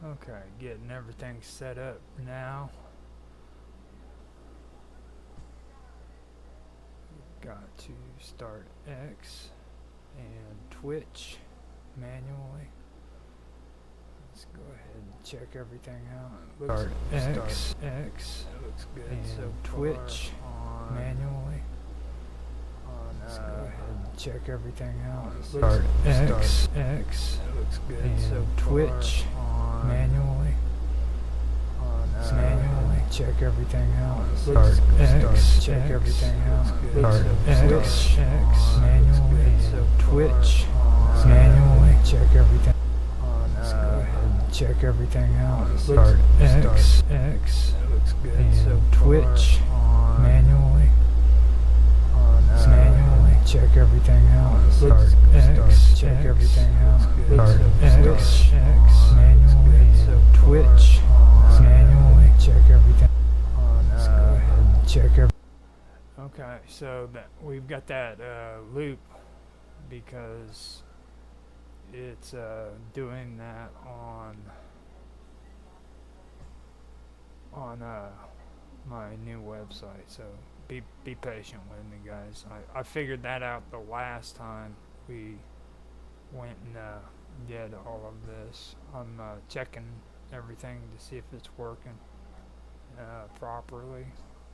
Okay, getting everything set up now. Got to start X and Twitch manually. Let's go ahead and check everything out. Start X. It looks good. And so Twitch manually. Let's go ahead and check everything out. Start X. It looks good. And so Twitch manually. Manually check everything out. Start X. Check everything out. Start X. Manually. So Twitch manually check everything. Let's go ahead and check everything out. Start X. It looks good. And so Twitch manually. Manually check everything out. Start X. Check everything out. Start X. Manually. So Twitch manually check everything. Let's go ahead and check everything. Okay, so that we've got that loop because it's doing that on my new website. So be patient with me, guys. I figured that out the last time we went and did all of this. I'm checking everything to see if it's working properly.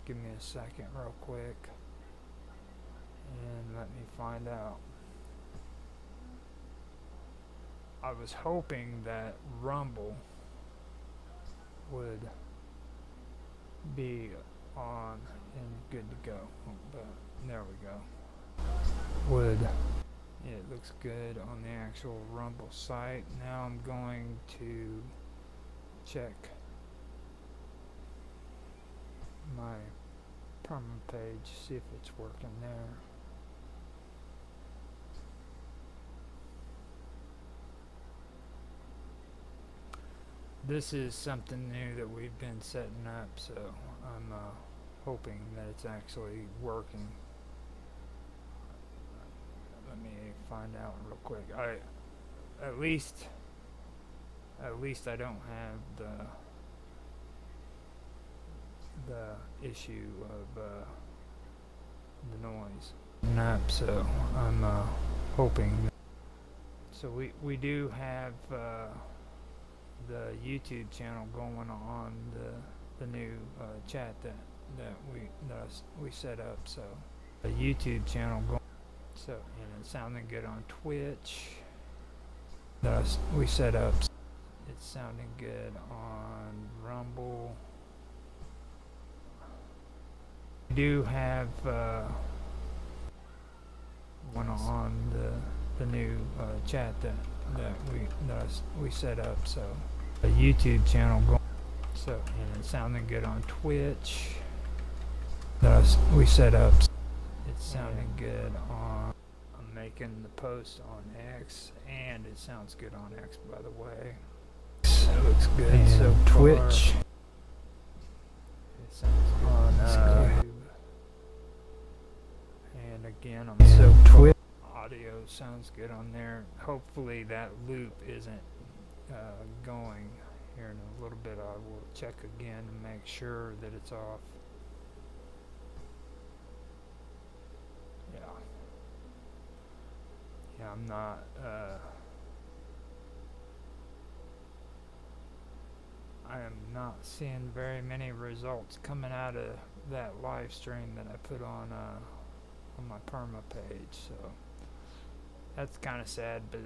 Give me a second real quick and let me find out. I was hoping that Rumble would be on and good to go, but there we go. It looks good on the actual Rumble site. Now I'm going to check my perma page, see if it's working there. This is something new that we've been setting up, so I'm hoping that it's actually working. Let me find out real quick. At least I don't have the issue of the noise. So I'm hoping. So we do have the YouTube channel going on the new chat that we set up. So the YouTube channel going. So and it's sounding good on Twitch. We set up. It's sounding good on Rumble. We do have one on the new chat that we set up. So a YouTube channel going. So and it's sounding good on Twitch. We set up. It's sounding good on. I'm making the post on X, and it sounds good on X, by the way. It looks good. And so Twitch. It sounds good on YouTube. And again, I'm so Twitch. Audio sounds good on there. Hopefully that loop isn't going here in a little bit. I will check again and make sure that it's off. Yeah, I'm not I am not seeing very many results coming out of that live stream that I put on my perma page, so that's kind of sad, but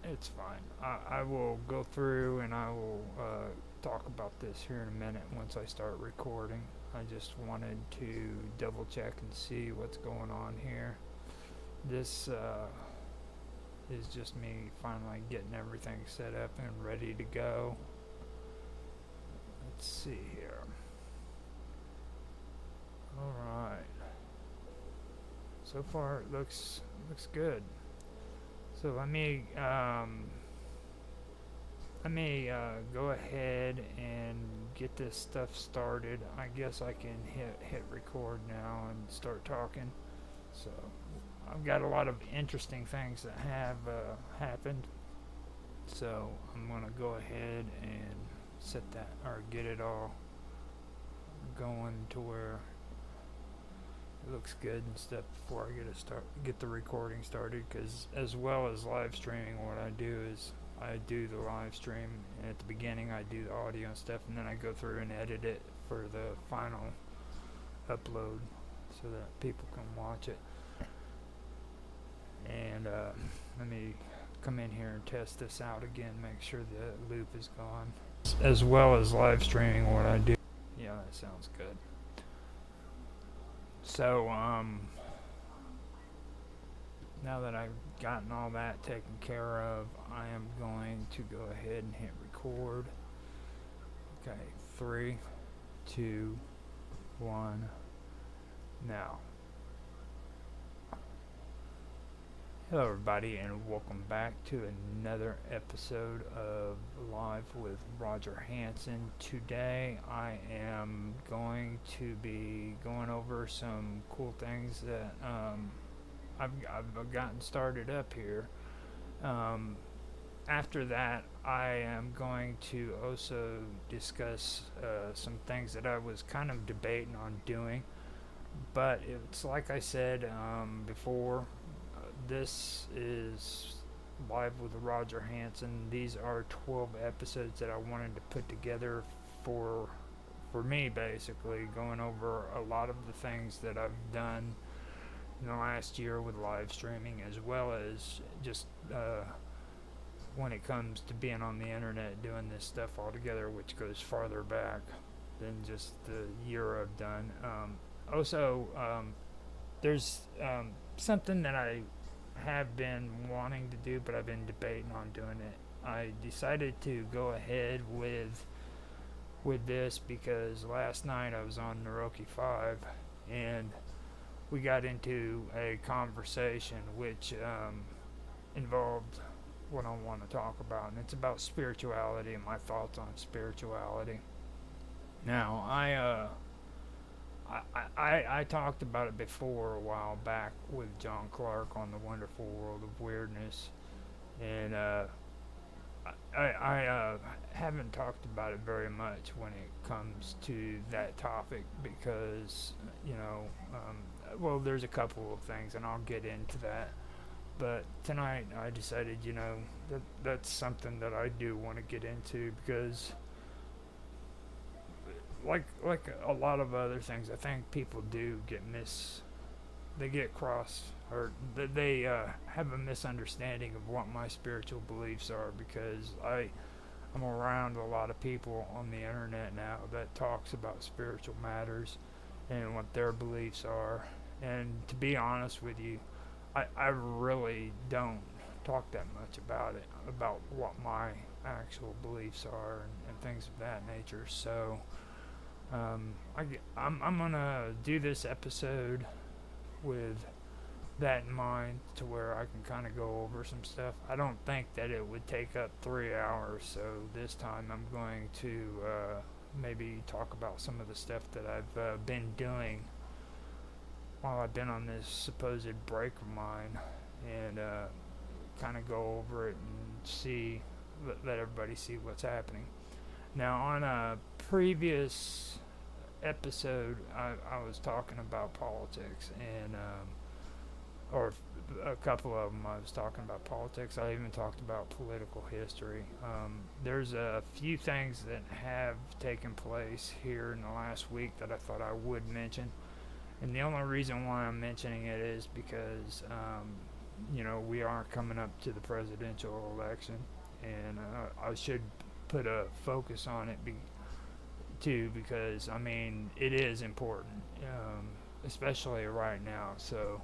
it's fine. I will go through and I will talk about this here in a minute once I start recording. I just wanted to double check and see what's going on here. This is just me finally getting everything set up and ready to go. Let's see here. Alright. So far it looks good. So let me go ahead and get this stuff started. I guess I can hit record now and start talking. So I've got a lot of interesting things that have happened So I'm gonna go ahead and set that or get it all going to where it looks good and stuff before I get the recording started. Because as well as live streaming, what I do is I do the live stream, and at the beginning I do the audio and stuff, and then I go through and edit it for the final upload so that people can watch it. And let me come in here and test this out again, make sure the loop is gone. As well as live streaming, what I do. Yeah, that sounds good. So, now that I've gotten all that taken care of, I am going to go ahead and hit record. Okay, 3, 2, 1, now. Hello everybody, and welcome back to another episode of Live with Roger Hanson. Today I am going to be going over some cool things that I've gotten started up here. After that, I am going to also discuss some things that I was kind of debating on doing, but it's like I said before. This is Live with Roger Hanson. These are 12 episodes that I wanted to put together for me, basically, going over a lot of the things that I've done in the last year with live streaming, as well as just when it comes to being on the internet doing this stuff all together, which goes farther back than just the year I've done. There's something that I have been wanting to do, but I've been debating on doing it. I decided to go ahead with this because last night I was on Naroki 5 and we got into a conversation which involved what I want to talk about, and it's about spirituality and my thoughts on spirituality. Now, I talked about it before a while back with John Clark on the Wonderful World of Weirdness, and I haven't talked about it very much when it comes to that topic because, well, there's a couple of things, and I'll get into that. But tonight I decided, that's something that I do want to get into because like a lot of other things, I think people do they get cross, or they have a misunderstanding of what my spiritual beliefs are, because I'm around a lot of people on the internet now that talks about spiritual matters and what their beliefs are. And to be honest with you, I really don't talk that much about what my actual beliefs are and things of that nature. So I'm gonna do this episode with that in mind, to where I can kind of go over some stuff. I don't think that it would take up 3 hours, so this time I'm going to maybe talk about some of the stuff that I've been doing while I've been on this supposed break of mine, and kind of go over it and let everybody see what's happening. Now, on a previous episode, I was talking about politics, and or a couple of them I was talking about politics. I even talked about political history. There's a few things that have taken place here in the last week that I thought I would mention, and the only reason why I'm mentioning it is because we are coming up to the presidential election, and I should put a focus on it too, because it is important, especially right now. So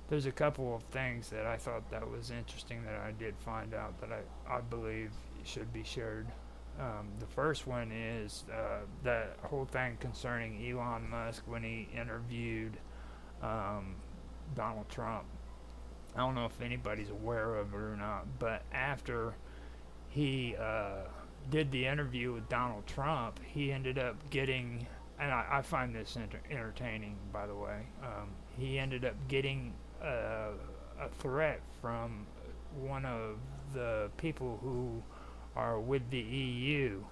there's a couple of things that I thought that was interesting that I did find out that I believe should be shared. The first one is that whole thing concerning Elon Musk when he interviewed Donald Trump. I don't know if anybody's aware of it or not, but after he did the interview with Donald Trump, he ended up getting, and I find this entertaining, by the way, he ended up getting a threat from one of the people who are with the EU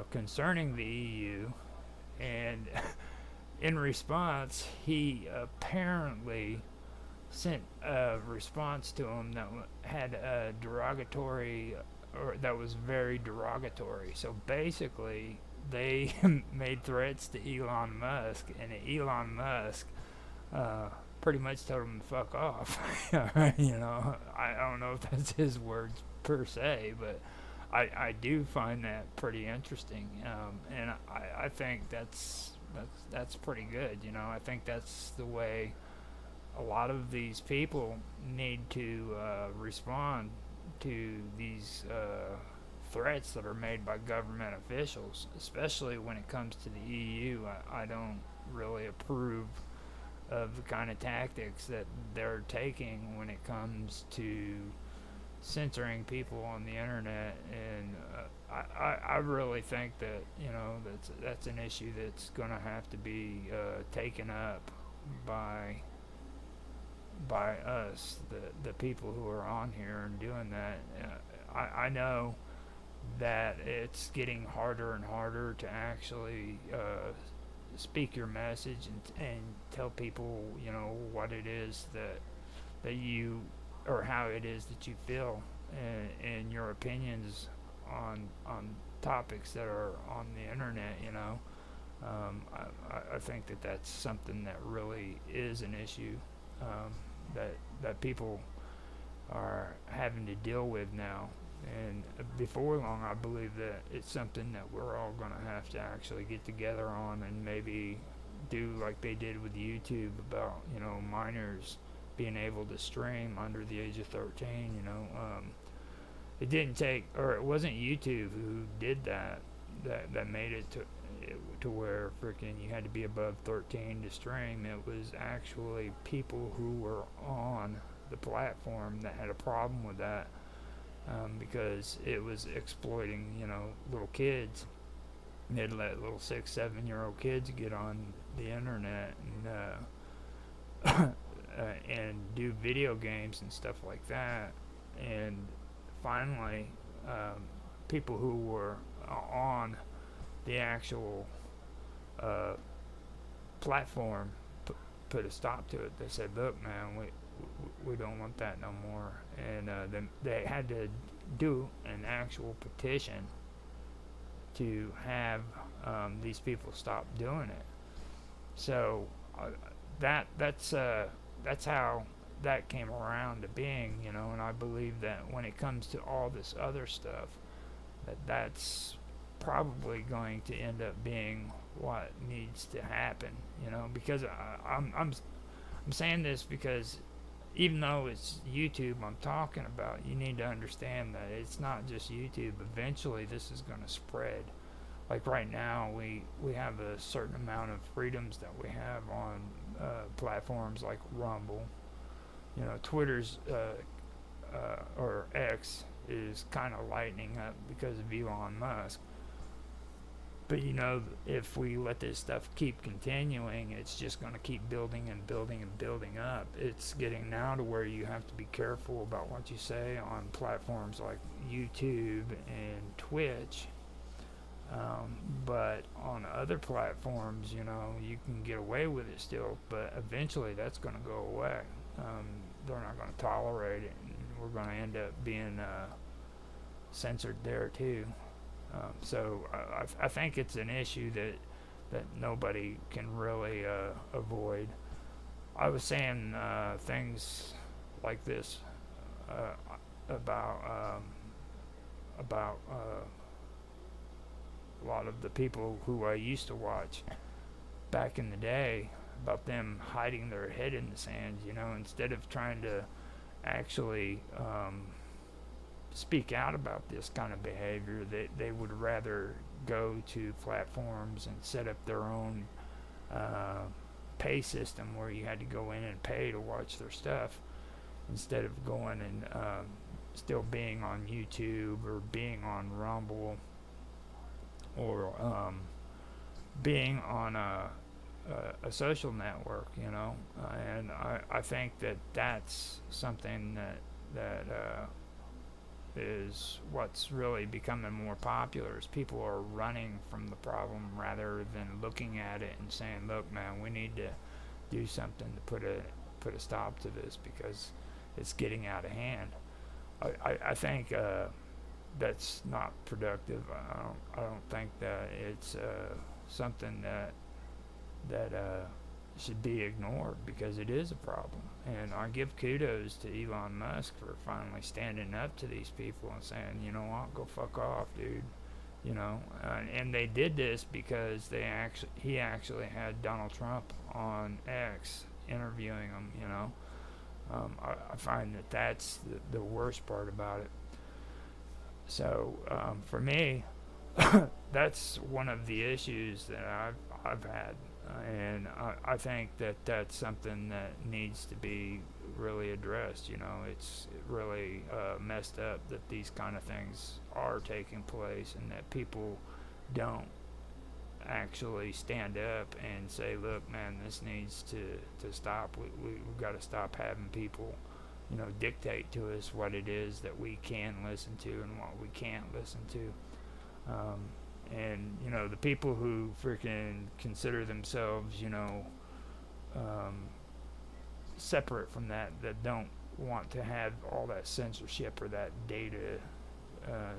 concerning the EU, and in response, he apparently sent a response to him that had a derogatory, or that was very derogatory. So basically, they made threats to Elon Musk, and Elon Musk pretty much told him to fuck off. I don't know if that's his words per se, but I do find that pretty interesting, and I think that's pretty good. I think that's the way a lot of these people need to respond to these threats that are made by government officials, especially when it comes to the EU. I don't really approve of the kind of tactics that they're taking when it comes to censoring people on the internet, and I really think that that's an issue that's going to have to be taken up by us, the people who are on here and doing that. I know that it's getting harder and harder to actually speak your message and tell people what it is that you, or how it is that you feel, and your opinions on topics that are on the internet. I think that that's something that really is an issue, that people are having to deal with now. And before long, I believe that it's something that we're all going to have to actually get together on, and maybe do like they did with YouTube about minors being able to stream under the age of 13. It didn't take, or it wasn't YouTube who did that made it to where freaking you had to be above 13 to stream. It was actually people who were on the platform that had a problem with that, because it was exploiting little kids. They'd let little 6-7-year-old kids get on the internet and and do video games and stuff like that. And finally, people who were on the actual platform put a stop to it. They said, "Look, man, we don't want that no more." And then they had to do an actual petition to have these people stop doing it. So that's how that came around to being, and I believe that when it comes to all this other stuff, that's probably going to end up being what needs to happen, because I'm saying this because even though it's YouTube I'm talking about, you need to understand that it's not just YouTube. Eventually this is going to spread. Like right now, we have a certain amount of freedoms that we have on platforms like Rumble. Twitter's or X is kind of lightening up because of Elon Musk. But if we let this stuff keep continuing, it's just going to keep building and building and building up. It's getting now to where you have to be careful about what you say on platforms like YouTube and Twitch. But on other platforms, you can get away with it still, but eventually that's going to go away. They're not going to tolerate it, and we're going to end up being censored there too. So I think it's an issue that nobody can really avoid. I was saying things like this about a lot of the people who I used to watch back in the day, about them hiding their head in the sand, instead of trying to actually speak out about this kind of behavior. They would rather go to platforms and set up their own pay system where you had to go in and pay to watch their stuff, instead of going and still being on YouTube or being on Rumble, or being on a social network, and I think that that's something that is what's really becoming more popular. Is people are running from the problem rather than looking at it and saying, "Look, man, we need to do something to put a stop to this because it's getting out of hand." I think that's not productive. I don't think that it's something that should be ignored because it is a problem. And I give kudos to Elon Musk for finally standing up to these people and saying, you know what, go fuck off, dude. You know, and they did this because he actually had Donald Trump on X interviewing him. You know, I find that that's the worst part about it. So for me, that's one of the issues that I've had, and I think that that's something that needs to be really addressed. You know, it's really messed up that these kind of things are taking place, and that people don't actually stand up and say, "Look, man, this needs to stop. We've got to stop having people, you know, dictate to us what it is that we can listen to and what we can't listen to." And you know, the people who freaking consider themselves, you know, separate from that don't want to have all that censorship or that data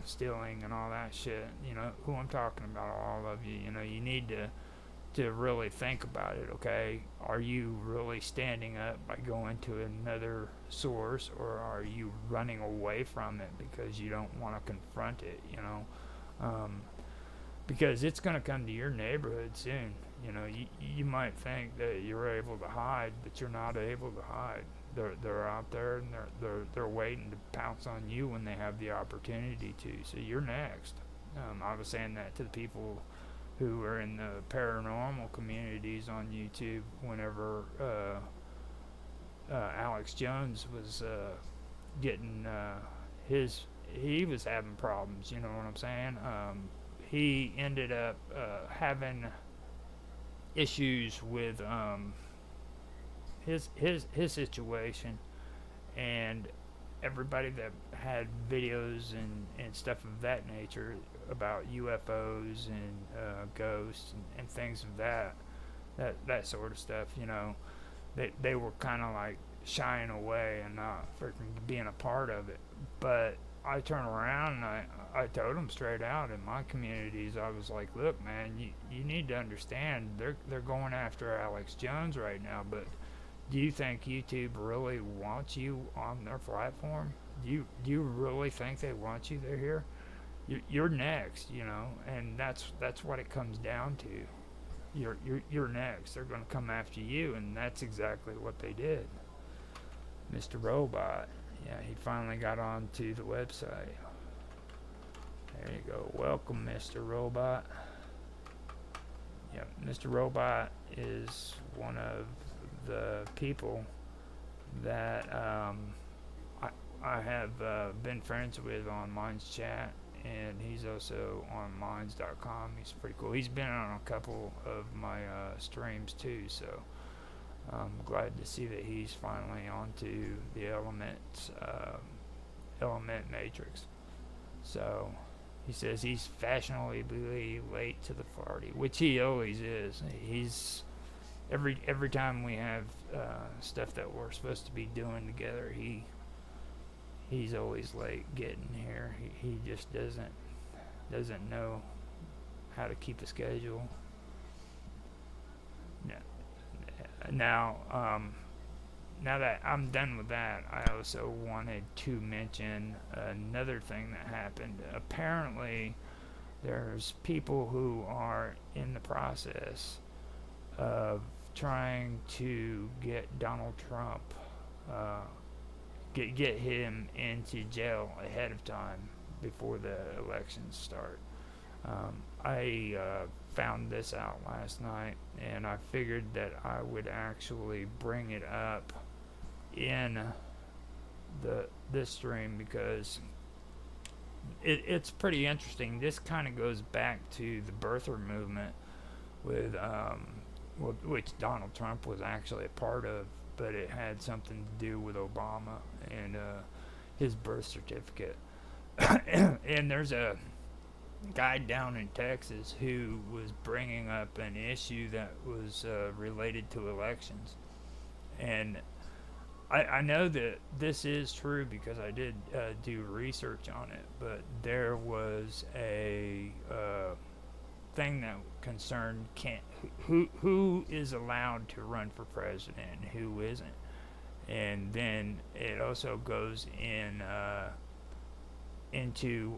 stealing and all that shit. You know who I'm talking about, all of you. You know, you need to really think about it. Okay, are you really standing up by going to another source, or are you running away from it because you don't want to confront it? You know. Because it's going to come to your neighborhood soon. You know, you might think that you're able to hide, but you're not able to hide. They're out there, and they're waiting to pounce on you when they have the opportunity to. So you're next. I was saying that to the people who are in the paranormal communities on YouTube whenever Alex Jones was getting he was having problems. You know what I'm saying? He ended up having issues with his situation, and everybody that had videos and stuff of that nature about UFOs and ghosts and things of that sort of stuff, you know, they were kind of like shying away and not freaking being a part of it. But I turned around and I told them straight out in my communities. I was like, look, man, you need to understand they're going after Alex Jones right now, but do you think YouTube really wants you on their platform? Do you really think they want you? They're here. You're next, you know, and that's what it comes down to. You're next. They're going to come after you, and that's exactly what they did. Mr. Robot. Yeah, he finally got onto the website. There you go. Welcome, Mr. Robot. Yeah, Mr. Robot is one of the people that I have been friends with on Minds Chat, and he's also on Minds.com. He's pretty cool. He's been on a couple of my streams too, so I'm glad to see that he's finally onto the element matrix. So he says he's fashionably late to the party, which he always is. He's every time we have stuff that we're supposed to be doing together, he's always late getting here. He just doesn't know how to keep a schedule. Now that I'm done with that, I also wanted to mention another thing that happened. Apparently, there's people who are in the process of trying to get Donald Trump, get him into jail ahead of time before the elections start. I found this out last night, and I figured that I would actually bring it up in this stream because it's pretty interesting. This kind of goes back to the birther movement with which Donald Trump was actually a part of, but it had something to do with Obama and his birth certificate. And there's a guy down in Texas who was bringing up an issue that was related to elections. And I know that this is true because I did do research on it, but there was a thing that concerned can't who is allowed to run for president and who isn't, and then it also goes in into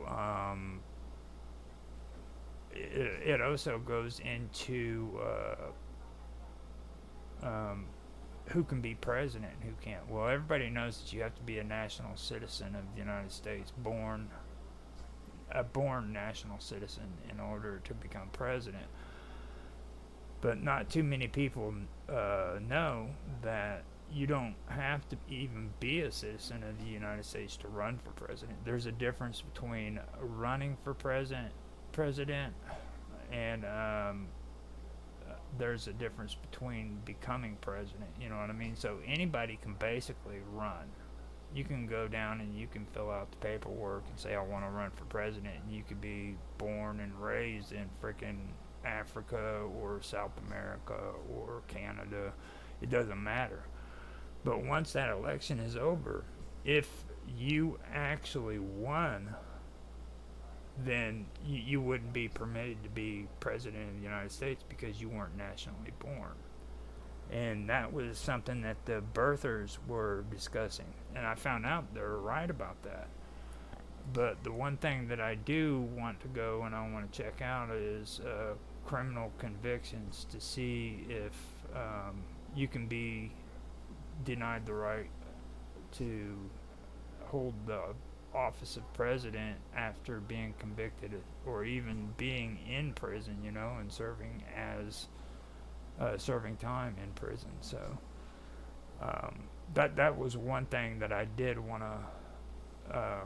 it also goes into who can be president and who can't. Well, everybody knows that you have to be a national citizen of the United States, a born national citizen in order to become president. But not too many people know that you don't have to even be a citizen of the United States to run for president. There's a difference between running for president, and there's a difference between becoming president. You know what I mean? So anybody can basically run. You can go down and you can fill out the paperwork and say I want to run for president, and you could be born and raised in frickin' Africa or South America or Canada. It doesn't matter. But once that election is over, if you actually won, then you wouldn't be permitted to be president of the United States because you weren't nationally born. And that was something that the birthers were discussing. And I found out they were right about that. But the one thing that I do want to go and I want to check out is criminal convictions to see if you can be denied the right to hold the office of president after being convicted or even being in prison, and serving time in prison. So that was one thing that I did want to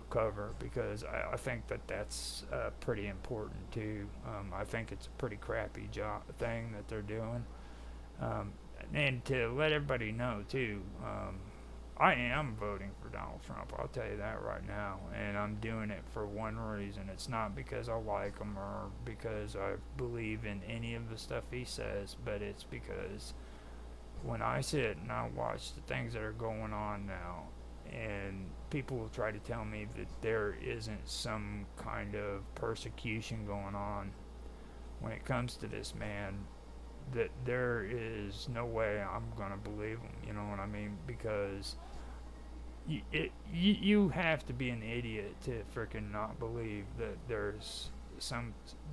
cover because I think that's pretty important too. I think it's a pretty crappy thing that they're doing. And to let everybody know too, I am voting for Donald Trump. I'll tell you that right now. And I'm doing it for one reason. It's not because I like him or because I believe in any of the stuff he says, but it's because when I sit and I watch the things that are going on now, and people will try to tell me that there isn't some kind of persecution going on when it comes to this man, that there is no way I'm gonna believe him. You know what I mean? Because you have to be an idiot to freaking not believe that there's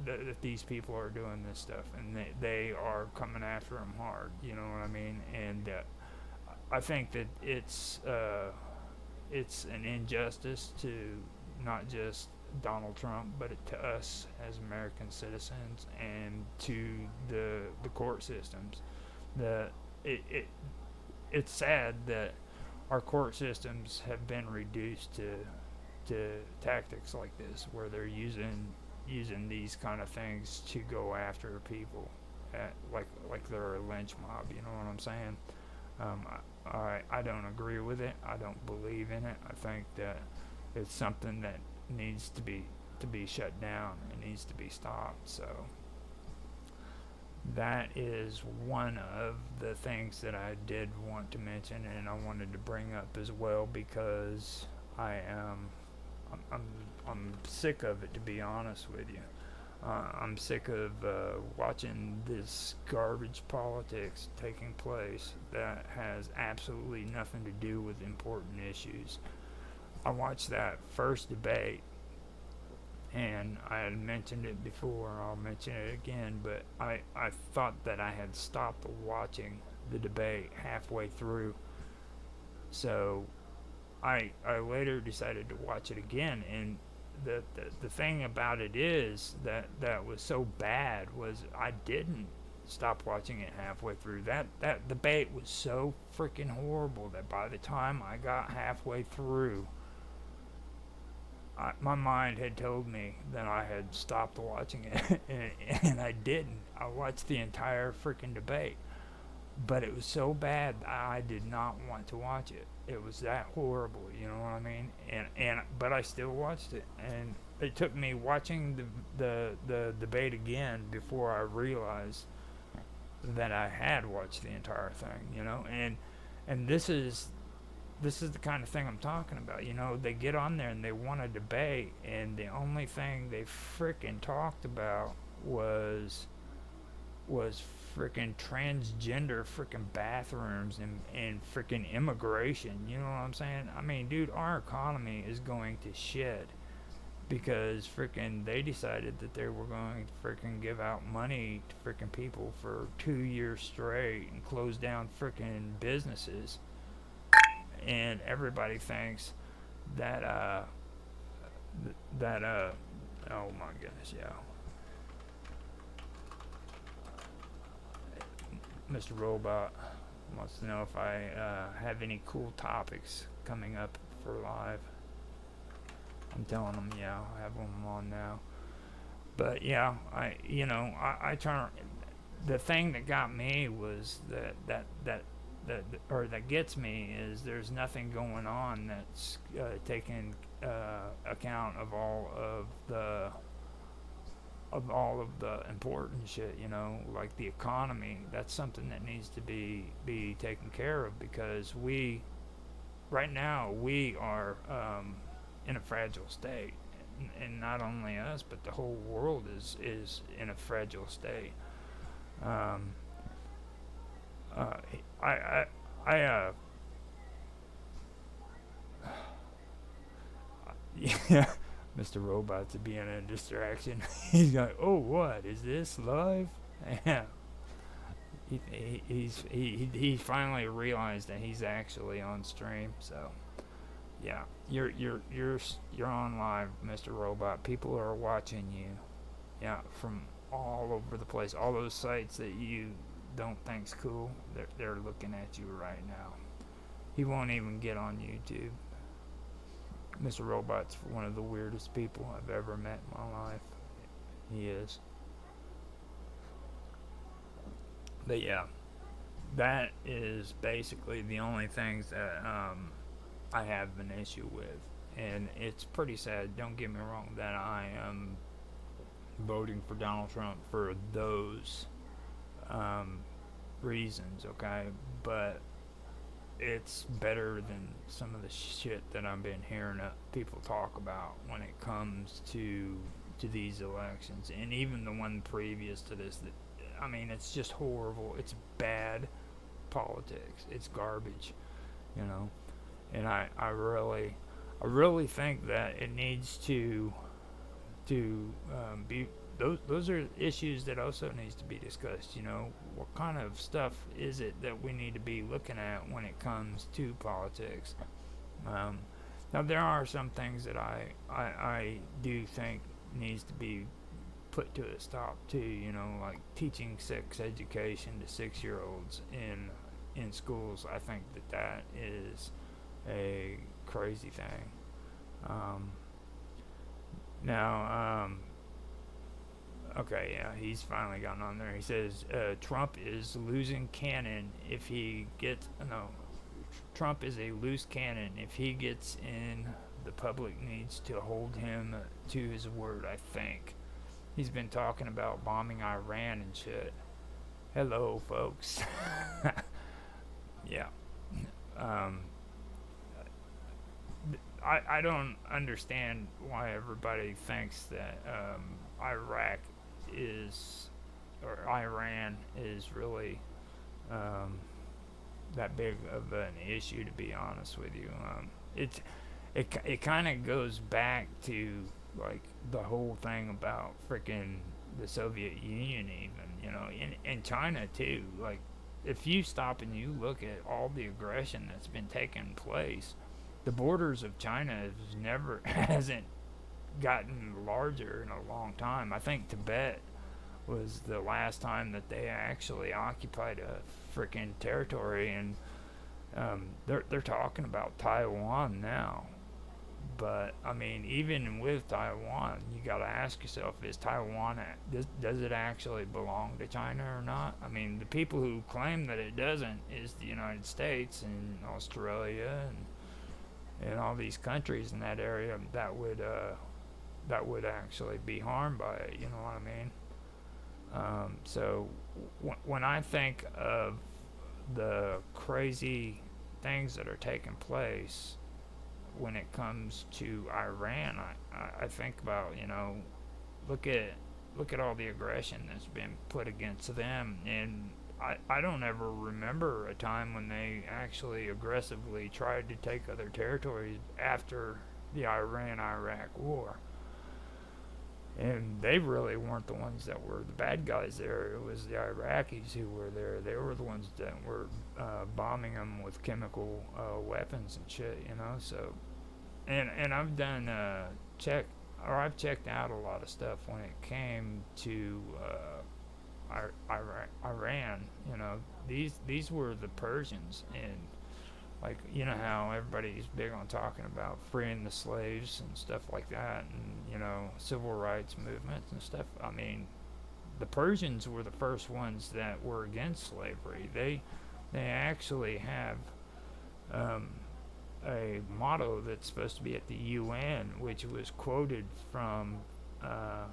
that these people are doing this stuff and they are coming after him hard. You know what I mean? And I think that it's an injustice to not just Donald Trump, but to us as American citizens and to the court systems. It's sad that our court systems have been reduced to tactics like this, where they're using these kind of things to go after people, like they're a lynch mob. You know what I'm saying? I don't agree with it. I don't believe in it. I think that it's something that needs to be shut down. It needs to be stopped. So that is one of the things that I did want to mention, and I wanted to bring up as well because I'm sick of it, to be honest with you. I'm sick of watching this garbage politics taking place that has absolutely nothing to do with important issues. I watched that first debate, and I had mentioned it before, I'll mention it again, but I thought that I had stopped watching the debate halfway through. So I later decided to watch it again, and the thing about it is that was so bad was I didn't stop watching it halfway through. That debate was so freaking horrible that by the time I got halfway through, my mind had told me that I had stopped watching it, and I didn't. I watched the entire freaking debate, but it was so bad that I did not want to watch it. it was that horrible, you know what I mean? And but I still watched it, and it took me watching the debate again before I realized that I had watched the entire thing, you know. And this is the kind of thing I'm talking about. You know, they get on there and they want to debate, and the only thing they frickin' talked about was freaking transgender freaking bathrooms and freaking immigration. You know what I'm saying? I mean, dude, our economy is going to shit because freaking they decided that they were going to freaking give out money to freaking people for 2 years straight and close down freaking businesses. And everybody thinks that that oh my goodness, yeah. Mr. Robot wants to know if I have any cool topics coming up for live. I'm telling him, yeah, I have them on now. But yeah, I turn. The thing that got me was or that gets me is there's nothing going on that's taking account of all of the important shit, you know, like the economy. That's something that needs to be taken care of because right now, we are in a fragile state, and not only us, but the whole world is in a fragile state. Um, uh, I yeah, Mr. Robot to being a distraction. He's like, oh, what is this live? Yeah, he finally realized that he's actually on stream. So yeah, you're on live, Mr. Robot. People are watching you. Yeah, from all over the place. All those sites that you don't think's cool, they're looking at you right now. He won't even get on YouTube. Mr. Robot's one of the weirdest people I've ever met in my life. He is. But yeah, that is basically the only things that I have an issue with. And it's pretty sad, don't get me wrong, that I am voting for Donald Trump for those um, reasons, okay? But it's better than some of the shit that I've been hearing people talk about when it comes to these elections, and even the one previous to this. That I mean, it's just horrible. It's bad politics. It's garbage, you know. And I really think that it needs to be those are issues that also needs to be discussed. You know, what kind of stuff is it that we need to be looking at when it comes to politics? Um, Now there are some things that I do think needs to be put to a stop too. You know, like teaching sex education to 6-year-olds in schools. I think that is a crazy thing. Um, now, okay, yeah, he's finally gotten on there. He says Trump is losing cannon if he gets no. Trump is a loose cannon. If he gets in, the public needs to hold him to his word. I think he's been talking about bombing Iran and shit. Hello, folks. Yeah. Um, I don't understand why everybody thinks that Iraq is or Iran is really um, that big of an issue. To be honest with you, it kind of goes back to like the whole thing about freaking the Soviet Union, even in China too. Like if you stop and you look at all the aggression that's been taking place, the borders of China hasn't gotten larger in a long time. I think Tibet was the last time that they actually occupied a freaking territory, and they're talking about Taiwan now. But I mean, even with Taiwan, you got to ask yourself: is Taiwan does it actually belong to China or not? I mean, the people who claim that it doesn't is the United States and Australia and all these countries in that area that would actually be harmed by it. You know what I mean? So when I think of the crazy things that are taking place when it comes to Iran, I think about, look at look at all the aggression that's been put against them, and I don't ever remember a time when they actually aggressively tried to take other territories after the Iran-Iraq war. And they really weren't the ones that were the bad guys there. It was the Iraqis who were there. They were the ones that were bombing them with chemical weapons and shit, So, and I've done I've checked out a lot of stuff when it came to Iran. These were the Persians, and like how everybody's big on talking about freeing the slaves and stuff like that, and civil rights movements and stuff. I mean, the Persians were the first ones that were against slavery. They actually have um, a motto that's supposed to be at the UN, which was quoted from uh,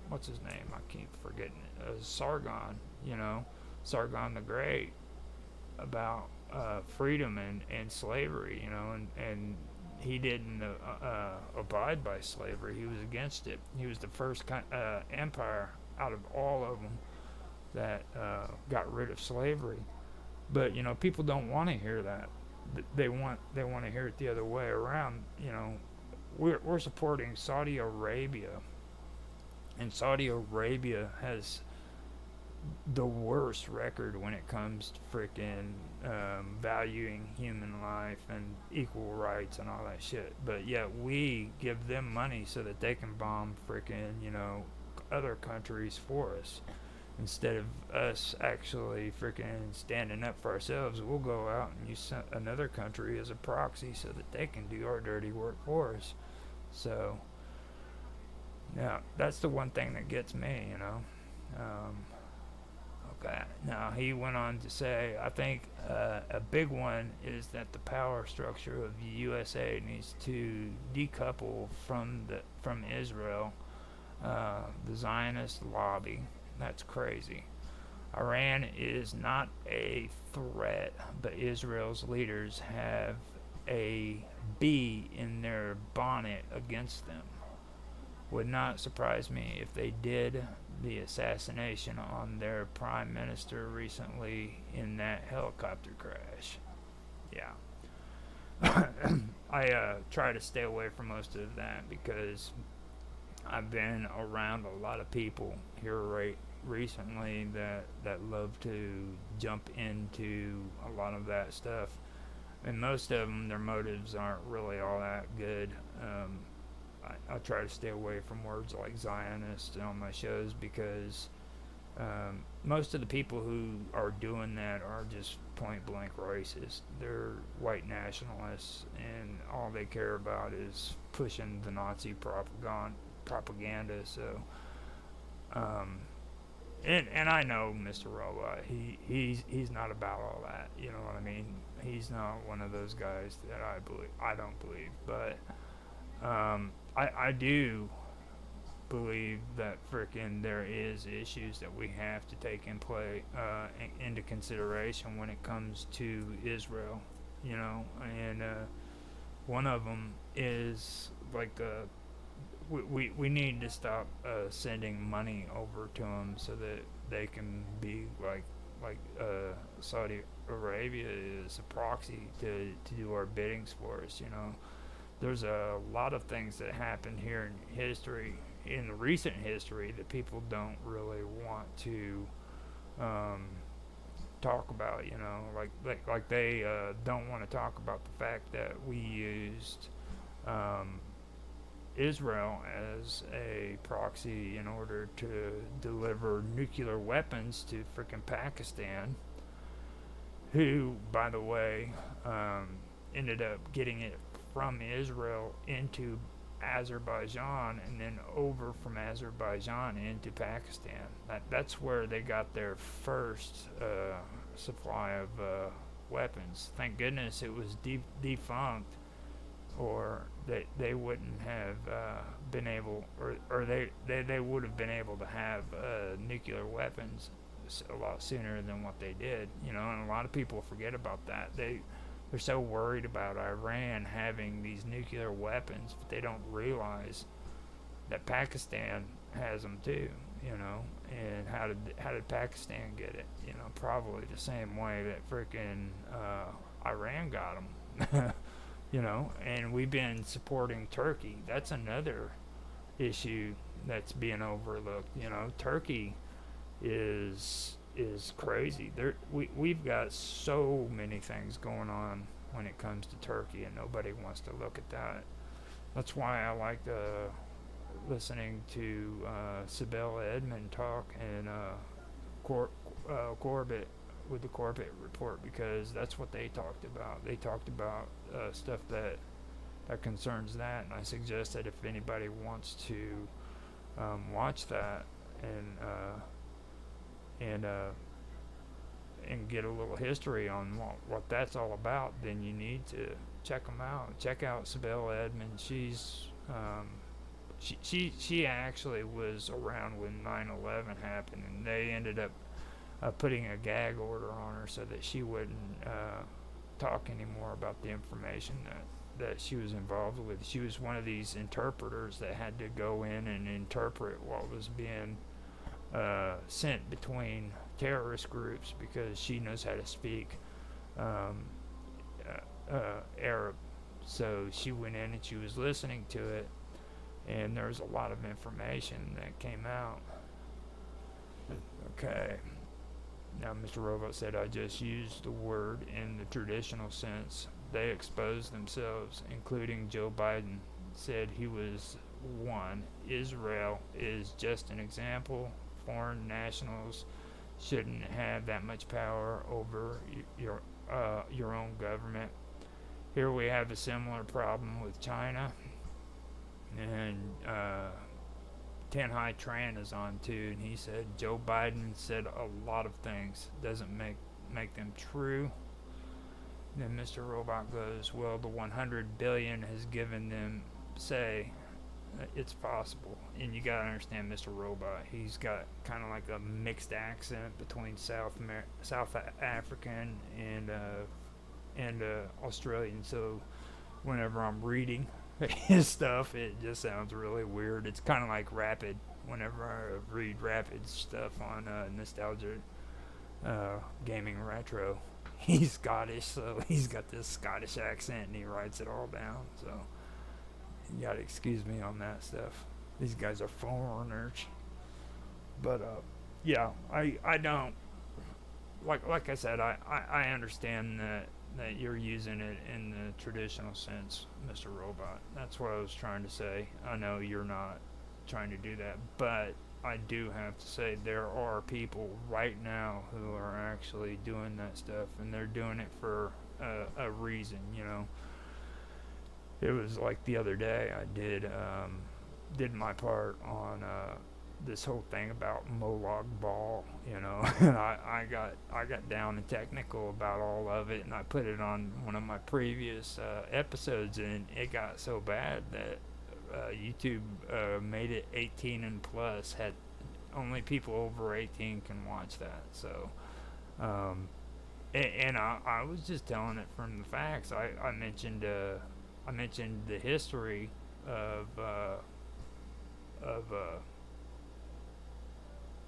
what's his name? I keep forgetting it. Sargon, Sargon the Great, about freedom and slavery, and he didn't abide by slavery. He was against it. He was the first empire out of all of them that got rid of slavery. But people don't want to hear that. They want to hear it the other way around. We're supporting Saudi Arabia, and Saudi Arabia has the worst record when it comes to freaking valuing human life and equal rights and all that shit. But yet we give them money so that they can bomb freaking, other countries for us. Instead of us actually freaking standing up for ourselves, we'll go out and use another country as a proxy so that they can do our dirty work for us. So, yeah, that's the one thing that gets me, Okay. Now, he went on to say, I think a big one is that the power structure of the USA needs to decouple from Israel, the Zionist lobby. That's crazy. Iran is not a threat, but Israel's leaders have a bee in their bonnet against them. Would not surprise me if they did the assassination on their prime minister recently in that helicopter crash. Yeah. I try to stay away from most of that because I've been around a lot of people here recently that love to jump into a lot of that stuff, and most of them, their motives aren't really all that good. I try to stay away from words like Zionist on my shows because most of the people who are doing that are just point blank racist. They're white nationalists, and all they care about is pushing the Nazi propaganda. So, and I know Mr. Robot. He's not about all that. You know what I mean? He's not one of those guys that I don't believe, but. I do believe that frickin' there is issues that we have to take into consideration when it comes to Israel, and one of them is like we need to stop sending money over to them so that they can be like Saudi Arabia is a proxy to do our biddings for us, There's a lot of things that happened here in recent history, that people don't really want to talk about. Like they don't want to talk about the fact that we used Israel as a proxy in order to deliver nuclear weapons to frickin' Pakistan, who, by the way, ended up getting it from Israel into Azerbaijan and then over from Azerbaijan into Pakistan. That's where they got their first supply of weapons. Thank goodness it was defunct, or they wouldn't have been able, or they would have been able to have nuclear weapons a lot sooner than what they did. And a lot of people forget about that. They're so worried about Iran having these nuclear weapons, but they don't realize that Pakistan has them too. And how did Pakistan get it? Probably the same way that freaking Iran got them. And we've been supporting Turkey. That's another issue that's being overlooked. Turkey is crazy. We've got so many things going on when it comes to Turkey, and nobody wants to look at that. That's why I like listening to Sibel Edmond talk and Corbett with the Corbett Report, because that's what they talked about. They talked about stuff that concerns that, and I suggest that if anybody wants to watch that and get a little history on what that's all about, then you need to check them out. Check out Sibel Edmond. She actually was around when 9/11 happened, and they ended up putting a gag order on her so that she wouldn't talk anymore about the information that she was involved with. She was one of these interpreters that had to go in and interpret what was being sent between terrorist groups, because she knows how to speak Arab. So she went in and she was listening to it, and there was a lot of information that came out. Okay. Now, Mr. Robot said, I just used the word in the traditional sense. They exposed themselves, including Joe Biden. Said he was one. Israel is just an example. Foreign nationals shouldn't have that much power over your own government. Here we have a similar problem with China. And Ten Hai Tran is on too, and he said Joe Biden said a lot of things, doesn't make them true. Then Mr. Robot goes, well, the 100 billion has given them say it's possible. And you gotta understand Mr. Robot, he's got kind of like a mixed accent between South African and Australian. So whenever I'm reading his stuff, it just sounds really weird. It's kind of like Rapid. Whenever I read Rapid stuff on Nostalgia Gaming Retro, he's Scottish, so he's got this Scottish accent and he writes it all down. So you gotta excuse me on that stuff. These guys are foreigners. But yeah, I don't like I said, I understand that you're using it in the traditional sense, Mr. Robot. That's what I was trying to say. I know you're not trying to do that, but I do have to say there are people right now who are actually doing that stuff, and they're doing it for a reason. It was like the other day I did my part on this whole thing about Molag Bal, and I got down and technical about all of it, and I put it on one of my previous episodes, and it got so bad that YouTube made it 18 and plus. Had only people over 18 can watch that. So, and I was just telling it from the facts. I mentioned the history of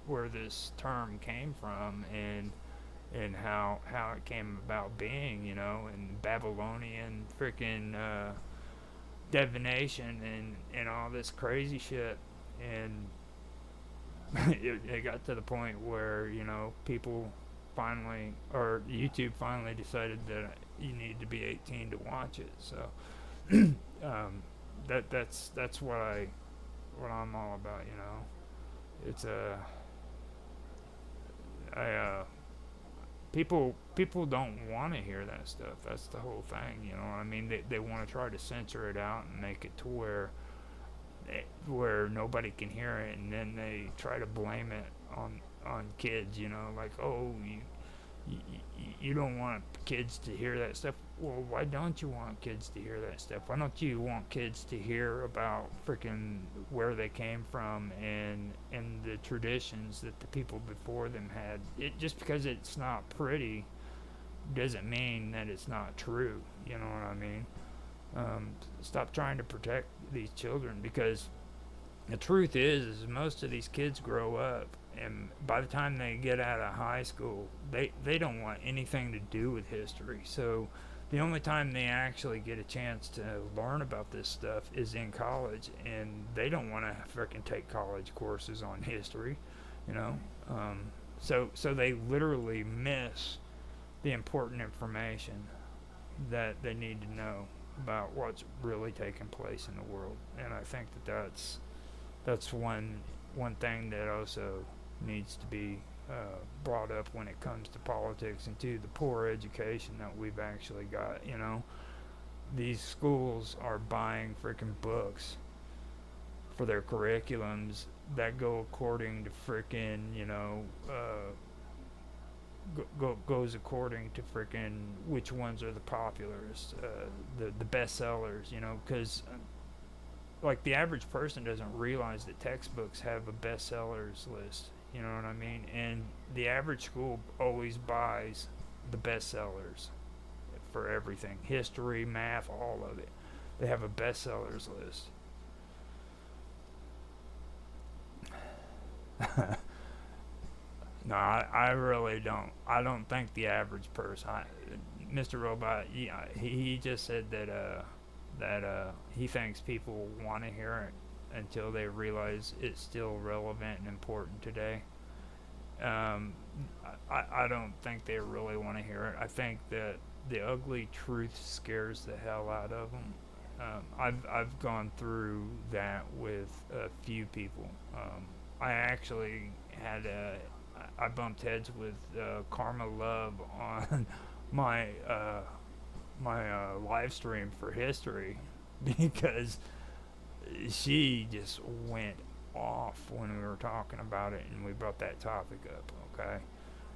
where this term came from, and how it came about being, and Babylonian freaking divination and all this crazy shit, and it got to the point where people finally, or YouTube finally decided that you need to be 18 to watch it. So that's what I'm all about. People don't want to hear that stuff. That's the whole thing, you know what I mean? They want to try to censor it out and make it to where nobody can hear it, and then they try to blame it on kids, you know, like, oh, you, you don't want kids to hear that stuff. Well, why don't you want kids to hear that stuff? Why don't you want kids to hear about freaking where they came from and the traditions that the people before them had? It just because it's not pretty doesn't mean that it's not true. You know what I mean? Stop trying to protect these children, because the truth is most of these kids grow up, and by the time they get out of high school, they don't want anything to do with history. So the only time they actually get a chance to learn about this stuff is in college, and they don't want to freaking take college courses on history, you know. So they literally miss the important information that they need to know about what's really taking place in the world. And I think that's one thing that also needs to be brought up when it comes to politics, and to the poor education that we've actually got. You know, these schools are buying freaking books for their curriculums that go according to freaking, you know, goes according to freaking which ones are the populars, the bestsellers, you know, because like the average person doesn't realize that textbooks have a bestsellers list, you know what I mean? And the average school always buys the bestsellers for everything, history, math, all of it. They have a bestsellers list. No, I really don't. I don't think the average person, Mr. Robot, yeah, he just said that he thinks people want to hear it until they realize it's still relevant and important today. I don't think they really want to hear it. I think that the ugly truth scares the hell out of them. I've gone through that with a few people. I actually I bumped heads with Karma Love on my live stream for history, because she just went off when we were talking about it and we brought that topic up. Okay,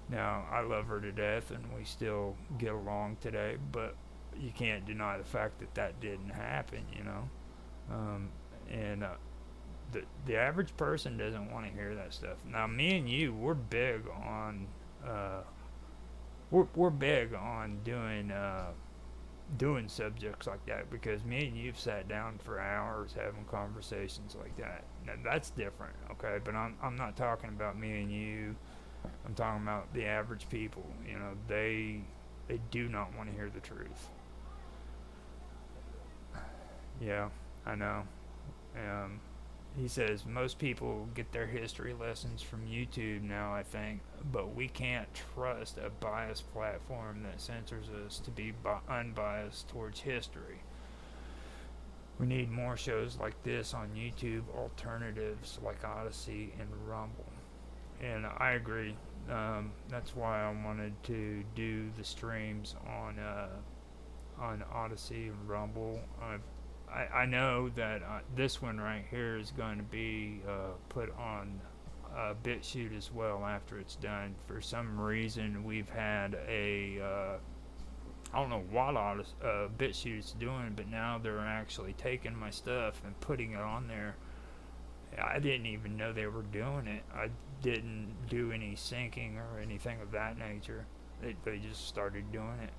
now I love her to death and we still get along today, but you can't deny the fact that that didn't happen, you know. And the average person doesn't want to hear that stuff. Now, me and you, we're big on we're big on doing subjects like that, because me and you've sat down for hours having conversations like that. Now, that's different, okay? But I'm not talking about me and you. I'm talking about the average people. You know, they do not want to hear the truth. Yeah, I know. He says most people get their history lessons from YouTube now, I think, but we can't trust a biased platform that censors us to be unbiased towards history. We need more shows like this on YouTube, alternatives like Odyssey and Rumble. And I agree. That's why I wanted to do the streams on Odyssey and Rumble. I know that this one right here is going to be put on BitChute as well after it's done. For some reason, we've had I don't know what BitChute's doing, but now they're actually taking my stuff and putting it on there. I didn't even know they were doing it. I didn't do any syncing or anything of that nature. They just started doing it.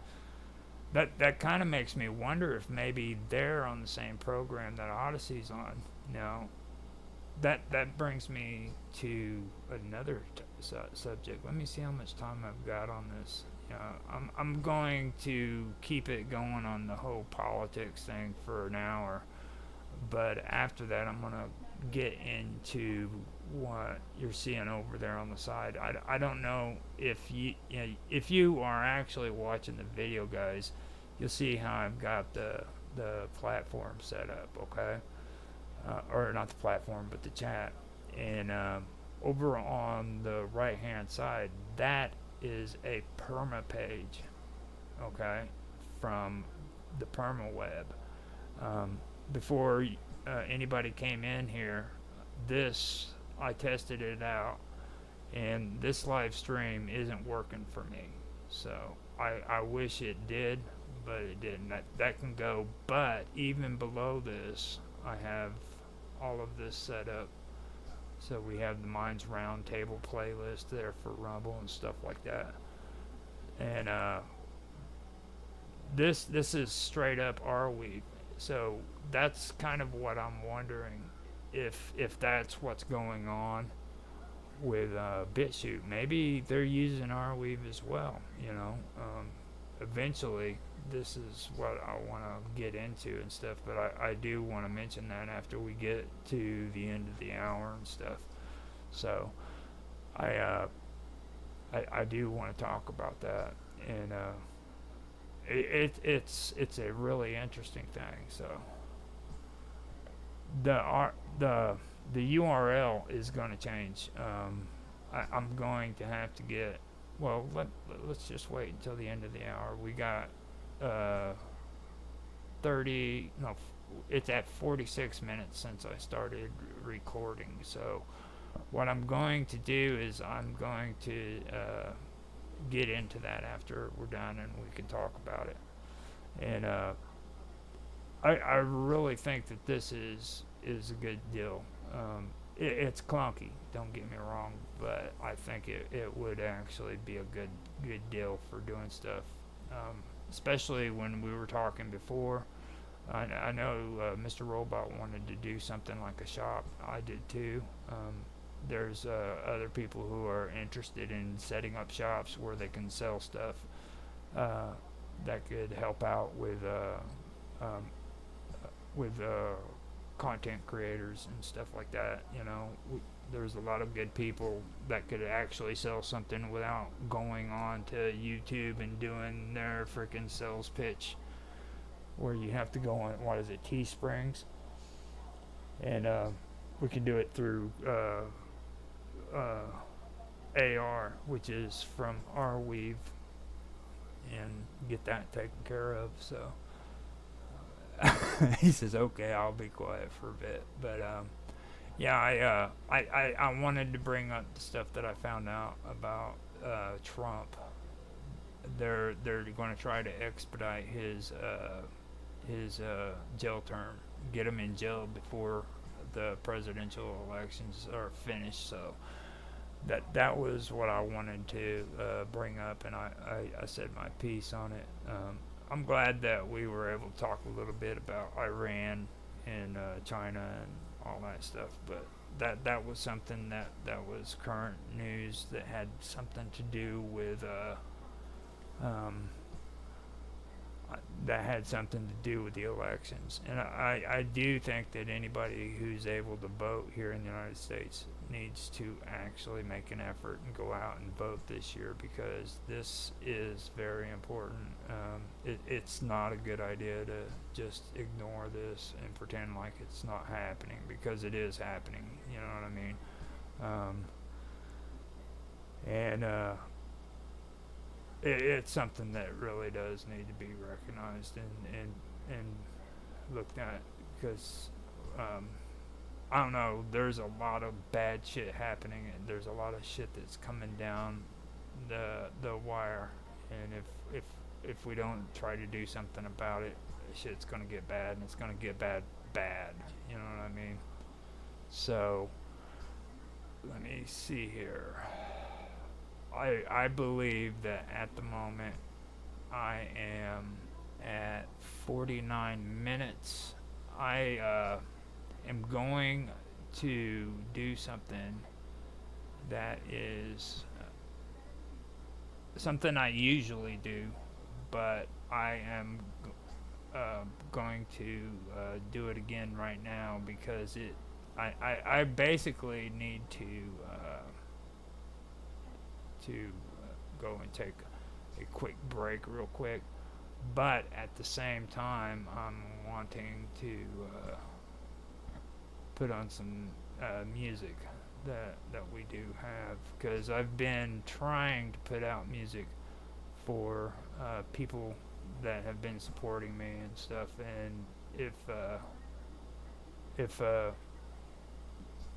That kind of makes me wonder if maybe they're on the same program that Odyssey's on. Now, that brings me to another subject. Let me see how much time I've got on this. I'm going to keep it going on the whole politics thing for an hour, but after that, I'm gonna get into what you're seeing over there on the side. I don't know if if you are actually watching the video, guys, you'll see how I've got the platform set up, okay? Or not the platform, but the chat. And over on the right hand side, that is a perma page, okay, from the perma web. Before anybody came in here, this I tested it out, and this live stream isn't working for me. So I wish it did, but it didn't. That can go. But even below this, I have all of this set up. So we have the Minds Roundtable playlist there for Rumble and stuff like that. And this is straight up Arweave. So that's kind of what I'm wondering, if that's what's going on with BitChute. Maybe they're using Arweave as well. Eventually this is what I want to get into and stuff, but I do want to mention that after we get to the end of the hour and stuff. So I do want to talk about that, and it's a really interesting thing. So the URL is going to change. I'm going to have to get, well, let's just wait until the end of the hour. We got 30, no, it's at 46 minutes since I started recording. So what I'm going to do is I'm going to get into that after we're done, and we can talk about it. And I really think that this is a good deal. It's clunky, don't get me wrong, but I think it would actually be a good deal for doing stuff, especially when we were talking before. I know Mr. Robot wanted to do something like a shop. I did too. There's other people who are interested in setting up shops where they can sell stuff that could help out with content creators and stuff like that. There's a lot of good people that could actually sell something without going on to YouTube and doing their freaking sales pitch, where you have to go on, what is it, Teesprings, and we can do it through AR, which is from Arweave, and get that taken care of. So he says, okay, I'll be quiet for a bit. But yeah, I wanted to bring up the stuff that I found out about Trump. They're going to try to expedite his jail term, get him in jail before the presidential elections are finished. So that was what I wanted to bring up, and I said my piece on it. I'm glad that we were able to talk a little bit about Iran and China and all that stuff, but that was something that was current news that had something to do with that had something to do with the elections. And I do think that anybody who's able to vote here in the United States needs to actually make an effort and go out and vote this year, because this is very important. It's not a good idea to just ignore this and pretend like it's not happening, because it is happening. You know what I mean? And it's something that really does need to be recognized and looked at, because I don't know, there's a lot of bad shit happening, and there's a lot of shit that's coming down the wire, and if we don't try to do something about it, shit's gonna get bad, and it's gonna get bad, you know what I mean? So let me see here. I believe that at the moment I am at 49 minutes. I am going to do something that is something I usually do, but I am going to do it again right now, because I basically need to go and take a quick break real quick, but at the same time I'm wanting to put on some music. that we do have, because I've been trying to put out music for people that have been supporting me and stuff. And if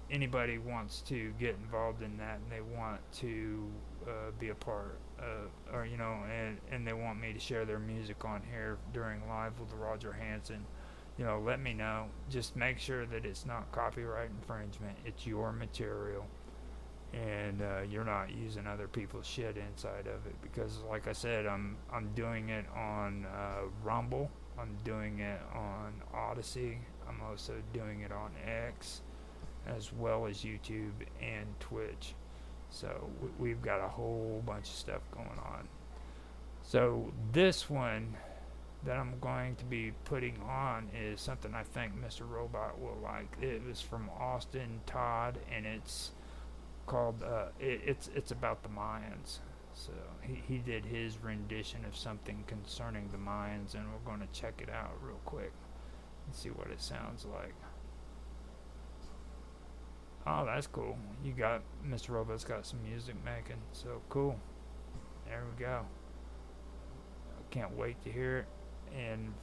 anybody wants to get involved in that and they want to be a part or and they want me to share their music on here during live with Roger Hanson, let me know. Just make sure that it's not copyright infringement. It's your material, and you're not using other people's shit inside of it. Because, like I said, I'm doing it on Rumble. I'm doing it on Odyssey. I'm also doing it on X, as well as YouTube and Twitch. So we've got a whole bunch of stuff going on. So this one that I'm going to be putting on is something I think Mr. Robot will like. It was from Austin Todd, and it's called it's about the Mayans. So he did his rendition of something concerning the Mayans, and we're going to check it out real quick and see what it sounds like. Oh, that's cool. You got Mr. Robot's got some music making, so cool. There we go. I can't wait to hear it. And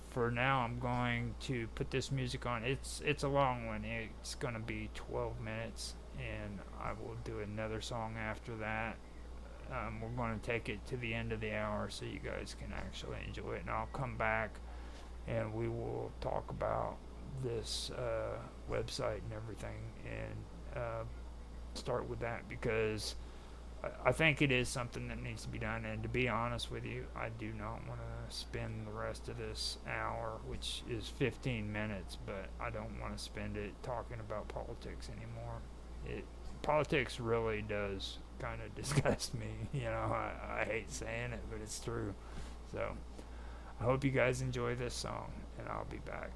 for now, I'm going to put this music on. It's a long one. It's going to be 12 minutes, and I will do another song after that. We're going to take it to the end of the hour so you guys can actually enjoy it. And I'll come back and we will talk about this website and everything, and start with that, because I think it is something that needs to be done. And to be honest with you, I do not want to spend the rest of this hour, which is 15 minutes, but I don't want to spend it talking about politics anymore. Politics really does kind of disgust me. I hate saying it, but it's true. So I hope you guys enjoy this song, and I'll be back.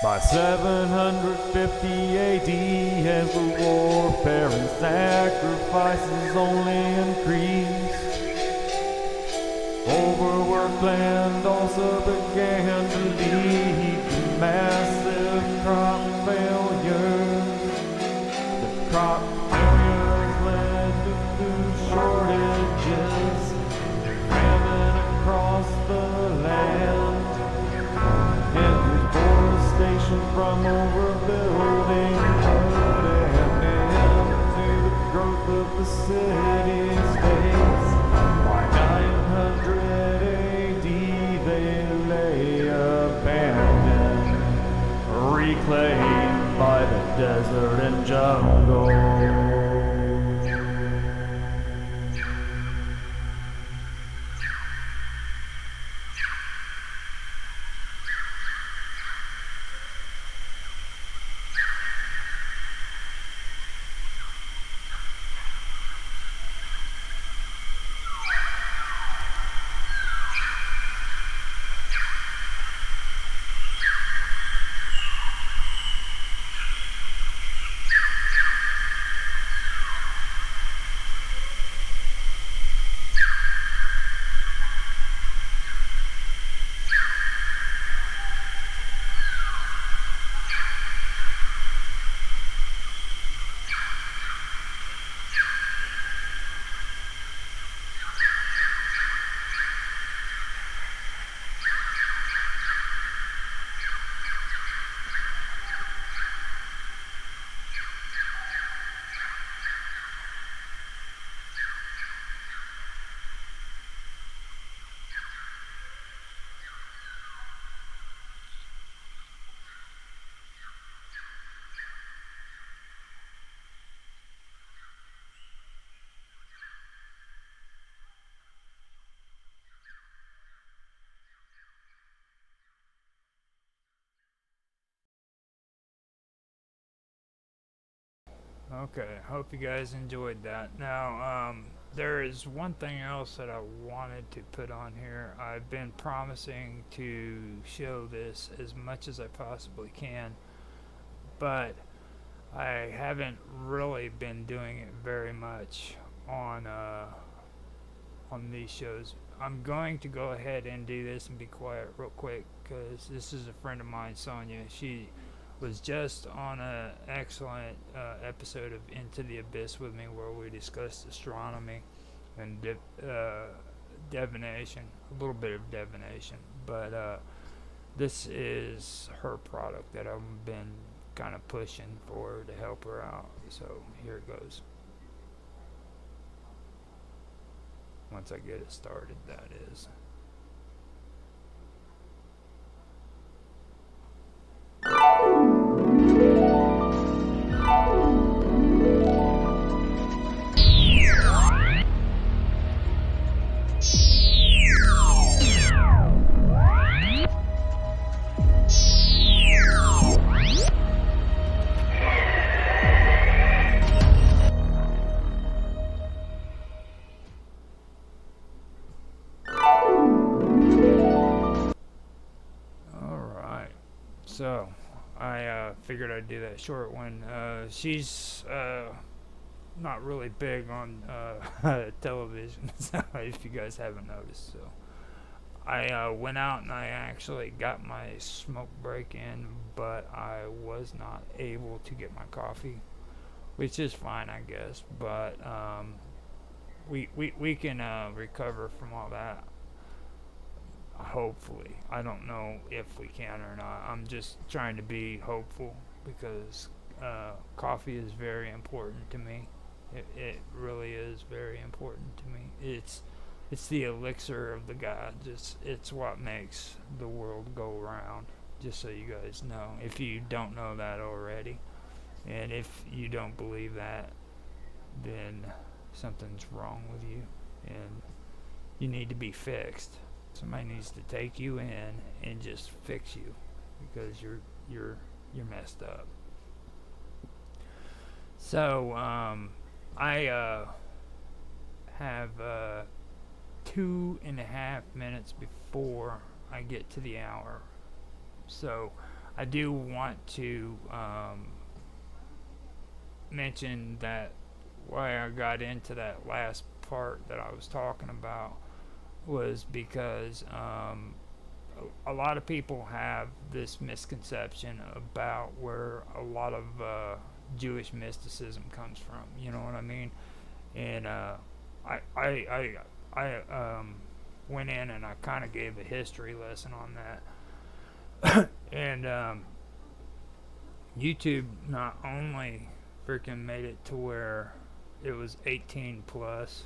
By 750 AD, as the warfare and sacrifices only increased, overworked land also began to lead to massive crop failures. The crop failures led to food shortages, famine across the land, and deforestation from overbuilding put an end to the growth of the city-states. By 900 AD, they lay abandoned, reclaimed by the desert and jungle. Okay, hope you guys enjoyed that. Now, there is one thing else that I wanted to put on here. I've been promising to show this as much as I possibly can, but I haven't really been doing it very much on these shows. I'm going to go ahead and do this and be quiet real quick because this is a friend of mine, Sonia. She was just on an excellent episode of Into the Abyss with me where we discussed astronomy and divination, a little bit of divination. But this is her product that I've been kind of pushing for her to help her out. So here it goes. Once I get it started, that is. So, I figured I'd do that short one. She's not really big on television, so if you guys haven't noticed. So, I went out and I actually got my smoke break in, but I was not able to get my coffee, which is fine, I guess. But we can recover from all that. Hopefully. I don't know if we can or not. I'm just trying to be hopeful because coffee is very important to me. It really is very important to me. It's the elixir of the gods. It's what makes the world go round. Just so you guys know, if you don't know that already, and if you don't believe that, then something's wrong with you, and you need to be fixed. Somebody needs to take you in and just fix you because you're messed up. So I have 2.5 minutes before I get to the hour. So I do want to mention that why I got into that last part that I was talking about was because a lot of people have this misconception about where a lot of Jewish mysticism comes from. You know what I mean? And I, I, I went in and I kind of gave a history lesson on that. And YouTube not only freaking made it to where it was 18 plus,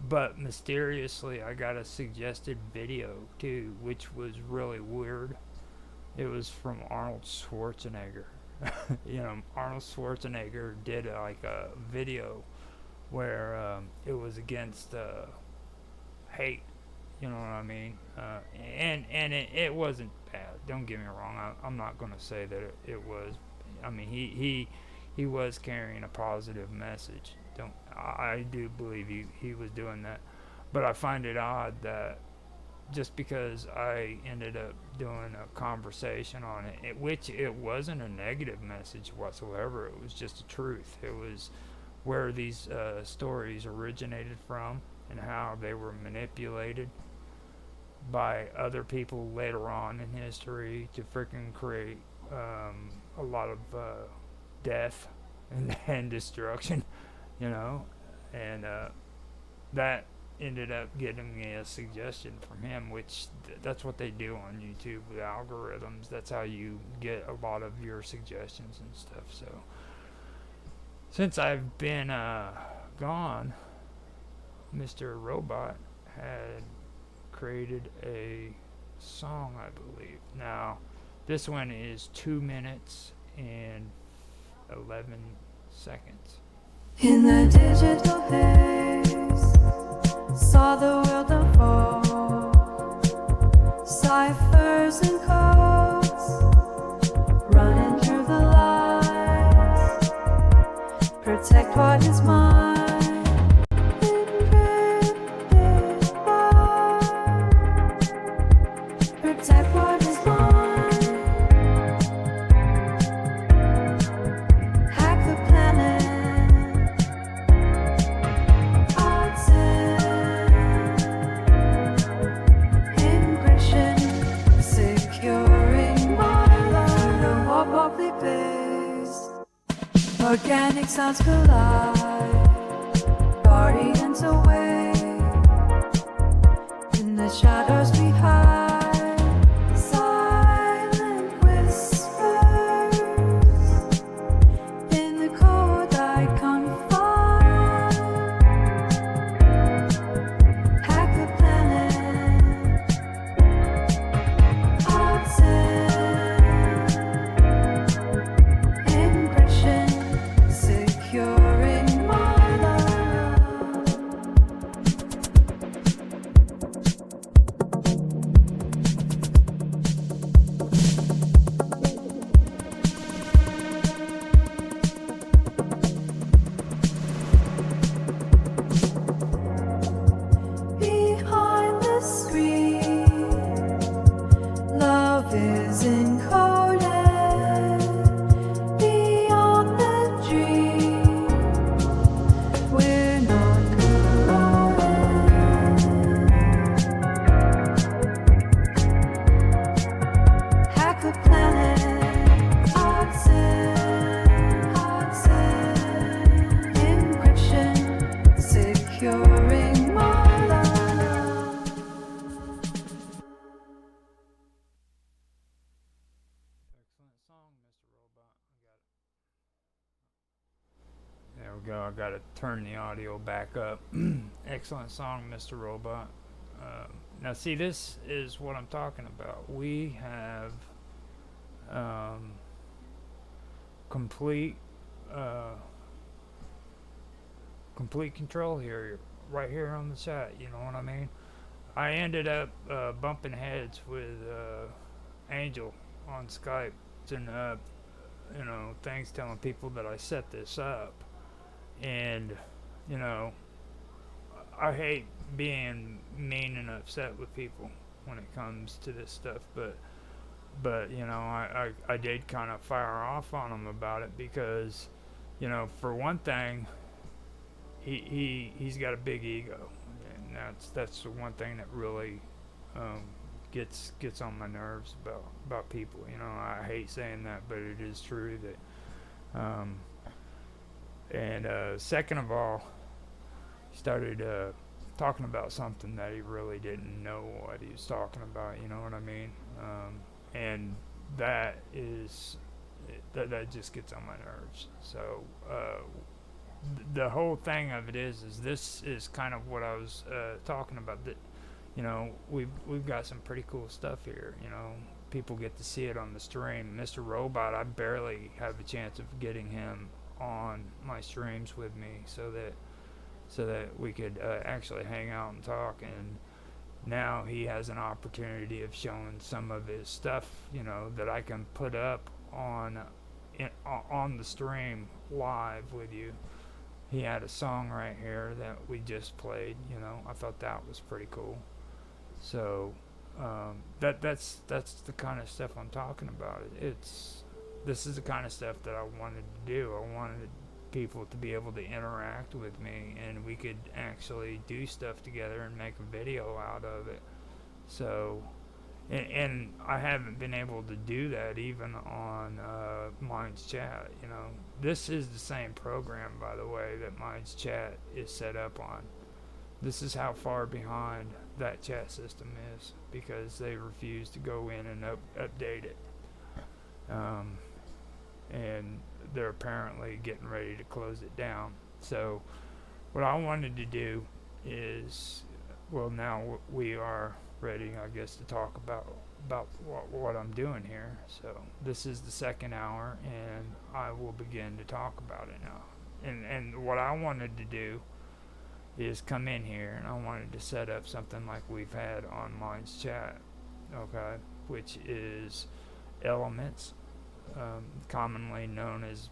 but mysteriously I got a suggested video too, which was really weird. It was from Arnold Schwarzenegger. Arnold Schwarzenegger did like a video where it was against hate. You know what I mean? And it wasn't bad. Don't get me wrong. I'm not going to say that it was. I mean, he was carrying a positive message. I do believe he was doing that, but I find it odd that just because I ended up doing a conversation on which it wasn't a negative message whatsoever. It was just the truth. It was where these stories originated from and how they were manipulated by other people later on in history to freaking create a lot of death and destruction, and that ended up getting me a suggestion from him, which that's what they do on YouTube with algorithms. That's how you get a lot of your suggestions and stuff. So since I've been gone, Mr. Robot had created a song, I believe. Now, this one is 2 minutes and 11 seconds. In the digital haze, saw the world unfold, ciphers and codes, running through the lies, protect what is mine. Protect what is mine. Hack the planet. Encryption, securing my life. The war properly based. Organic sounds collide. Guardians away. In the shadows we hide. I gotta turn the audio back up. Excellent song, Mr. Robot. Now, see, this is what I'm talking about. We have complete control here, right here on the chat. You know what I mean? I ended up bumping heads with Angel on Skype, and things telling people that I set this up. And, I hate being mean and upset with people when it comes to this stuff, but but you know, I did kind of fire off on him about it because, you know, for one thing, he's got a big ego, and that's the one thing that really um, gets on my nerves about people. You know, I hate saying that, but it is true that. And second of all, he started talking about something that he really didn't know what he was talking about. You know what I mean? And that is that just gets on my nerves. So the whole thing of it is this is kind of what I was talking about. That, you know, we've got some pretty cool stuff here. You know, people get to see it on the stream. Mr. Robot, I barely have a chance of getting him on my streams with me, so that we could actually hang out and talk. And now he has an opportunity of showing some of his stuff, you know, that I can put up on the stream live with you. He had a song right here that we just played. You know, I thought that was pretty cool. So that's the kind of stuff I'm talking about. This is the kind of stuff that I wanted to do. I wanted people to be able to interact with me, and we could actually do stuff together and make a video out of it. So, and I haven't been able to do that even on Minds Chat. You know, this is the same program, by the way, that Minds Chat is set up on. This is how far behind that chat system is, because they refuse to go in and update it. And they're apparently getting ready to close it down. So what I wanted to do is, well, now we are ready, I guess, to talk about what I'm doing here. So this is the second hour, and I will begin to talk about it now. And what I wanted to do is come in here, and I wanted to set up something like we've had on Minds Chat, okay, which is elements, commonly known as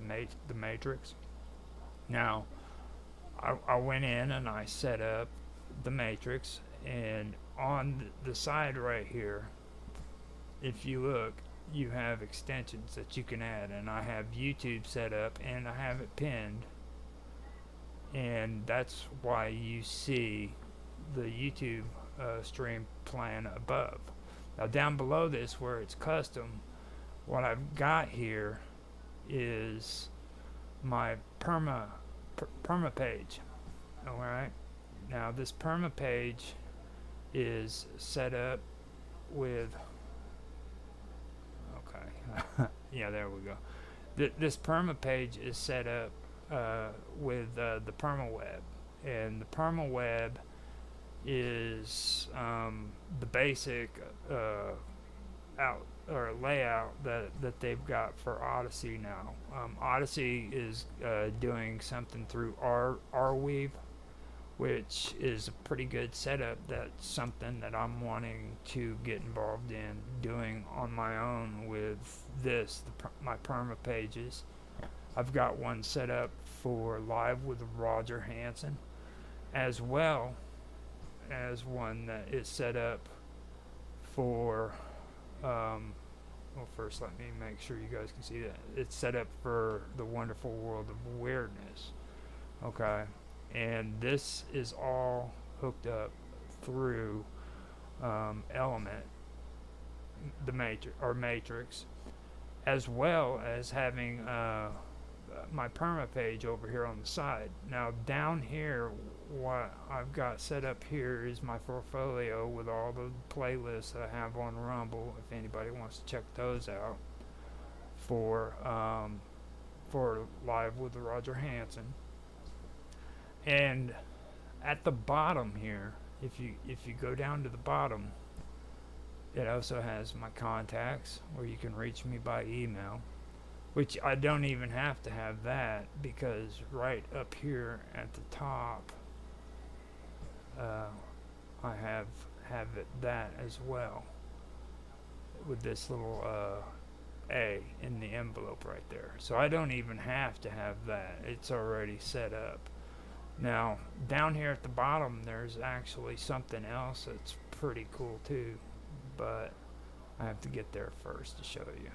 the Matrix. Now, I went in and I set up the Matrix, and on the side right here, if you look, you have extensions that you can add, and I have YouTube set up, and I have it pinned, and that's why you see the YouTube stream plan above. Now down below this, where it's custom, what I've got here is my perma page. Alright, now this perma page is set up with, okay, yeah, there we go. This perma page is set up with the permaweb, and the permaweb is the basic layout that they've got for Odyssey now. Odyssey is doing something through Arweave, which is a pretty good setup. That's something that I'm wanting to get involved in doing on my own with my perma pages. I've got one set up for Live with Roger Hanson, as well as one that is set up for well, first let me make sure you guys can see that. It's set up for the Wonderful World of Weirdness. Okay, and this is all hooked up through Element, the Matrix, as well as having my perma page over here on the side. Now down here, what I've got set up here is my portfolio with all the playlists that I have on Rumble, if anybody wants to check those out, for Live with Roger Hanson. And at the bottom here, if you go down to the bottom, it also has my contacts, where you can reach me by email, which I don't even have to have that, because right up here at the top, I have that as well, with this little A in the envelope right there. So I don't even have to have that. It's already set up. Now, down here at the bottom, there's actually something else that's pretty cool too, but I have to get there first to show you.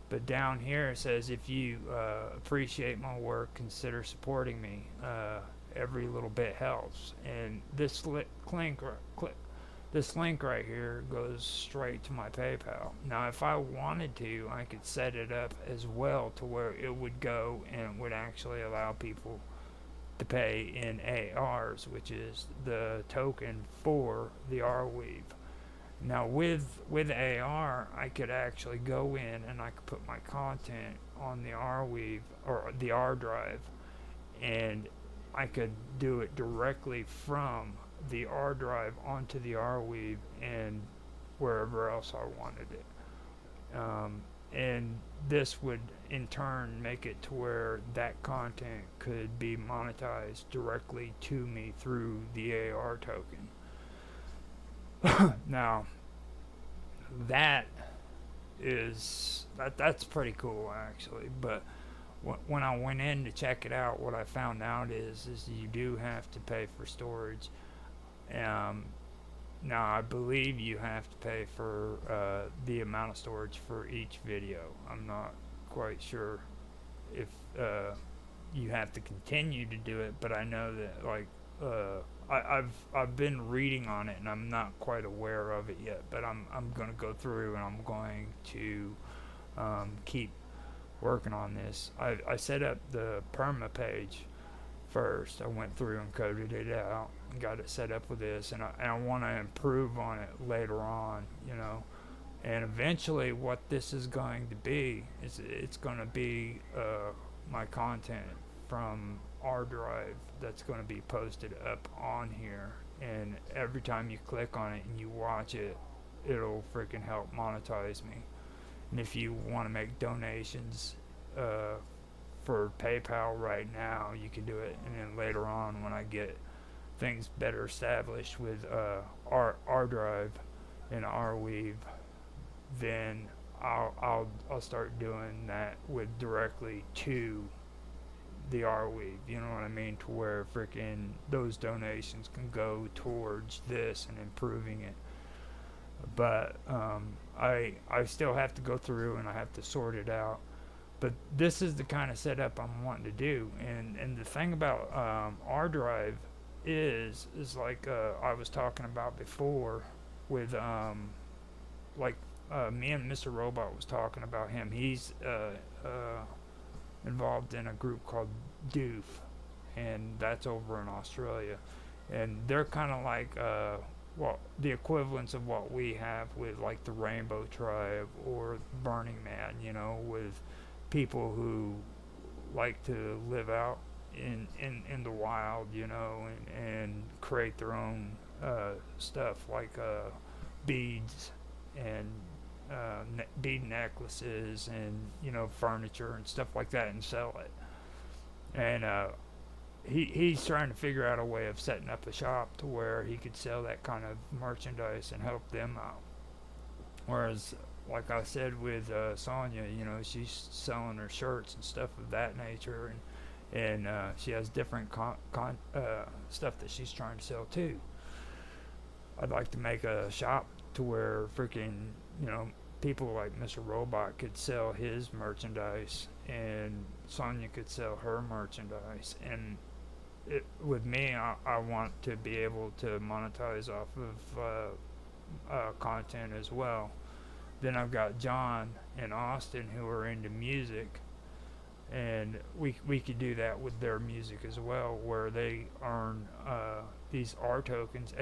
But down here it says, if you appreciate my work, consider supporting me. Every little bit helps. And this this link right here goes straight to my PayPal. Now, if I wanted to, I could set it up as well to where it would go and would actually allow people to pay in ARs, which is the token for the Arweave. Now with AR, I could actually go in and I could put my content on the Arweave or the R drive, and I could do it directly from the R drive onto the Arweave and wherever else I wanted it. And this would in turn make it to where that content could be monetized directly to me through the AR token. Now, that's pretty cool actually. But when I went in to check it out, what I found out is you do have to pay for storage. Now I believe you have to pay for the amount of storage for each video. I'm not quite sure if you have to continue to do it, but I know that I've been reading on it and I'm not quite aware of it yet, but I'm going to go through and I'm going to keep working on this. I set up the perma page first. I went through and coded it out and got it set up with this, and I want to improve on it later on, you know. And eventually what this is going to be is it's going to be my content from our drive that's going to be posted up on here, and every time you click on it and you watch it, it'll freaking help monetize me. And if you want to make donations for PayPal right now, you can do it, and then later on when I get things better established with our drive and Arweave, then I'll start doing that with directly to the Arweave, you know what I mean, to where freaking those donations can go towards this and improving it. But I still have to go through and I have to sort it out. But this is the kind of setup I'm wanting to do. And the thing about our drive is like I was talking about before with me and Mr. Robot was talking about him. He's involved in a group called Doof, and that's over in Australia. And they're kind of like the equivalents of what we have with like the Rainbow Tribe or Burning Man, you know, with people who like to live out in the wild, you know, and create their own stuff like beads and bead necklaces and, you know, furniture and stuff like that, and sell it. And he's trying to figure out a way of setting up a shop to where he could sell that kind of merchandise and help them out. Whereas, like I said with Sonya, you know, she's selling her shirts and stuff of that nature, and she has different stuff that she's trying to sell too. I'd like to make a shop to where freaking, you know, people like Mr. Robot could sell his merchandise and Sonya could sell her merchandise. And with me, I want to be able to monetize off of content as well. Then I've got John and Austin who are into music, and we could do that with their music as well, where they earn these AR tokens,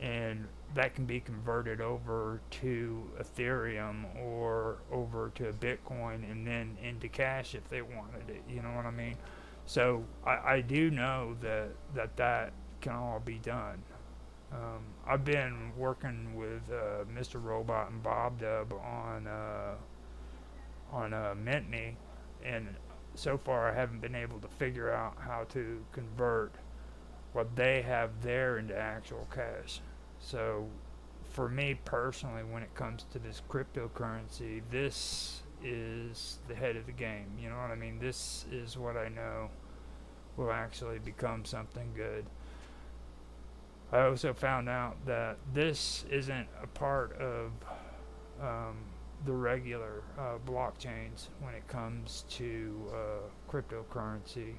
and that can be converted over to Ethereum or over to Bitcoin and then into cash if they wanted it, you know what I mean? So I do know that can all be done. I've been working with Mr. Robot and Bob Dub on Mint Me, and so far I haven't been able to figure out how to convert what they have there into actual cash. So for me personally, when it comes to this cryptocurrency, this is the head of the game, you know what I mean? This is what I know will actually become something good. I also found out that this isn't a part of um, the regular blockchains when it comes to cryptocurrency.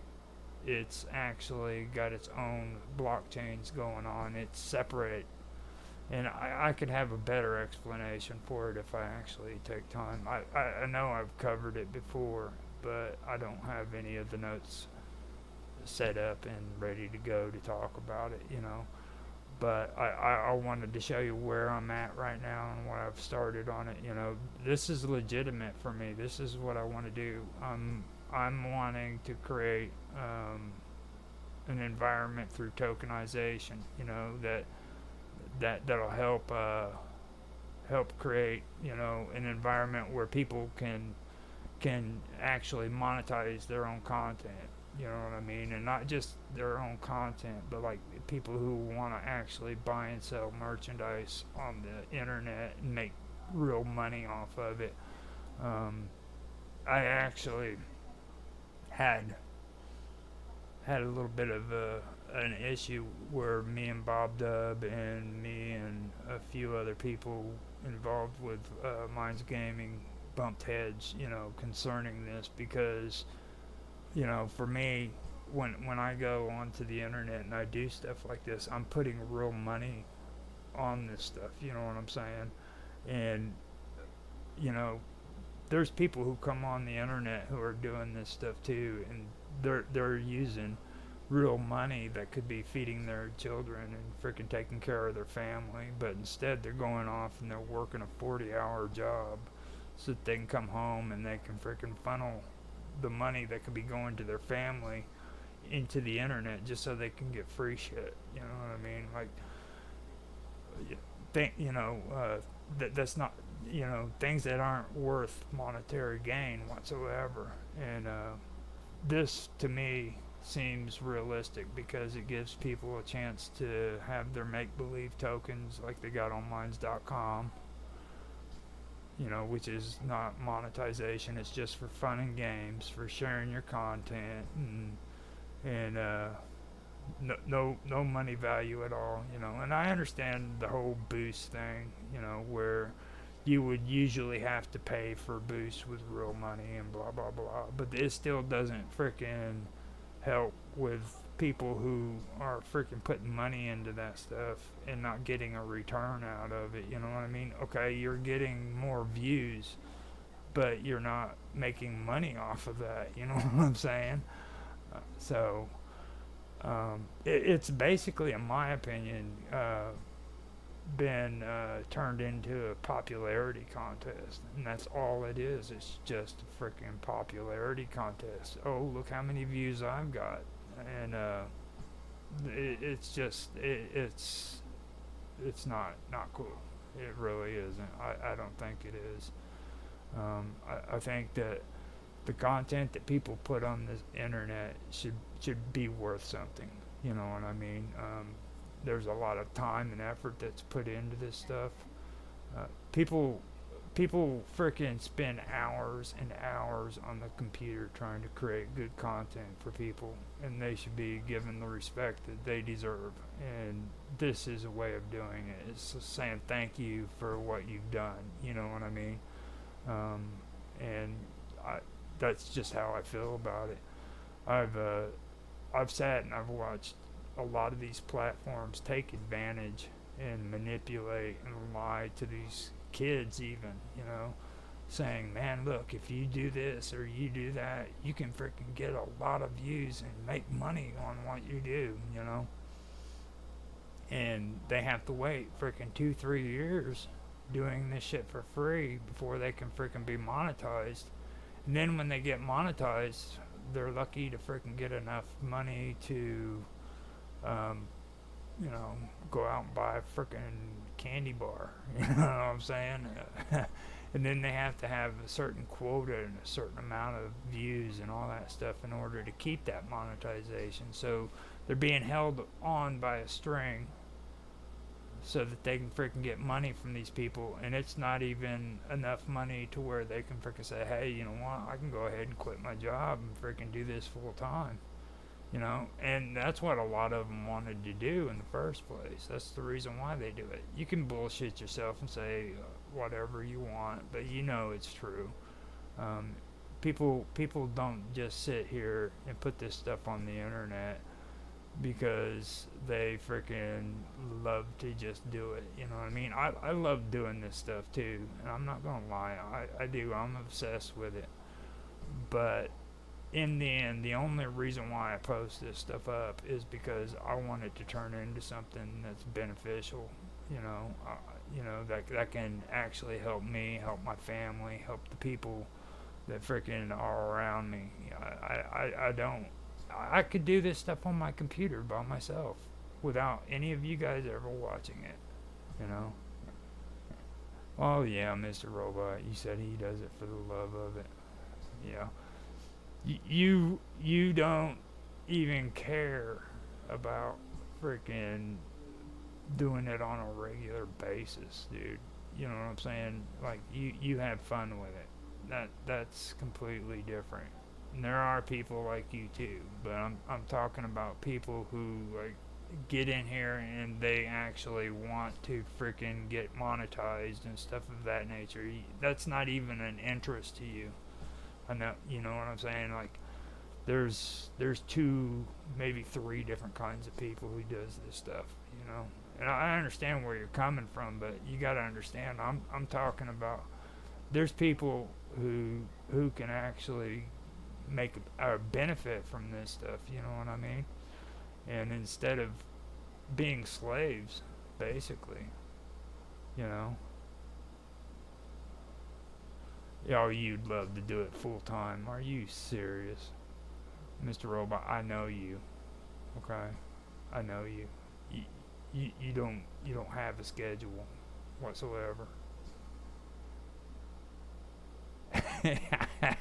It's actually got its own blockchains going on. It's separate, and I could have a better explanation for it if I actually take time. I know I've covered it before, but I don't have any of the notes set up and ready to go to talk about it, you know. But I wanted to show you where I'm at right now and what I've started on it. You know, this is legitimate for me. This is what I want to do. I'm wanting to create an environment through tokenization. You know, that'll help create, you know, an environment where people can actually monetize their own content. You know what I mean? And not just their own content, but like people who want to actually buy and sell merchandise on the internet and make real money off of it. I actually had a little bit of an issue where me and Bob Dub and me and a few other people involved with Minds Gaming bumped heads, you know, concerning this because, you know, for me, when I go onto the internet and I do stuff like this, I'm putting real money on this stuff, you know what I'm saying? And, you know, there's people who come on the internet who are doing this stuff too, and they're using real money that could be feeding their children and freaking taking care of their family, but instead they're going off and they're working a 40-hour job so that they can come home and they can freaking funnel the money that could be going to their family into the internet just so they can get free shit. You know what I mean? Like, that's not, you know, things that aren't worth monetary gain whatsoever. And this to me seems realistic because it gives people a chance to have their make-believe tokens like they got on Minds.com, you know, which is not monetization. It's just for fun and games, for sharing your content, and no money value at all, you know. And I understand the whole boost thing, you know, where you would usually have to pay for boosts with real money and blah blah blah, but it still doesn't freaking help with people who are freaking putting money into that stuff and not getting a return out of it. You know what I mean? Okay, you're getting more views, but you're not making money off of that. You know what I'm saying? It's basically, in my opinion, been turned into a popularity contest, and that's all it is. It's just a freaking popularity contest. Oh, look how many views I've got, and it's not cool. It really isn't. I don't think it is. I think that the content that people put on the internet should be worth something. You know what I mean? There's a lot of time and effort that's put into this stuff. People frickin' spend hours and hours on the computer trying to create good content for people, and they should be given the respect that they deserve. And this is a way of doing it. It's saying thank you for what you've done. You know what I mean? And that's just how I feel about it. I've sat and I've watched a lot of these platforms take advantage and manipulate and lie to these kids, even, you know, saying, man, look, if you do this or you do that, you can freaking get a lot of views and make money on what you do, you know. And they have to wait freaking 2-3 years doing this shit for free before they can freaking be monetized. And then when they get monetized, they're lucky to freaking get enough money to you know, go out and buy a freaking candy bar. You know what I'm saying? And then they have to have a certain quota and a certain amount of views and all that stuff in order to keep that monetization. So they're being held on by a string so that they can freaking get money from these people, and it's not even enough money to where they can freaking say, hey, you know what, I can go ahead and quit my job and freaking do this full time. You know, and that's what a lot of them wanted to do in the first place. That's the reason why they do it. You can bullshit yourself and say whatever you want, but you know it's true. Um, people don't just sit here and put this stuff on the internet because they freaking love to just do it. You know what I mean? I love doing this stuff too, and I'm not gonna lie, I do. I'm obsessed with it. But in the end, the only reason why I post this stuff up is because I want it to turn into something that's beneficial. That can actually help me, help my family, help the people that freaking are around me. I don't. I could do this stuff on my computer by myself without any of you guys ever watching it. You know. Oh yeah, Mr. Robot. You said he does it for the love of it. Yeah. You don't even care about freaking doing it on a regular basis, dude. You know what I'm saying? Like you have fun with it. That's completely different. And there are people like you too, but I'm talking about people who like get in here and they actually want to freaking get monetized and stuff of that nature. That's not even an interest to you. I know, you know what I'm saying? Like, there's two, maybe three different kinds of people who does this stuff, you know. And I understand where you're coming from, but you got to understand, I'm talking about there's people who can actually make a benefit from this stuff, you know what I mean? And instead of being slaves, basically, you know. Oh, you'd love to do it full time. Are you serious? Mr. Robot, I know you. Okay? I know you. You don't have a schedule whatsoever.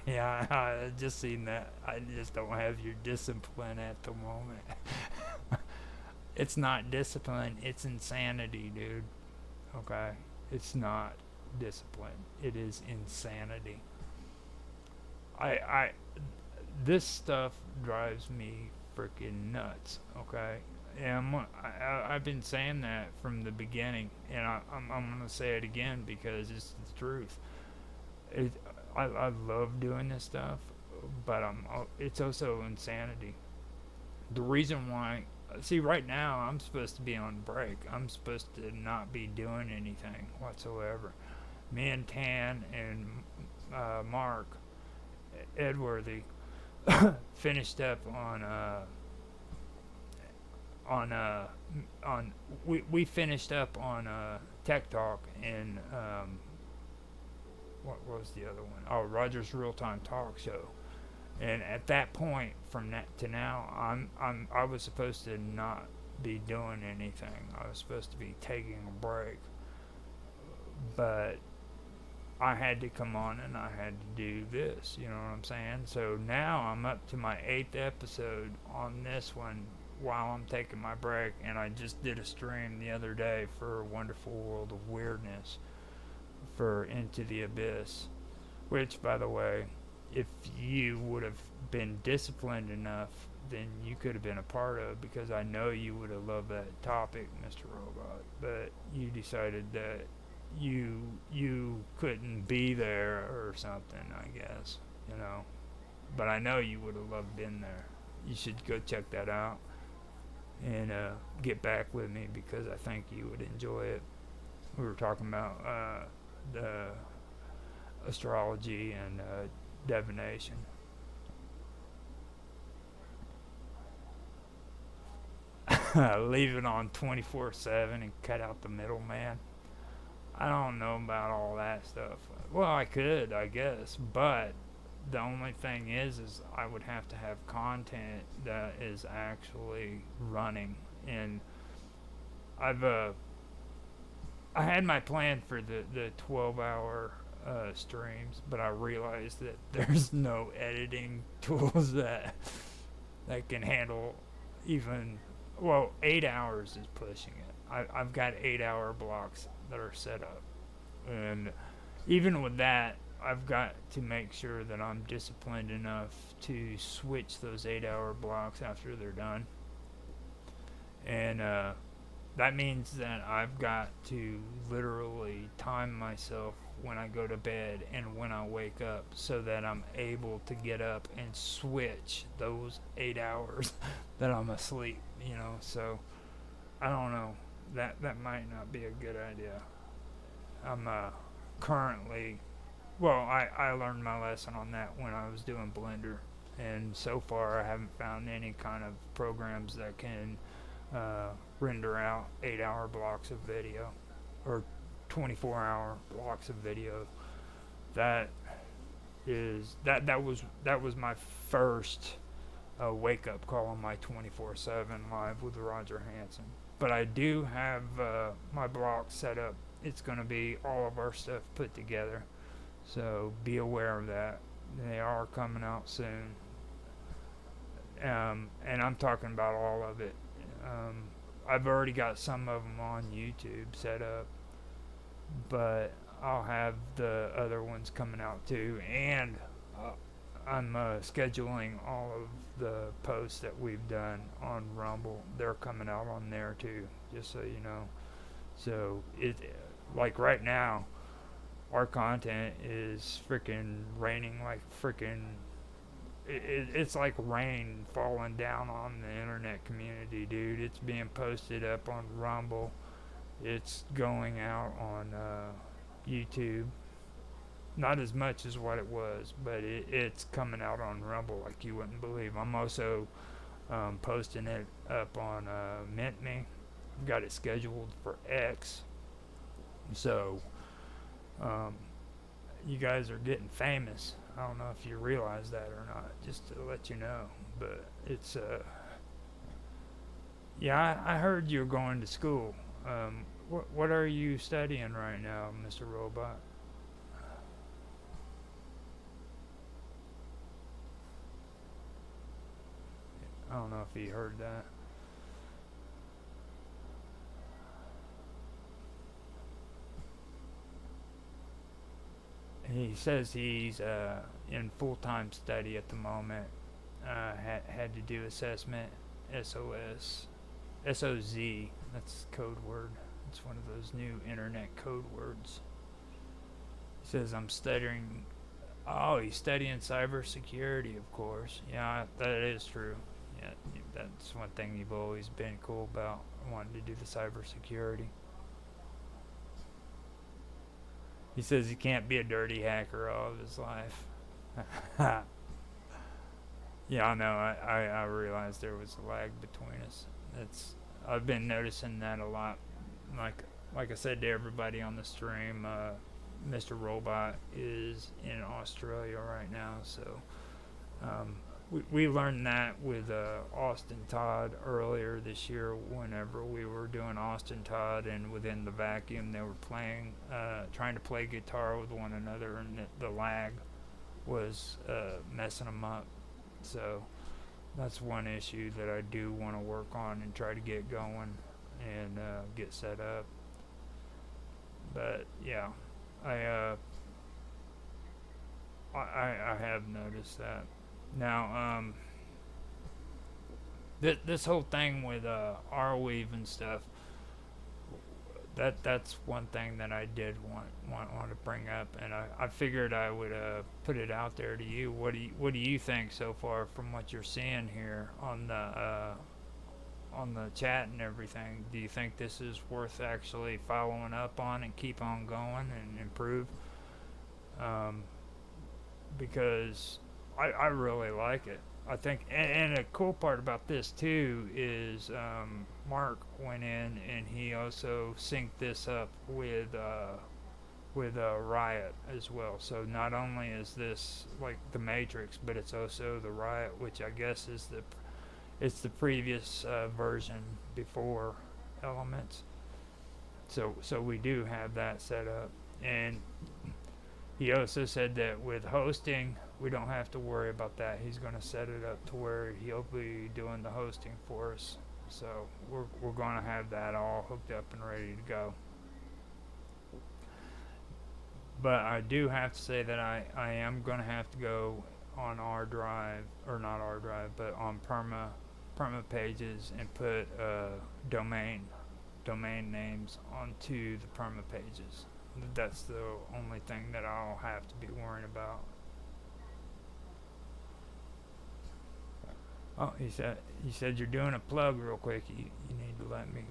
Yeah, I just seen that. I just don't have your discipline at the moment. It's not discipline, it's insanity, dude. Okay? It's not discipline. It is insanity. I this stuff drives me freaking nuts. Okay, and I've been saying that from the beginning, and I'm gonna say it again because it's the truth. It, I love doing this stuff, but it's also insanity. The reason why. See, right now I'm supposed to be on break. I'm supposed to not be doing anything whatsoever. Me and Tan and Mark Edworthy finished up on we finished up on Tech Talk and what was the other one? Oh, Roger's Real Time Talk Show. And at that point, from that to now, I was supposed to not be doing anything. I was supposed to be taking a break, but I had to come on and I had to do this. You know what I'm saying? So now I'm up to my 8th episode on this one while I'm taking my break, and I just did a stream the other day for Wonderful World of Weirdness for Into the Abyss, which, by the way, if you would have been disciplined enough, then you could have been a part of, because I know you would have loved that topic, Mr. Robot, but you decided that you couldn't be there or something, I guess, you know. But I know you would have loved being there. You should go check that out and get back with me, because I think you would enjoy it. We were talking about the astrology and divination. Leave it on 24/7 and cut out the middleman. I don't know about all that stuff. Well, I could, I guess, but the only thing is I would have to have content that is actually running. And I had my plan for the 12-hour streams, but I realized that there's no editing tools that can handle even, well, 8 hours is pushing it. I've got 8-hour blocks that are set up, and even with that, I've got to make sure that I'm disciplined enough to switch those 8-hour blocks after they're done. And that means that I've got to literally time myself when I go to bed and when I wake up so that I'm able to get up and switch those 8 hours that I'm asleep, So I don't know. That might not be a good idea. I'm currently, well, I learned my lesson on that when I was doing Blender. And so far, I haven't found any kind of programs that can render out 8-hour blocks of video or 24-hour blocks of video. That was my first wake up call on my 24/7 live with Roger Hanson. But I do have my block set up. It's going to be all of our stuff put together, so be aware of that. They are coming out soon, and I'm talking about all of it. I've already got some of them on YouTube set up, but I'll have the other ones coming out too, and I'm scheduling all of the posts that we've done on Rumble. They're coming out on there too, just so you know. So like right now, our content is freaking raining like freaking. It's like rain falling down on the internet community, dude. It's being posted up on Rumble. It's going out on YouTube. Not as much as what it was, but it's coming out on Rumble like you wouldn't believe. I'm also posting it up on Mint Me. Got it scheduled for X. So, you guys are getting famous. I don't know if you realize that or not, just to let you know. But it's, yeah, I heard you're going to school. What are you studying right now, Mr. Robot? I don't know if he heard that. He says he's in full-time study at the moment. Had to do assessment, SOS, SOZ. That's code word. It's one of those new internet code words. He says I'm studying. Oh, he's studying cybersecurity, of course. Yeah, that is true. Yeah, that's one thing you've always been cool about, wanting to do the cybersecurity. He says he can't be a dirty hacker all of his life. Yeah, I know. I realized there was a lag between us. I've been noticing that a lot. Like I said to everybody on the stream, Mr. Robot is in Australia right now, so we learned that with Austin Todd earlier this year. Whenever we were doing Austin Todd, and within the vacuum, they were playing, trying to play guitar with one another, and the lag was messing them up. So that's one issue that I do want to work on and try to get going and get set up. But yeah, I have noticed that. Now, this whole thing with Arweave and stuff, that's one thing that I did want to bring up, and I figured I would put it out there to you. What do you think so far from what you're seeing here on the chat and everything? Do you think this is worth actually following up on and keep on going and improve? Because I really like it. I think, and a cool part about this too is Mark went in and he also synced this up with Riot as well. So not only is this like the Matrix, but it's also the Riot, which I guess is it's the previous version before Elements. So we do have that set up, and he also said that with hosting, we don't have to worry about that. He's going to set it up to where he'll be doing the hosting for us. So we're going to have that all hooked up and ready to go. But I do have to say that I am going to have to go on our drive, or not our drive, but on perma pages and put domain names onto the perma pages. That's the only thing that I'll have to be worrying about. Oh, he said you're doing a plug real quick. You need to let me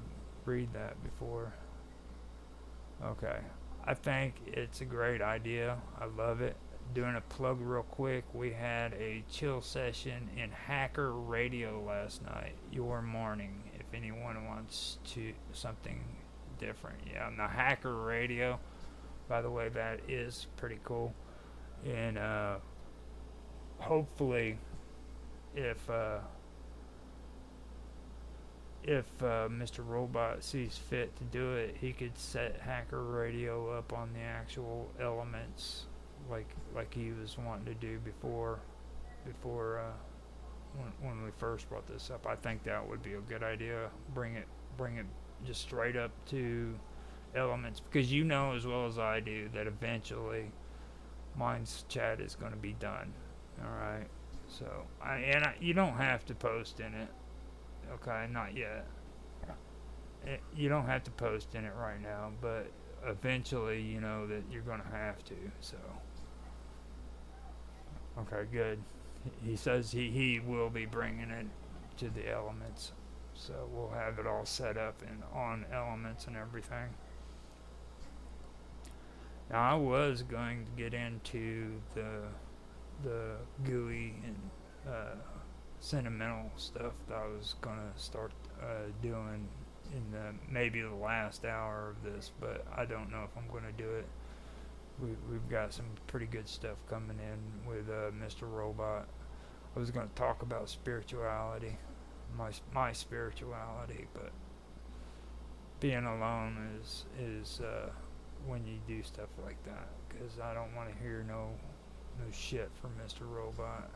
read that before. Okay. I think it's a great idea. I love it. Doing a plug real quick. We had a chill session in Hacker Radio last night. Your morning, if anyone wants to something different. Yeah, and the Hacker Radio. By the way, that is pretty cool. And hopefully, if Mr. Robot sees fit to do it, he could set Hacker Radio up on the actual elements, like he was wanting to do before when we first brought this up. I think that would be a good idea. Bring it just straight up to elements, because you know as well as I do that eventually mine's chat is going to be done. All right. So you don't have to post in it. Okay, not yet. You don't have to post in it right now, but eventually you know that you're going to have to. So, okay, good. He says he will be bringing it to the elements. So we'll have it all set up and on elements and everything. Now I was going to get into the GUI and sentimental stuff that I was gonna start doing in maybe the last hour of this, but I don't know if I'm gonna do it. We've got some pretty good stuff coming in with Mr. Robot. I was gonna talk about spirituality, my spirituality, but being alone is when you do stuff like that, because I don't want to hear no shit from Mr. Robot.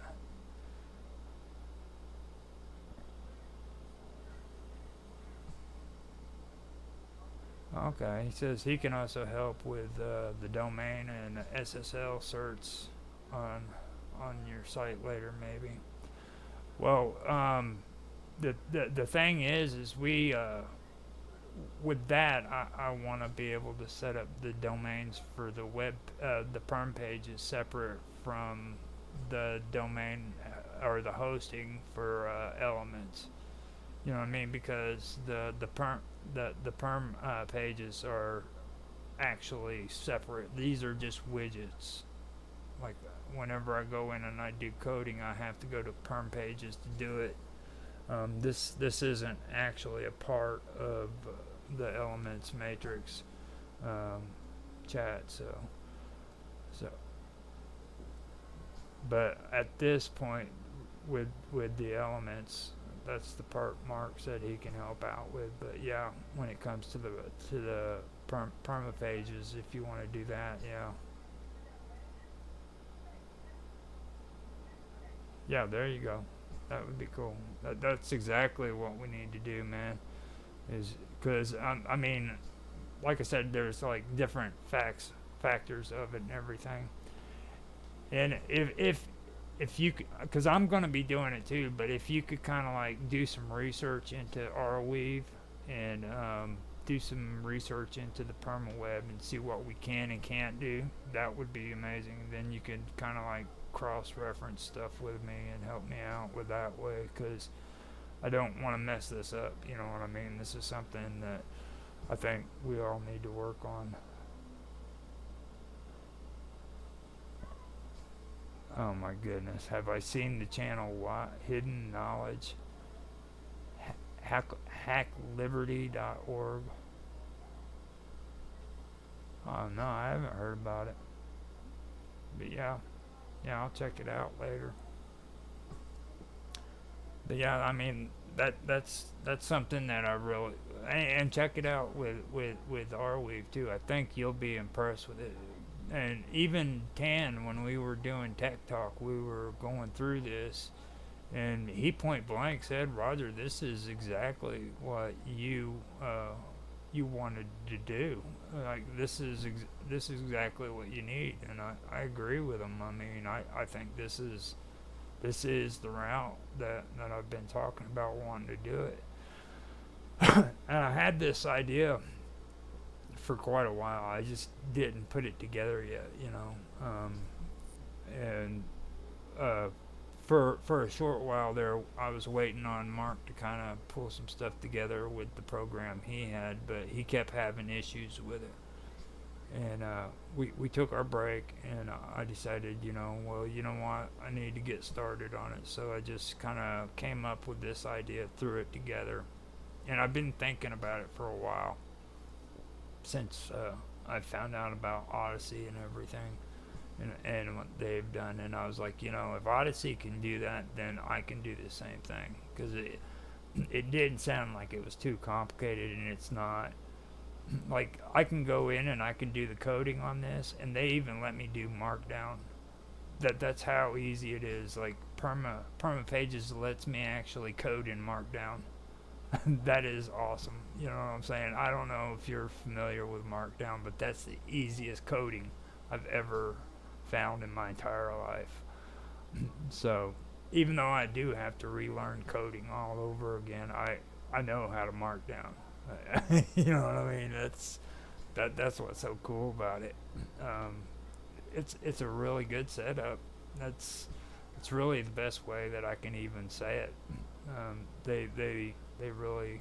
Okay, he says he can also help with the domain and SSL certs on your site later, maybe. Well, the thing is we with that I want to be able to set up the domains for the web the perm pages separate from the domain or the hosting for elements. You know what I mean? Because the perm pages are actually separate. These are just widgets. Like whenever I go in and I do coding, I have to go to perm pages to do it. This isn't actually a part of the elements matrix chat. So. But at this point, with the elements, that's the part Mark said he can help out with. But yeah, when it comes to the perma pages, if you want to do that, yeah, there you go. That would be cool. That's exactly what we need to do, man. Is because I mean, like I said, there's like different factors of it and everything. And if you, because I'm going to be doing it too, but if you could kind of like do some research into Arweave and do some research into the permaweb and see what we can and can't do, that would be amazing. Then you could kind of like cross-reference stuff with me and help me out with that way, because I don't want to mess this up, you know what I mean? This is something that I think we all need to work on. Oh my goodness, have I seen the channel Hidden Knowledge? Hackliberty.org. Oh no, I haven't heard about it. But yeah, I'll check it out later. But yeah, I mean that's something that I really, and check it out with Arweave too. I think you'll be impressed with it. And even Tan, when we were doing Tech Talk, we were going through this, and he point blank said, "Roger, this is exactly what you you wanted to do. Like this is exactly what you need, and I agree with him. I mean, I think this is the route that I've been talking about wanting to do it. And I had this idea for quite a while. I just didn't put it together yet, you know. And for a short while there, I was waiting on Mark to kind of pull some stuff together with the program he had, but he kept having issues with it. And we took our break, and I decided, well, you know what, I need to get started on it. So I just kind of came up with this idea, threw it together, and I've been thinking about it for a while since I found out about Odyssey and everything, and what they've done. And I was like, if Odyssey can do that, then I can do the same thing, because it didn't sound like it was too complicated, and it's not. Like, I can go in and I can do the coding on this, and they even let me do Markdown. That's how easy it is. Like, Perma Pages lets me actually code in Markdown. That is awesome. You know what I'm saying? I don't know if you're familiar with Markdown, but that's the easiest coding I've ever found in my entire life. So, even though I do have to relearn coding all over again, I know how to Markdown. You know what I mean? That's what's so cool about it. It's a really good setup. It's really the best way that I can even say it. They really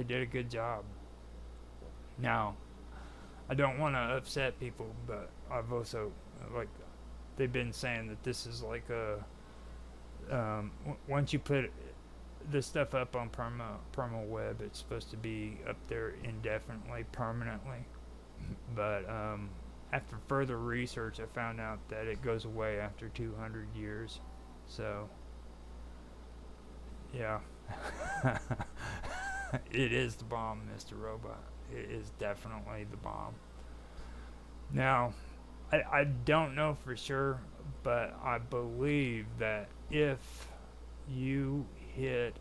did a good job. Now, I don't want to upset people, but I've also, like, they've been saying that this is like a once you put this stuff up on Perma Web, it's supposed to be up there indefinitely, permanently. But after further research, I found out that it goes away after 200 years. So, yeah. It is the bomb, Mr. Robot. It is definitely the bomb. Now, I don't know for sure, but I believe that if you hit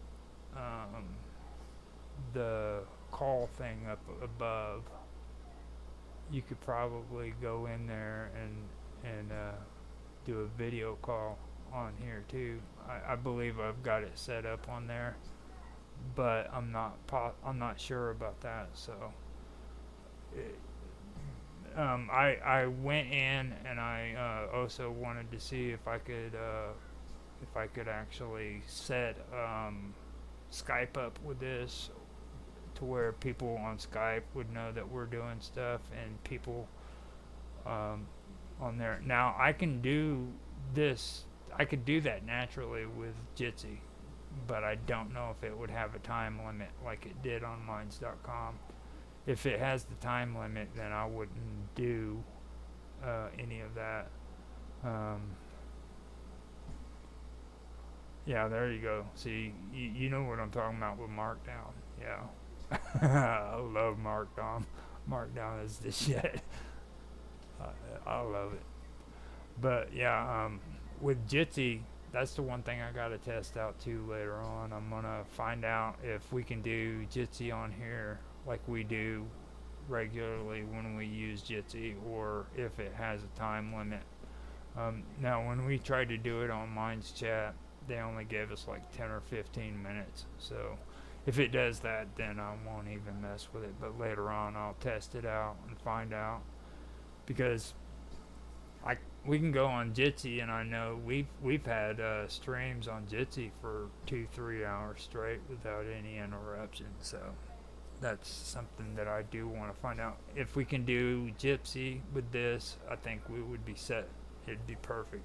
the call thing up above, you could probably go in there and do a video call on here too. I believe I've got it set up on there, but I'm not sure about that. So I went in, and I also wanted to see if I could actually set Skype up with this, to where people on Skype would know that we're doing stuff, and people on there. Now, I can do this. I could do that naturally with Jitsi, but I don't know if it would have a time limit like it did on Minds.com. If it has the time limit, then I wouldn't do any of that. Yeah, there you go. See, you know what I'm talking about with Markdown. Yeah. I love Markdown. Markdown is the shit. I love it. But yeah, with Jitsi, that's the one thing I gotta test out too later on. I'm gonna find out if we can do Jitsi on here like we do regularly when we use Jitsi, or if it has a time limit. Now, when we tried to do it on Minds Chat, they only gave us like 10 or 15 minutes. So if it does that, then I won't even mess with it. But later on, I'll test it out and find out, because we can go on Jitsi, and I know we've had streams on Jitsi for 2-3 hours straight without any interruption. So that's something that I do want to find out. If we can do Jitsi with this, I think we would be set. It'd be perfect.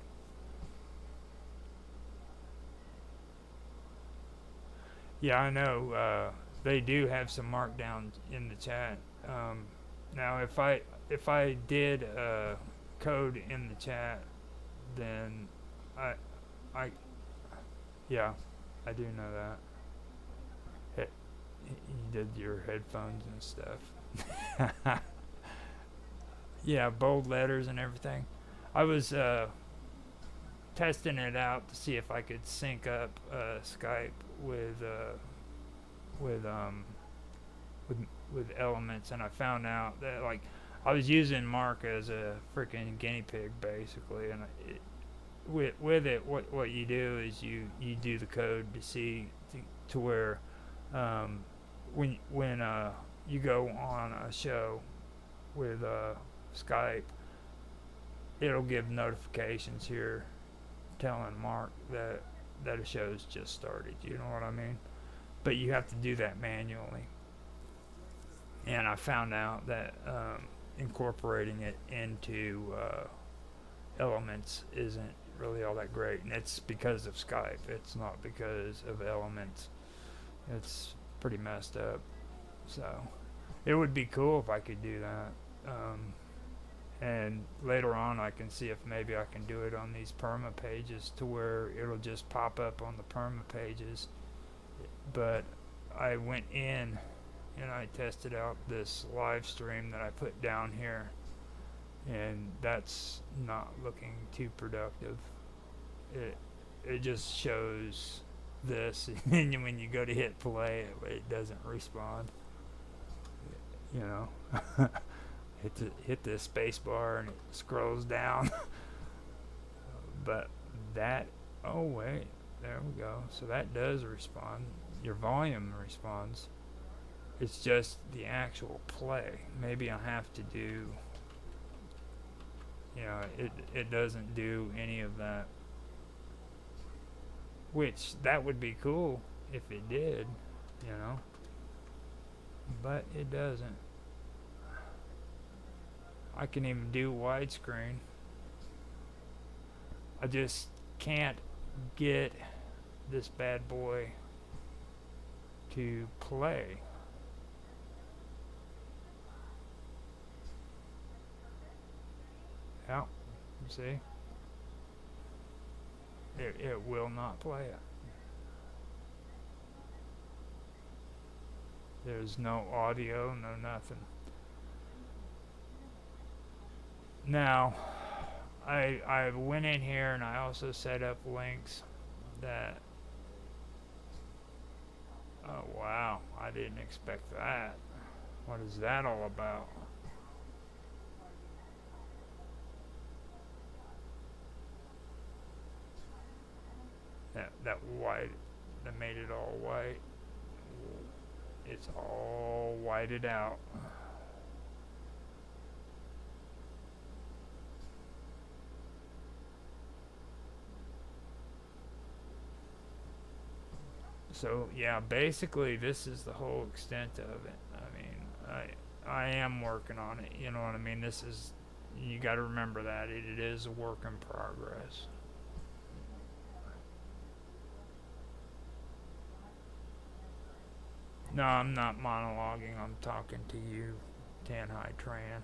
Yeah, I know. They do have some Markdown in the chat. Now, if I did code in the chat, then I yeah, I do know that. You did your headphones and stuff. Yeah, bold letters and everything. I was testing it out to see if I could sync up Skype with with elements, and I found out that like I was using Mark as a freaking guinea pig basically, and with it, what you do is you do the code to see to where when you go on a show with Skype, it'll give notifications here telling Mark that a show's just started. You know what I mean? But you have to do that manually. And I found out that incorporating it into Elements isn't really all that great, and it's because of Skype. It's not because of Elements. It's pretty messed up. So it would be cool if I could do that. And later on, I can see if maybe I can do it on these perma pages to where it'll just pop up on the perma pages. But I went in and I tested out this live stream that I put down here, and that's not looking too productive. It just shows this, and then when you go to hit play, it doesn't respond. You know, hit the space bar and it scrolls down. But that, oh wait, there we go. So that does respond. Your volume responds. It's just the actual play. Maybe I have to do, you know, it doesn't do any of that. Which, that would be cool if it did, you know. But it doesn't. I can even do widescreen. I just can't get this bad boy to play. Yeah, you see? It will not play it. There's no audio, no nothing. Now, I went in here and I also set up links that, oh wow, I didn't expect that. What is that all about? That white, that made it all white. It's all whited out. So yeah, basically this is the whole extent of it. I mean, I am working on it. You know what I mean? This is, you got to remember that it is a work in progress. No, I'm not monologuing. I'm talking to you, Tan High Tran.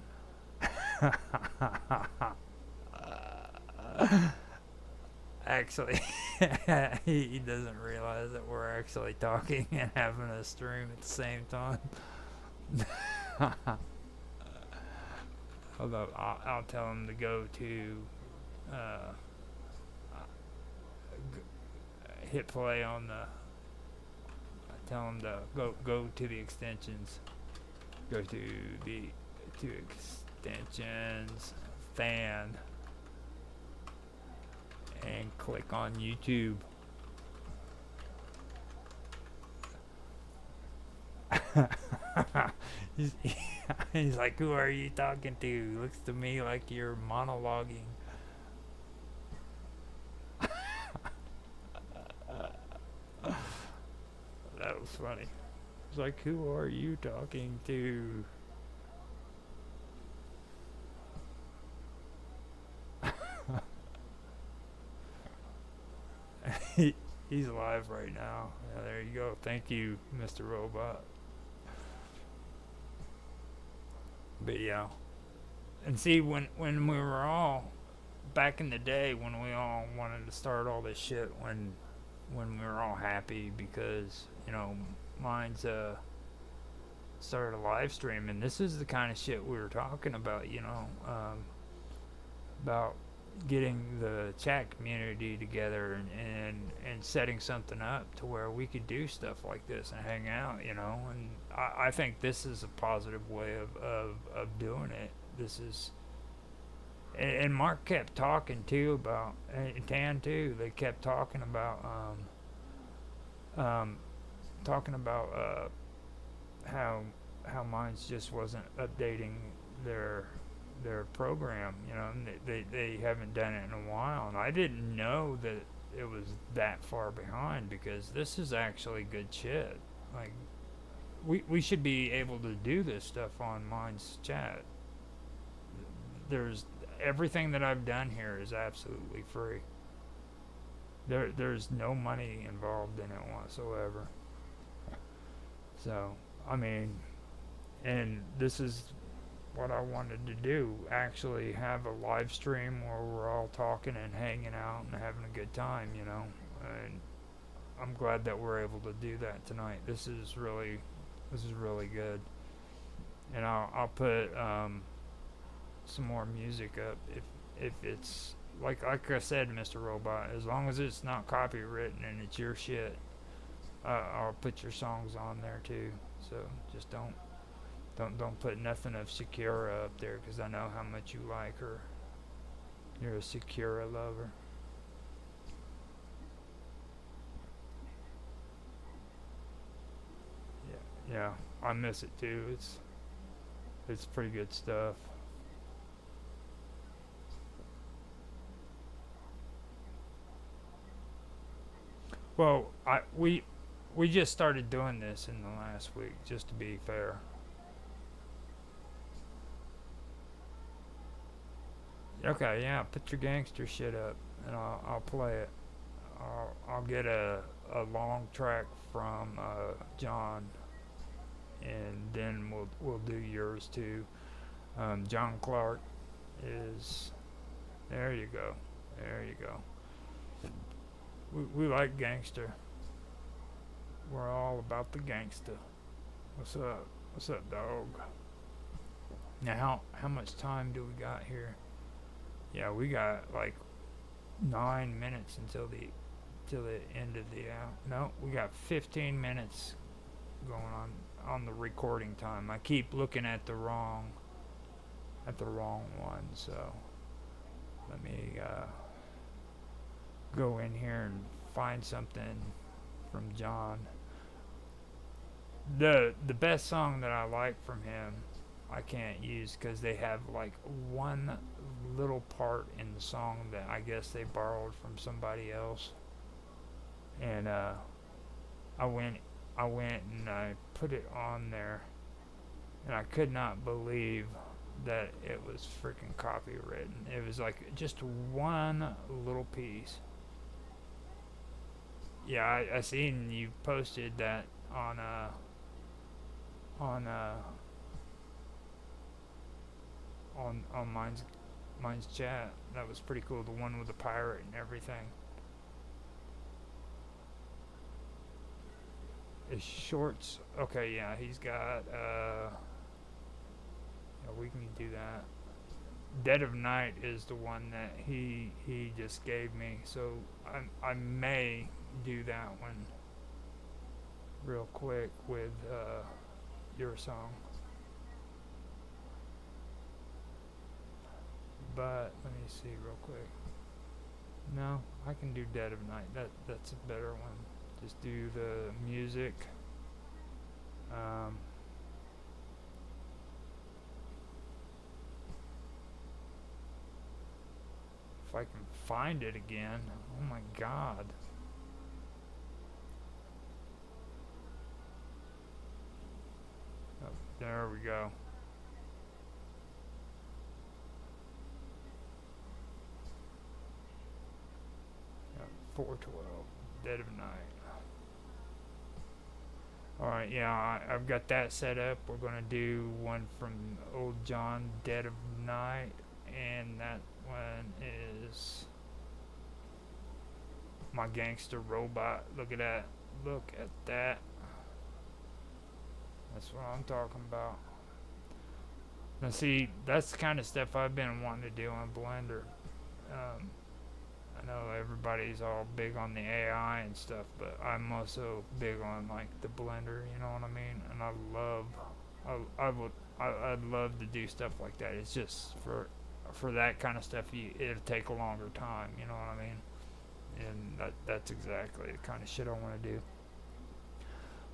Actually, he doesn't realize that we're actually talking and having a stream at the same time. Although I'll tell him to go to hit play on the. Tell him to go to the extensions. Go to extensions, fan, and click on YouTube. He's like, who are you talking to? Looks to me like you're monologuing. That was funny. It's like, who are you talking to? He's live right now. Yeah, there you go. Thank you, Mr. Robot. But yeah. And see, when we were all, back in the day, when we all wanted to start all this shit, when we were all happy because, you know, mine's started a live stream, and this is the kind of shit we were talking about, you know, about getting the chat community together and setting something up to where we could do stuff like this and hang out, and I think this is a positive way of doing it. This is, and Mark kept talking too about, and Tan too, they kept talking about um, how Minds just wasn't updating their program, and they haven't done it in a while, and I didn't know that it was that far behind, because this is actually good shit. Like, we should be able to do this stuff on Minds Chat. There's everything that I've done here is absolutely free. There's no money involved in it whatsoever. So, I mean, and this is what I wanted to do, actually have a live stream where we're all talking and hanging out and having a good time, and I'm glad that we're able to do that tonight. This is really good, and I'll put some more music up if it's like I said, Mr. Robot, as long as it's not copywritten and it's your shit, I'll put your songs on there too. So just don't put nothing of Shakira up there, because I know how much you like her. You're a Shakira lover. Yeah, I miss it too. It's pretty good stuff. Well, we just started doing this in the last week, just to be fair. Okay, yeah, put your gangster shit up, and I'll play it. I'll get a long track from John, and then we'll do yours too. John Clark is, there you go, there you go. We like gangster. We're all about the gangster. What's up? What's up, dog? Now, how much time do we got here? Yeah, we got like 9 minutes until the end of the hour. No, we got 15 minutes going on the recording time. I keep looking at the wrong one, so let me go in here and find something from John. The best song that I like from him, I can't use because they have like one little part in the song that I guess they borrowed from somebody else, and I went and I put it on there, and I could not believe that it was freaking copywritten. It was like just one little piece. Yeah, I seen you posted that on on mine's chat. That was pretty cool. The one with the pirate and everything. His shorts. Okay, yeah, he's got. Yeah, we can do that. Dead of Night is the one that he just gave me, so I may do that one real quick with your song. But let me see real quick. No, I can do Dead of Night. That's a better one. Just do the music. If I can find it again. Oh my god. Oh, there we go. Yeah, 412. Dead of Night. Alright, yeah, I've got that set up. We're gonna do one from Old John, Dead of Night, and that one is My Gangster Robot. Look at that. Look at that. That's what I'm talking about. Now see, that's the kind of stuff I've been wanting to do on Blender. I know everybody's all big on the AI and stuff, but I'm also big on like the blender, you know what I mean? And I'd love to do stuff like that. It's just for that kind of stuff, it'll take a longer time, you know what I mean? And that's exactly the kind of shit I want to do.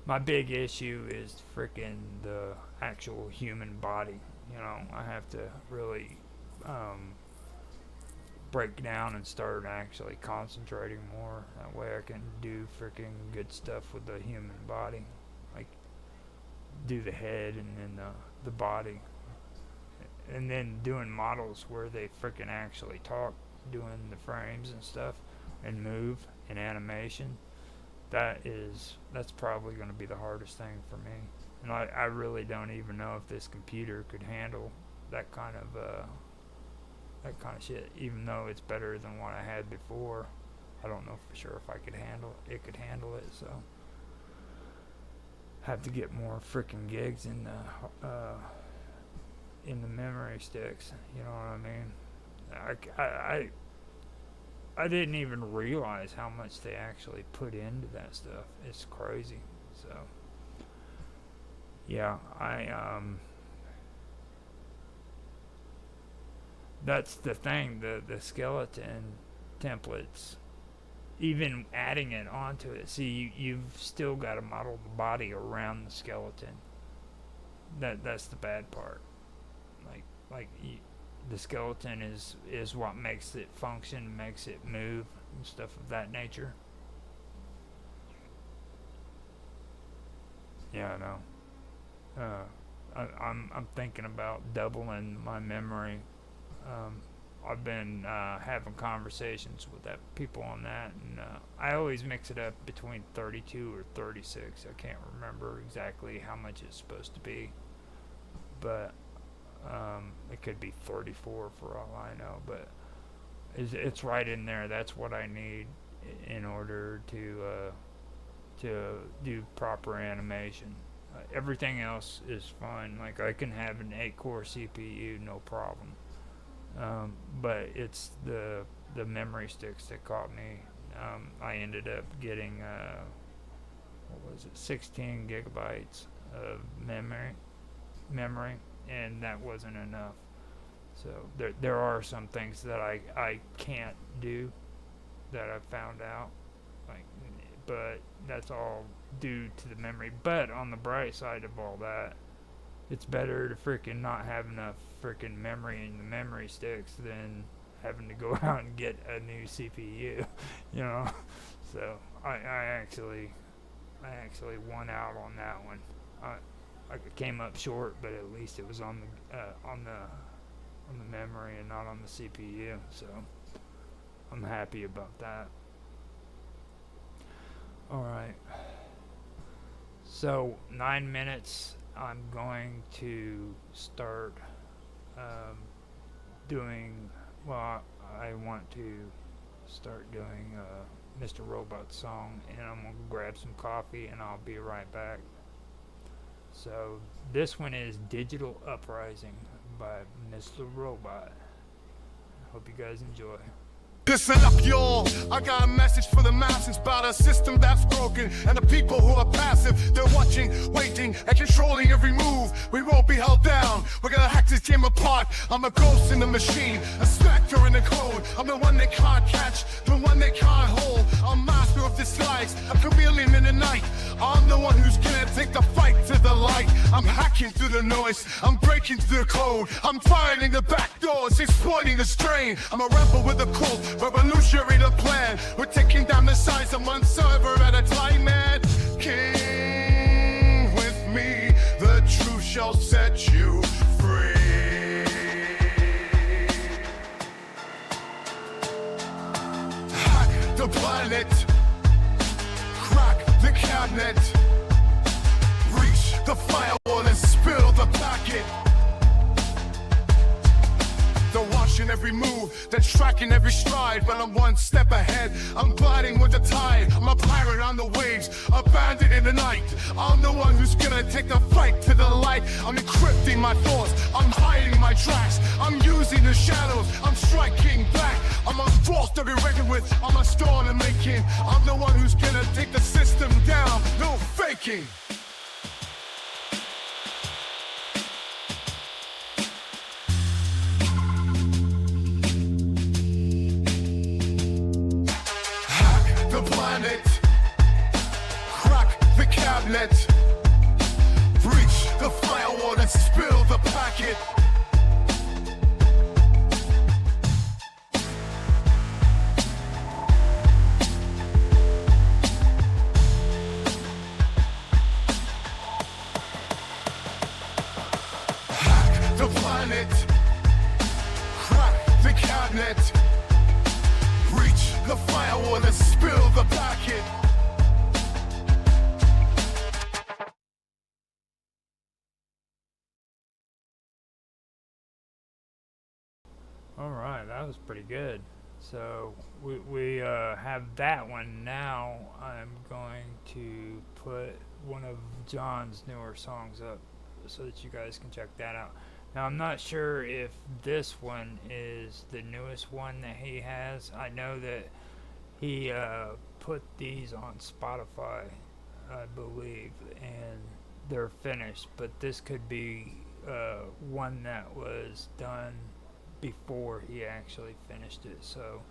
My big issue is freaking the actual human body. You know, I have to really break down and start actually concentrating more. That way I can do freaking good stuff with the human body. Like, do the head and then the body. And then doing models where they freaking actually talk, doing the frames and stuff, and move and animation. That's probably going to be the hardest thing for me. And I really don't even know if this computer could handle that kind of shit. Even though it's better than what I had before, I don't know for sure if I could handle it. Could handle it, so have to get more freaking gigs in the memory sticks. You know what I mean? I didn't even realize how much they actually put into that stuff. It's crazy. So yeah, that's the thing, the skeleton templates, even adding it onto it. See, you've still got to model the body around the skeleton. That's the bad part. The skeleton is what makes it function, makes it move, and stuff of that nature. Yeah, I know. I'm thinking about doubling my memory. I've been having conversations with people on that, and I always mix it up between 32 or 36. I can't remember exactly how much it's supposed to be, but it could be 34 for all I know. But it's right in there. That's what I need in order to do proper animation. Everything else is fine. Like, I can have an 8-core CPU, no problem. But it's the memory sticks that caught me. I ended up getting 16 gigabytes of memory, and that wasn't enough. So there are some things that I can't do that I've found out, but that's all due to the memory. But on the bright side of all that, it's better to freaking not have enough freaking memory in the memory sticks than having to go out and get a new CPU, you know. So I actually won out on that one. I came up short, but at least it was on the memory and not on the CPU. So I'm happy about that. All right. So 9 minutes. I'm going to start doing. Well, I want to start doing Mr. Robot song, and I'm gonna grab some coffee, and I'll be right back. So this one is Digital Uprising by Mr. Robot. Hope you guys enjoy. Listen up, y'all. I got a message for the masses about a system that's broken and the people who are passive. They're watching, waiting, and controlling every move. We won't be held down. We're gonna hack this game apart. I'm a ghost in the machine, a specter in the code. I'm the one they can't catch, the one they can't hold. I'm master of disguise, a chameleon in the night. I'm the one who's gonna take the fight to the light. I'm hacking through the noise, I'm breaking through the code. I'm finding the back doors, exploiting the strain. I'm a rebel with a cult, revolutionary the plan. We're taking down the size of one server at a time, man. King with me, the truth shall set you free. Hack the planet, crack the cabinet, reach the firewall and spill the packet. They're watching every move, they're tracking every stride. But I'm one step ahead, I'm gliding with the tide. I'm a pirate on the waves, a bandit in the night. I'm the one who's gonna take the fight to the light. I'm encrypting my thoughts, I'm hiding my tracks, I'm using the shadows, I'm striking back. I'm a force to be reckoned with, I'm a storm to making. I'm the one who's gonna take the system down, no faking. Hack the planet, crack the cabinet, breach the firewall and spill the packet. Hack the planet, crack the cabinet, breach the firewall and spill the packet. Alright, that was pretty good. So we have that one. Now I'm going to put one of John's newer songs up so that you guys can check that out. Now I'm not sure if this one is the newest one that he has. I know that he put these on Spotify, I believe, and they're finished, but this could be one that was done before he actually finished it, so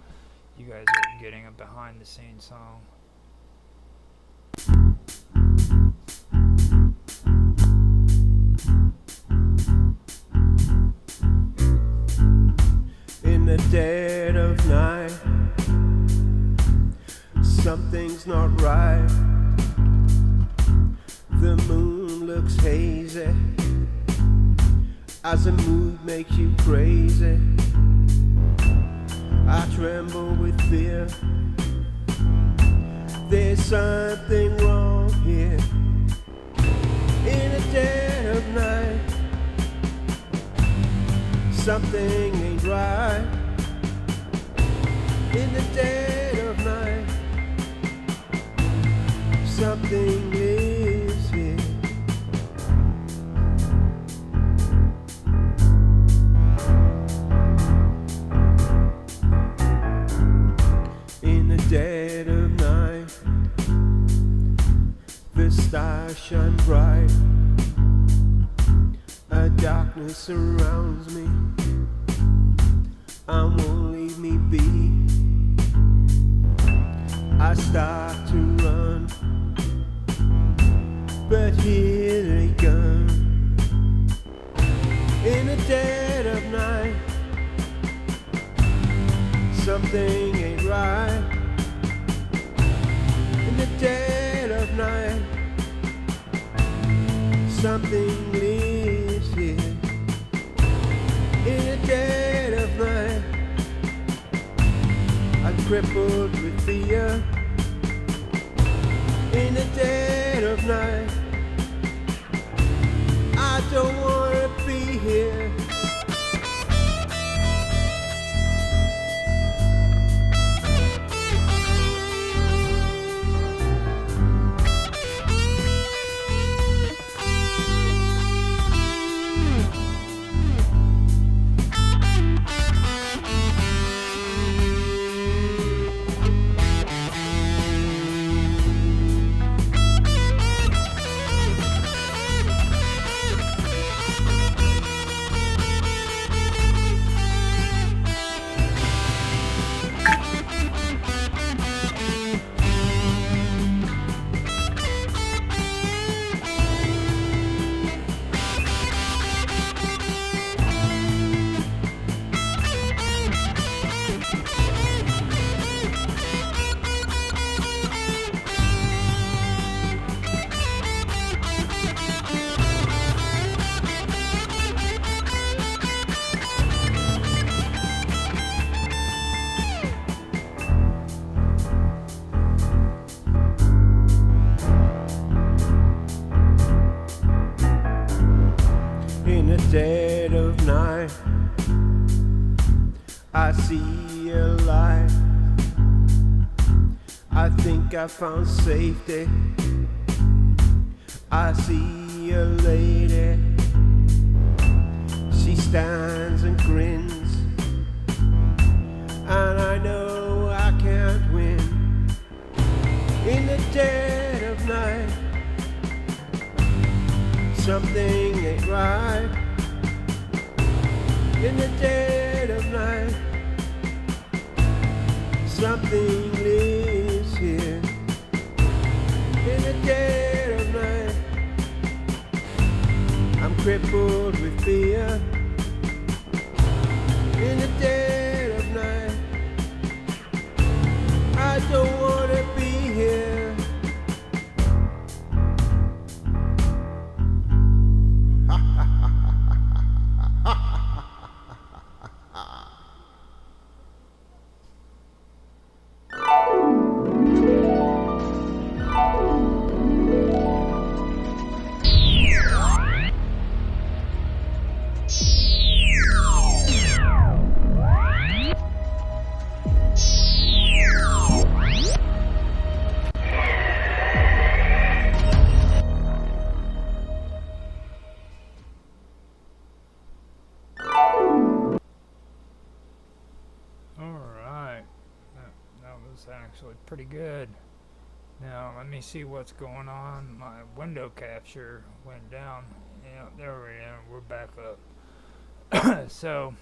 you guys are getting a behind the scenes song. In the dead of night, something's not right. The moon looks hazy as the mood makes you crazy. I tremble with fear. There's something wrong here. In the dead of night, something ain't right. In the dead of night, something lives here. In the dead of night, the stars shine bright. A darkness surrounds me and won't leave me be. I start to run, but here they come. In the dead of night, something ain't right. In the dead of night, something lives here. In the dead of night, I'm crippled with fear. In the dead of night, I don't wanna be here. In the dead of night, I see a light. I think I found safety. I see a lady something ain't right. In the dead of night, something lives here. In the dead of night, I'm crippled with fear. In the dead of night, I don't wanna be here. Alright. That was actually pretty good. Now, let me see what's going on. My window capture went down. Yeah, there we are. We're back up. So,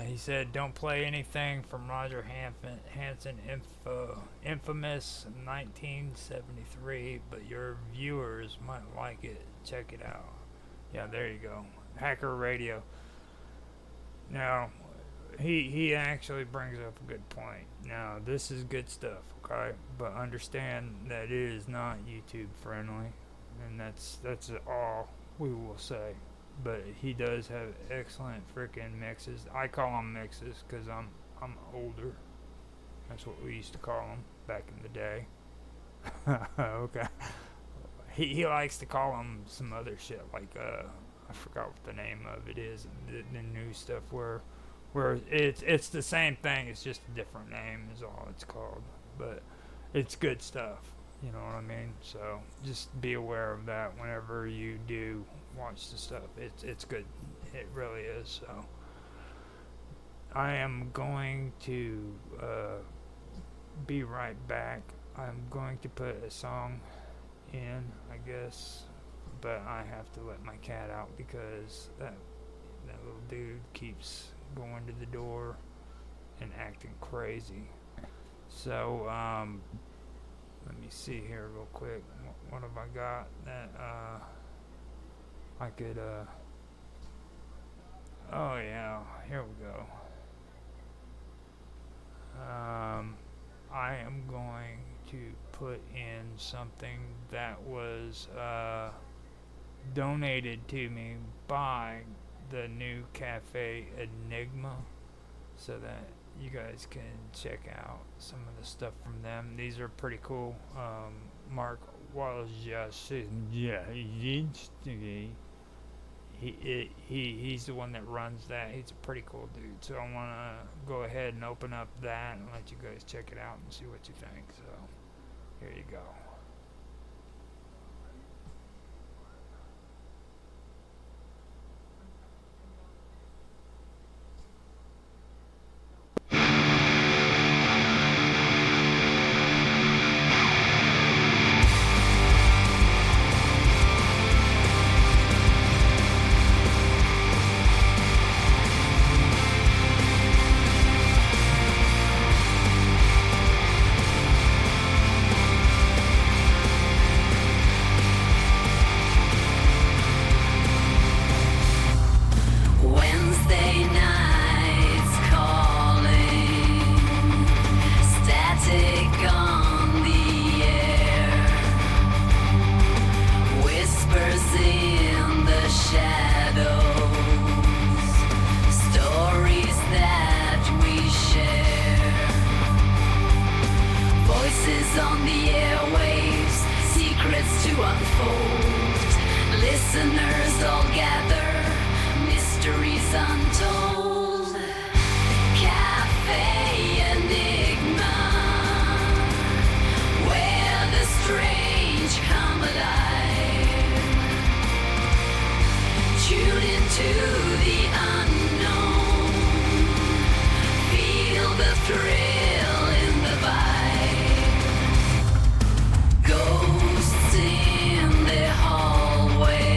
he said, don't play anything from Roger Hanson infamous 1973, but your viewers might like it. Check it out. Yeah, there you go. Hacker Radio. Now, he actually brings up a good point. Now, this is good stuff, okay? But understand that it is not YouTube friendly, and that's all we will say. But he does have excellent freaking mixes. I call them mixes because I'm older. That's what we used to call them back in the day. Okay. He likes to call them some other shit like I forgot what the name of it is. The new stuff where it's the same thing. It's just a different name is all it's called. But it's good stuff. You know what I mean? So just be aware of that whenever you do watch the stuff. It's good. It really is. So I am going to be right back. I'm going to put a song in, I guess, but I have to let my cat out because that little dude keeps going to the door and acting crazy. So let me see here real quick. What have I got that I could oh yeah, here we go. I am going to put in something that was donated to me by the new Cafe Enigma, so that you guys can check out some of the stuff from them. These are pretty cool. Mark was just he's the one that runs that. He's a pretty cool dude. So I want to go ahead and open up that and let you guys check it out and see what you think. So here you go. On the airwaves, secrets to unfold. Listeners all gather, mysteries untold. Cafe Enigma, where the strange come alive. Tune into the unknown. Feel the thrill in the vibe. Ghosts in the hallway.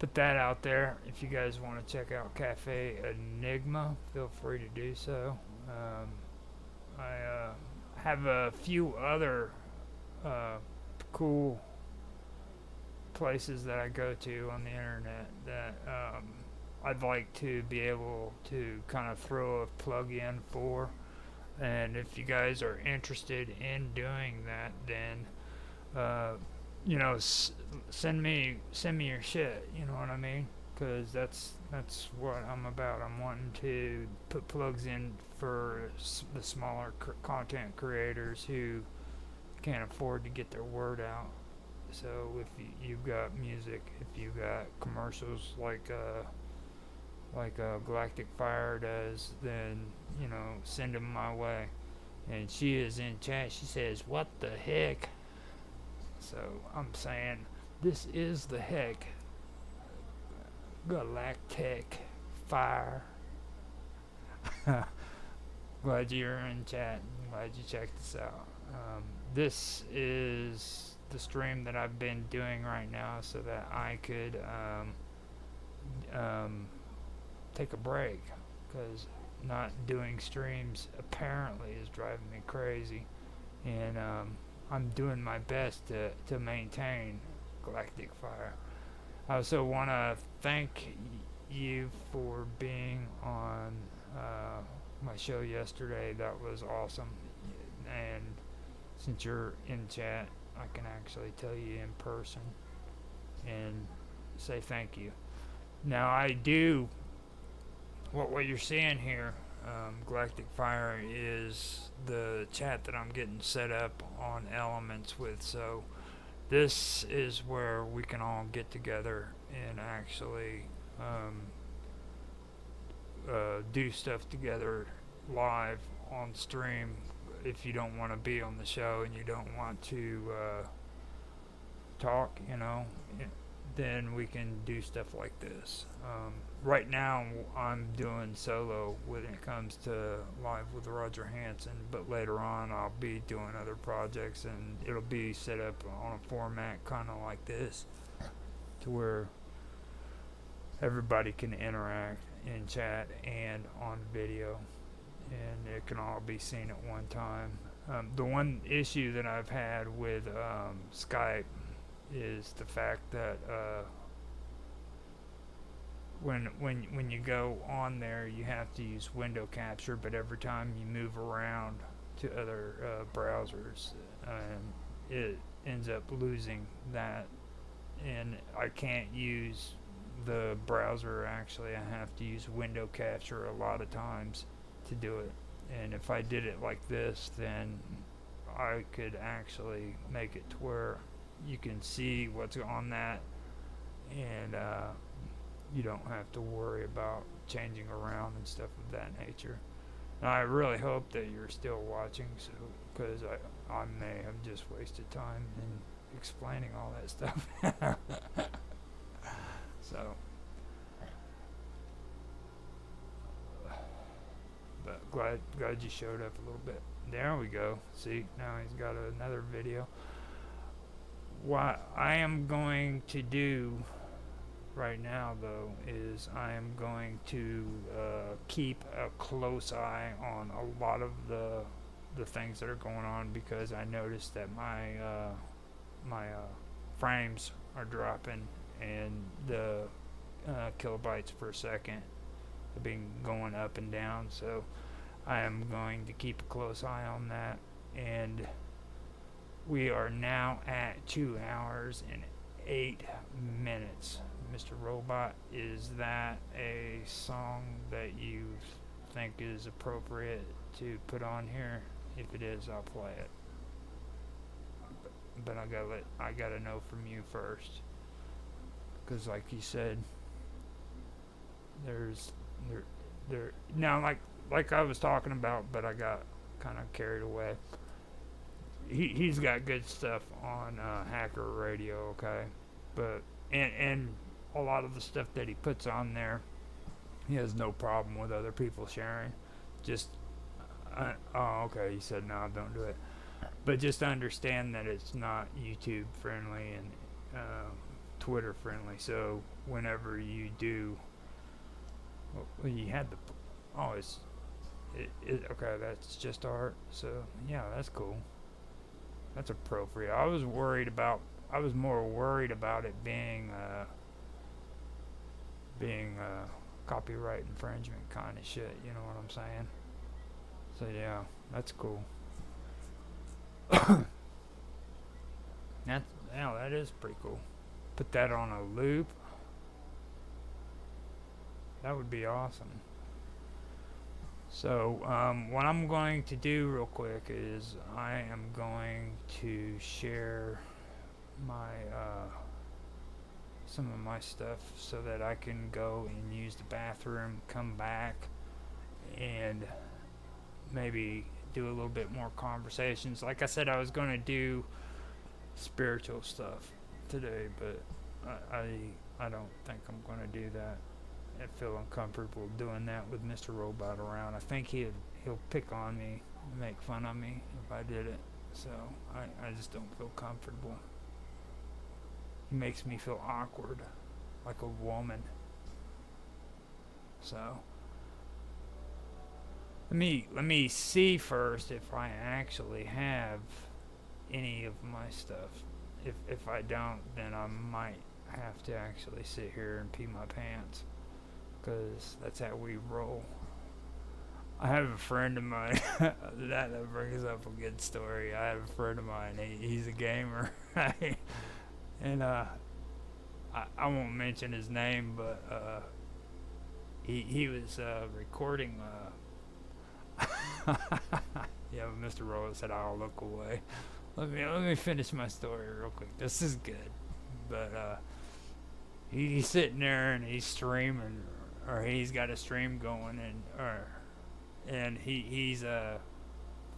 put that out there. If you guys want to check out Cafe Enigma, feel free to do so. I have a few other cool places that I go to on the internet that I'd like to be able to kind of throw a plug in for. And if you guys are interested in doing that, then send me your shit. You know what I mean? Because that's what I'm about. I'm wanting to put plugs in for the smaller content creators who can't afford to get their word out. So if you've got music, if you've got commercials like Galactic Fire does, then send them my way. And she is in chat. She says, "What the heck?" So I'm saying, this is the heck. Galactic Fire. Glad you're in chat. Glad you checked this out. This is the stream that I've been doing right now so that I could take a break, because not doing streams apparently is driving me crazy, and I'm doing my best to maintain Galactic Fire. I also want to thank you for being on my show yesterday. That was awesome, and since you're in chat, I can actually tell you in person and say thank you. Now I do what you're seeing here, Galactic Fire, is the chat that I'm getting set up on Elements with. So this is where we can all get together and actually do stuff together live on stream. If you don't want to be on the show and you don't want to talk, then we can do stuff like this. Right now, I'm doing solo when it comes to Live with Roger Hanson, but later on, I'll be doing other projects, and it'll be set up on a format kind of like this, to where everybody can interact in chat and on video, and it can all be seen at one time. The one issue that I've had with Skype is the fact that when you go on there, you have to use window capture, but every time you move around to other browsers, it ends up losing that, and I can't use the browser. Actually, I have to use window capture a lot of times to do it, and if I did it like this, then I could actually make it to where you can see what's on that, and you don't have to worry about changing around and stuff of that nature. And I really hope that you're still watching, so because I may have just wasted time in explaining all that stuff. So, but glad you showed up a little bit. There we go. See, now he's got another video. What I am going to do right now, though, is I am going to keep a close eye on a lot of the things that are going on, because I noticed that my frames are dropping, and the kilobytes per second have been going up and down. So I am going to keep a close eye on that, and we are now at 2 hours and 8 minutes. Mr. Robot, is that a song that you think is appropriate to put on here? If it is, I'll play it. But I gotta know from you first, because like you said, now like I was talking about, but I got kind of carried away. He's got good stuff on Hacker Radio, okay, but and a lot of the stuff that he puts on there, he has no problem with other people sharing. Just okay, he said no, don't do it. But just understand that it's not YouTube friendly and Twitter friendly. So whenever you do. Well, you had the. Oh, okay. That's just art. So yeah, that's cool. That's appropriate. I was more worried about it being copyright infringement kind of shit. You know what I'm saying? So yeah, that's cool. That is pretty cool. Put that on a loop. That would be awesome. So what I'm going to do real quick is I am going to share my some of my stuff so that I can go and use the bathroom, come back, and maybe do a little bit more conversations. Like I said, I was going to do spiritual stuff today, but I don't think I'm going to do that. I feel uncomfortable doing that with Mr. Robot around. I think he'll pick on me and make fun of me if I did it. So I just don't feel comfortable. He makes me feel awkward, like a woman. So let me see first if I actually have any of my stuff. If I don't, then I might have to actually sit here and pee my pants, because that's how we roll. I have a friend of mine that brings up a good story. I have a friend of mine. He's a gamer, and I won't mention his name, but he was recording. Yeah, Mr. Rose said I'll look away. Let me finish my story real quick. This is good, but he's sitting there and he's streaming, or he's got a stream going, and he's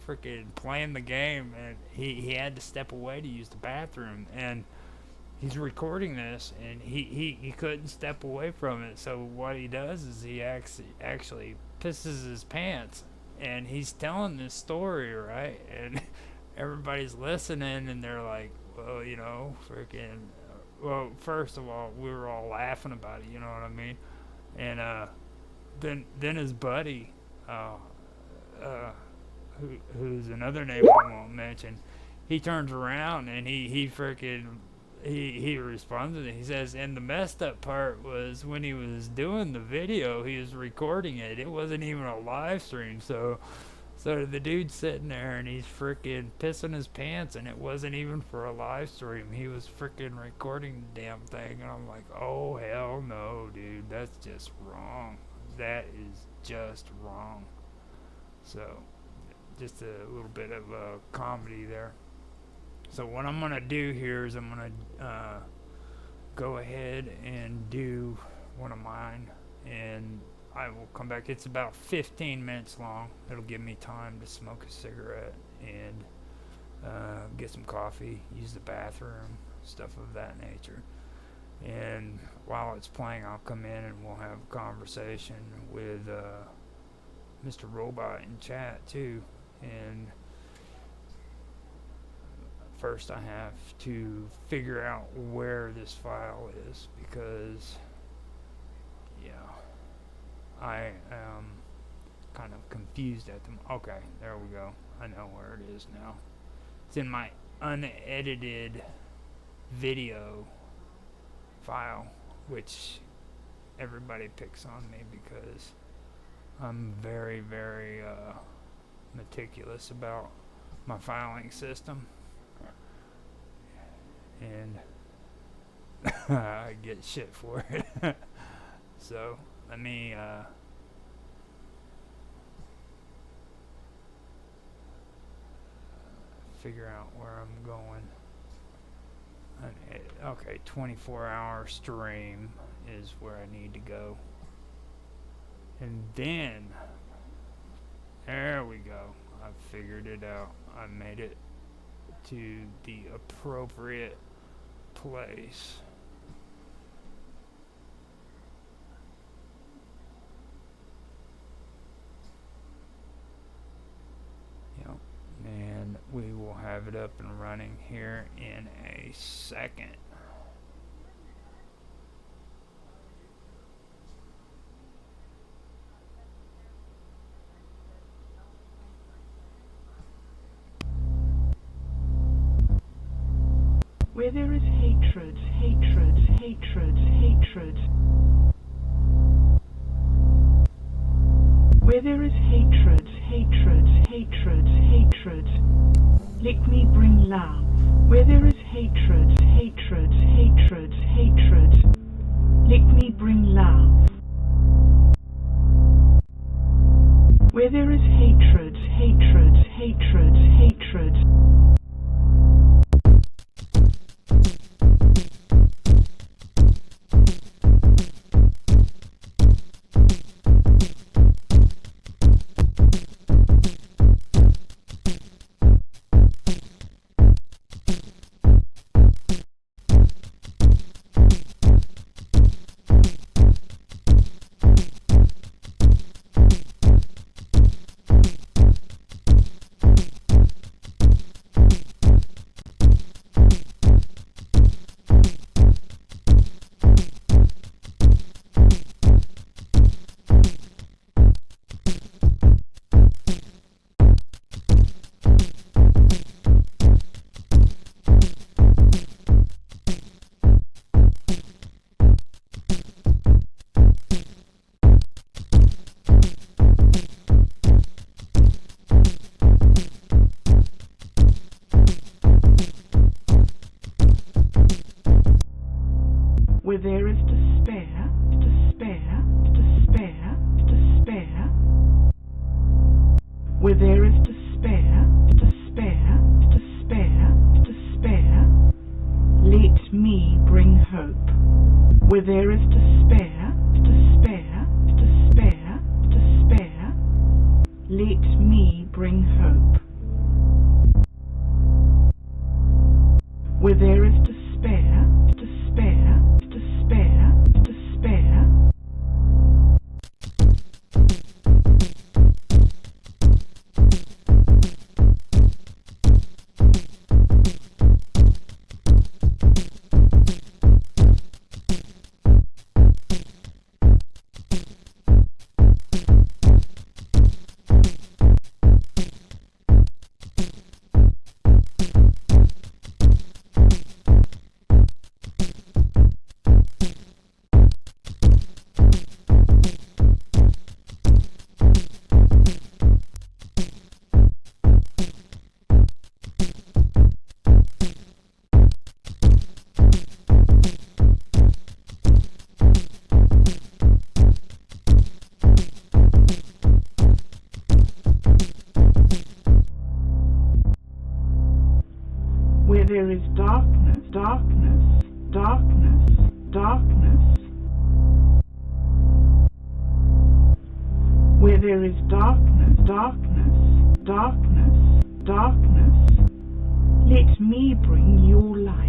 freaking playing the game, and he had to step away to use the bathroom, and he's recording this, and he couldn't step away from it. So what he does is he actually pisses his pants, and he's telling this story, right? And everybody's listening, and they're like, well, you know, freaking. Well, first of all, we were all laughing about it. You know what I mean? And then his buddy, who's another name I won't mention, he turns around and he freaking he responds, and he says, and the messed up part was when he was doing the video, he was recording it. It wasn't even a live stream, so the dude's sitting there and he's freaking pissing his pants, and it wasn't even for a live stream. He was freaking recording the damn thing, and I'm like, oh hell no, dude, that's just wrong. That is just wrong. So, just a little bit of comedy there. So what I'm gonna do here is I'm gonna go ahead and do one of mine, and I will come back. It's about 15 minutes long. It'll give me time to smoke a cigarette and get some coffee, use the bathroom, stuff of that nature. And while it's playing, I'll come in and we'll have a conversation with Mr. Robot in chat too. And first I have to figure out where this file is, because yeah, I am kind of confused at them. Okay, there we go. I know where it is now. It's in my unedited video file, which everybody picks on me because I'm very, very meticulous about my filing system, and I get shit for it. So let me figure out where I'm going. Okay, 24-hour stream is where I need to go. And then, there we go. I figured it out. I made it to the appropriate place. Yep. And we will have it up and running here in a second. Where there is hatred, hatred, hatred, hatred. Where there is hatred, hatred, hatred, hatred. Let me bring love. Where there is hatred, hatred, hatred, hatred. Let me bring love. Where there is hatred, hatred, hatred, hatred. Where there is despair, despair, despair, despair. Where there is despair, despair, despair, despair. Let me bring hope. Where there is despair, despair, despair, despair. Let me bring hope. Where there is despair, despair, despair, despair. Where there is darkness, darkness, darkness, darkness. Where there is darkness, darkness, darkness, darkness. Let me bring your light.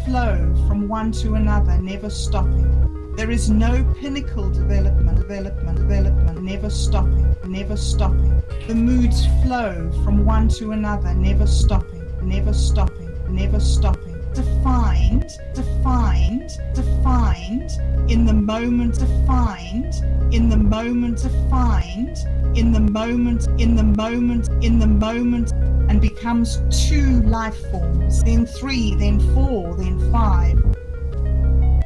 flow from one to another, never stopping. There is no pinnacle development, never stopping, never stopping. The moods flow from one to another, never stopping, never stopping, never stopping. Defined in the moment, defined in the moment, defined in the moment, and becomes 2 life forms, then 3, then 4, then 5.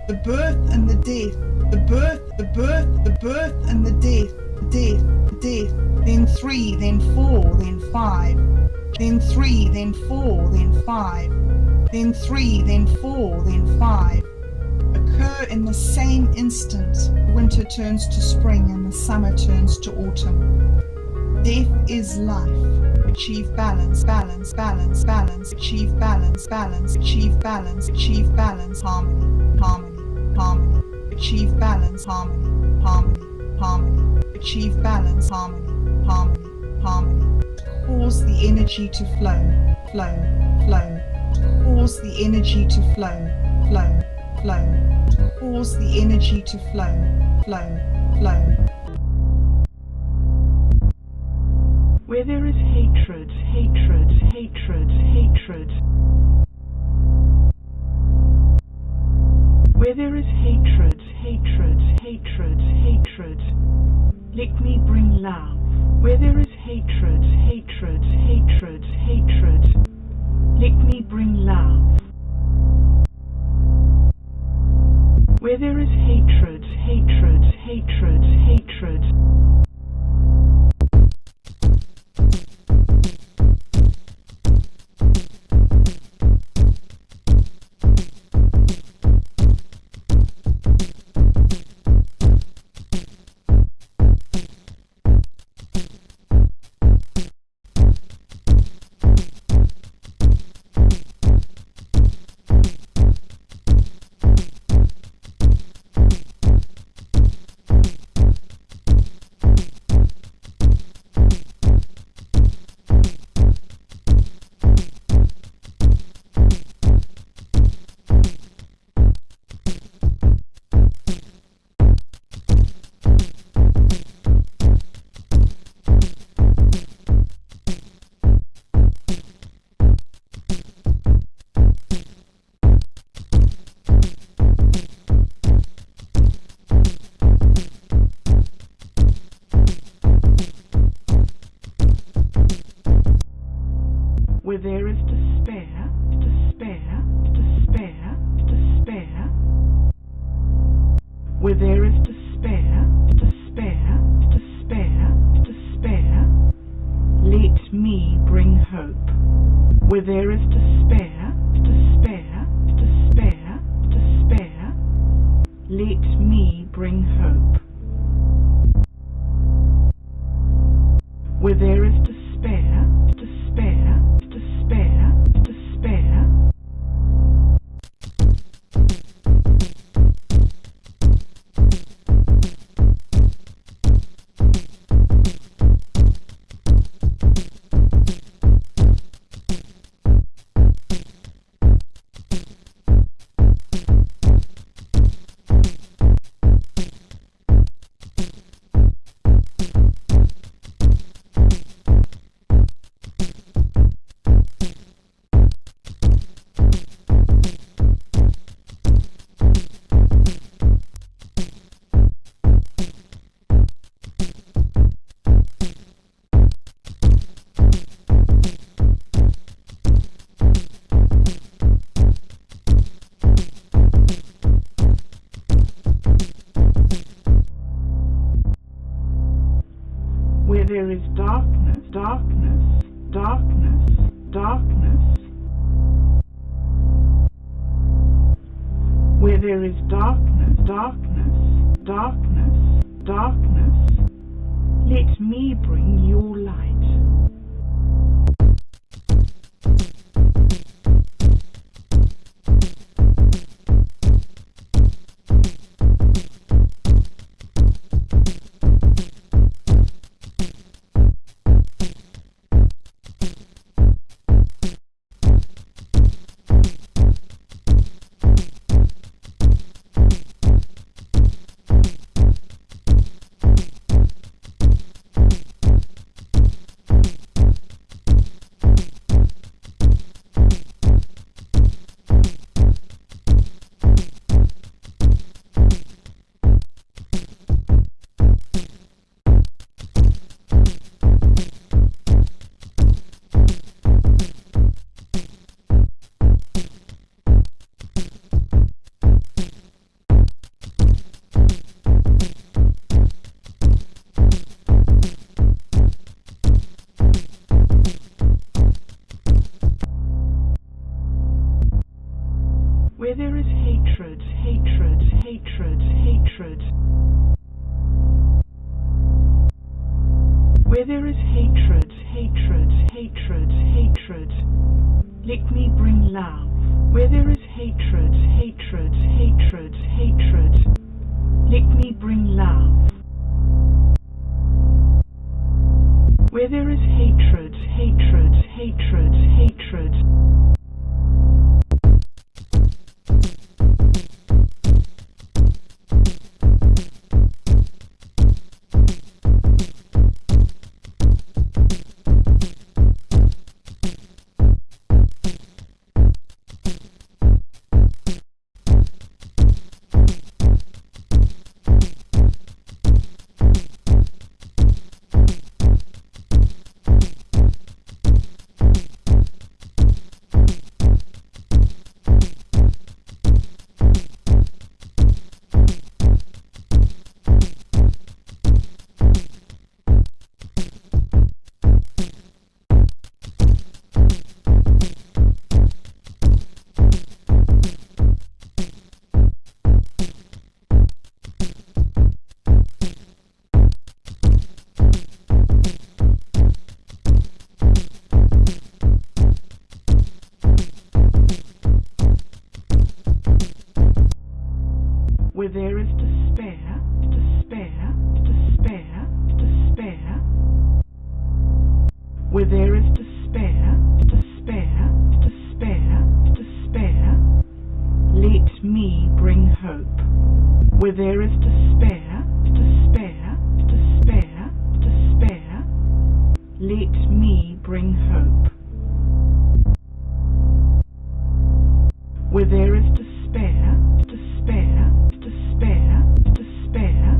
The birth and the death, the birth and the death, then 3, then 4, then 5, then 3, then 4, then 5, then 3, then 4, then 5, occur in the same instant. Winter turns to spring and the summer turns to autumn. Death is life. Achieve balance, achieve balance, achieve balance, achieve balance, harmony, achieve balance, harmony, achieve balance, harmony. Cause the energy to flow, cause the energy to flow, cause the energy to flow. Where there is hatred. Where there is hatred. Let me bring love. Where there is hatred. Let me bring love. Where there is hatred. Where there is despair. Where there is despair. Let me bring hope. Where there is despair. Let me bring hope. Where there is despair. Where there is darkness. Where there is darkness. Let me bring your light. Where there is hatred, hatred, hatred, hatred. Where there is hatred, hatred, hatred, hatred. Let me bring love. Where there is hatred, hatred, hatred, hatred. Let me bring love. Where there is hatred, hatred, hatred, hatred. Where there is despair, despair, despair, despair. Where there is despair, despair, despair, despair. Let me bring hope. Where there is despair, despair, despair, despair. Let me bring hope. Where there is despair, despair, despair, despair.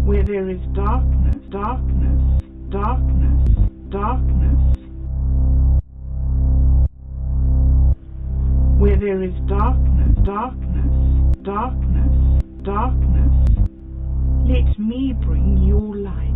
Where there is darkness, darkness, darkness, darkness. Where there is darkness, darkness, darkness, darkness. Let me bring your light.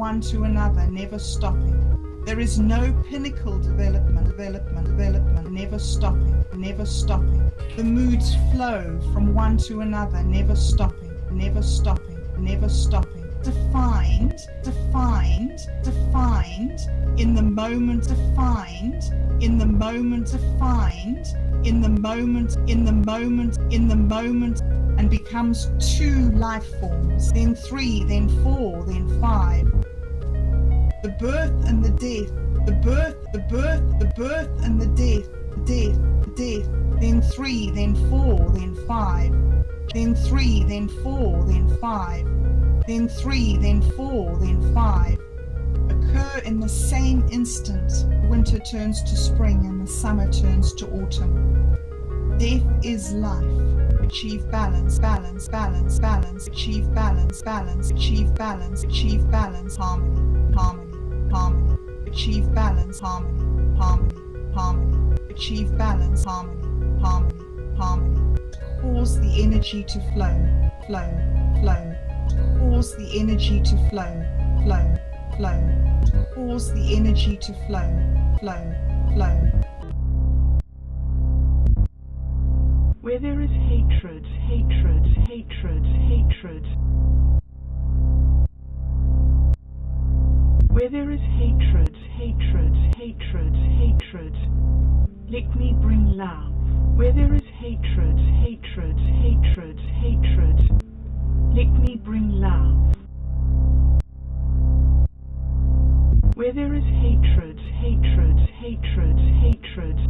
one to another, never stopping. There is no pinnacle development, never stopping, never stopping. The moods flow from one to another, never stopping, never stopping, never stopping. Defined in the moment, defined in the moment, defined in the moment, and becomes 2 life forms, then 3, then 4, then 5. The birth and the death, the birth and the death, then 3, then 4, then 5, then 3, then 4, then 5, then 3, then 4, then 5, occur in the same instant. Winter turns to spring and the summer turns to autumn. Death is life. Achieve balance, balance, balance, balance, achieve balance, balance, achieve balance, achieve balance, harmony, harmony, harmony, achieve balance, harmony, harmony, harmony, achieve balance, harmony, harmony, harmony. Cause the energy to flow, flow, flow. Cause the energy to flow, flow, flow. Cause the energy to flow, flow, flow. Where there is hatred, hatred, hatred, hatred. Where there is hatred, hatred, hatred, hatred. Let me bring love. Where there is hatred, hatred, hatred, hatred. Let me bring love. Where there is hatred, hatred, hatred, hatred.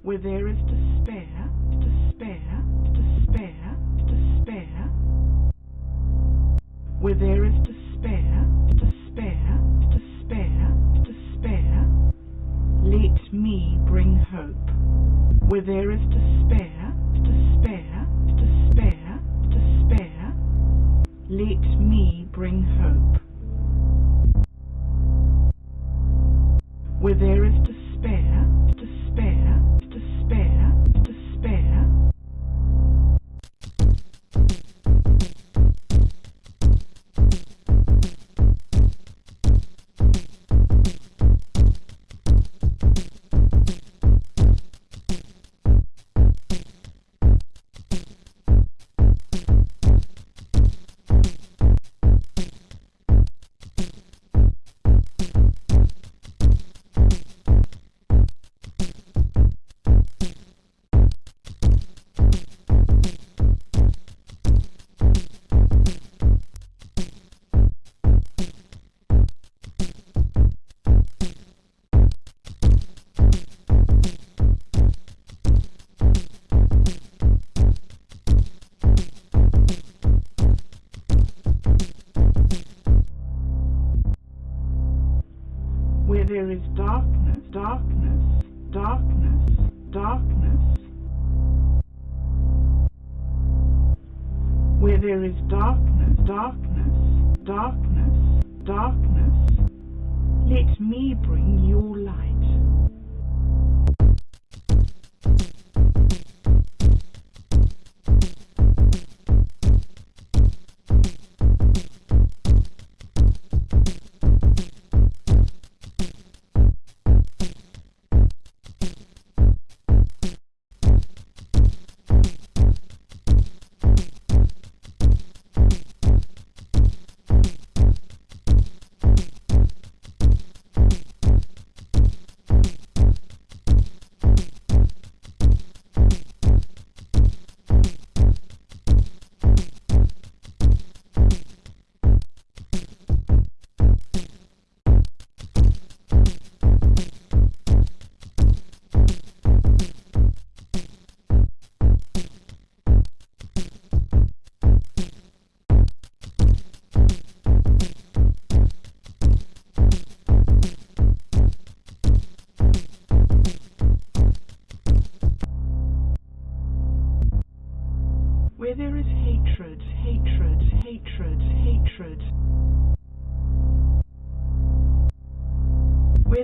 Where there is despair, despair, despair, despair. Where there is despair, despair, despair, despair. Let me bring hope. Where there is despair, despair, despair, despair. Let me bring hope. Where there is despair, despair, despair, despair. Where there is darkness, darkness, darkness, darkness. Where there is darkness, darkness, darkness, darkness. Let me bring your light.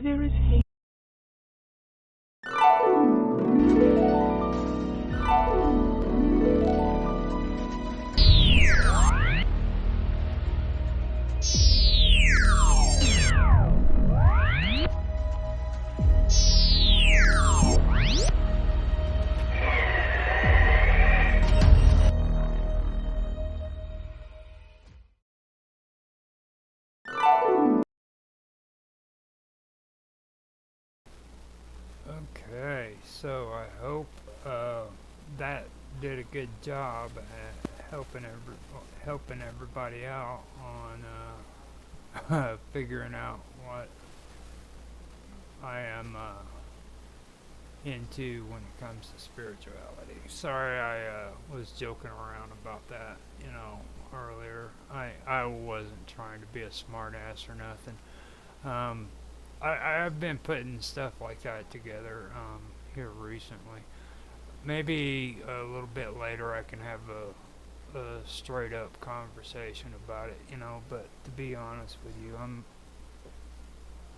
there is hate. Okay, so I hope that did a good job at helping everybody out on figuring out what I am into when it comes to spirituality. Sorry, I was joking around about that, earlier. I wasn't trying to be a smartass or nothing. I've been putting stuff like that together here recently. Maybe a little bit later I can have a straight up conversation about it, but to be honest with you,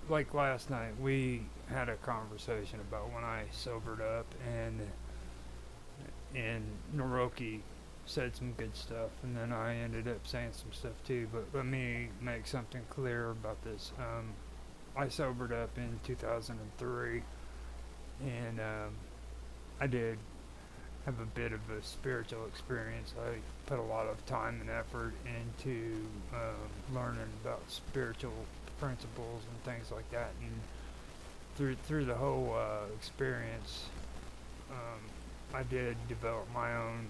like last night, we had a conversation about when I sobered up, and Naroki said some good stuff, and then I ended up saying some stuff too. But let me make something clear about this. I sobered up in 2003, and I did have a bit of a spiritual experience. I put a lot of time and effort into learning about spiritual principles and things like that, and through the whole experience, I did develop my own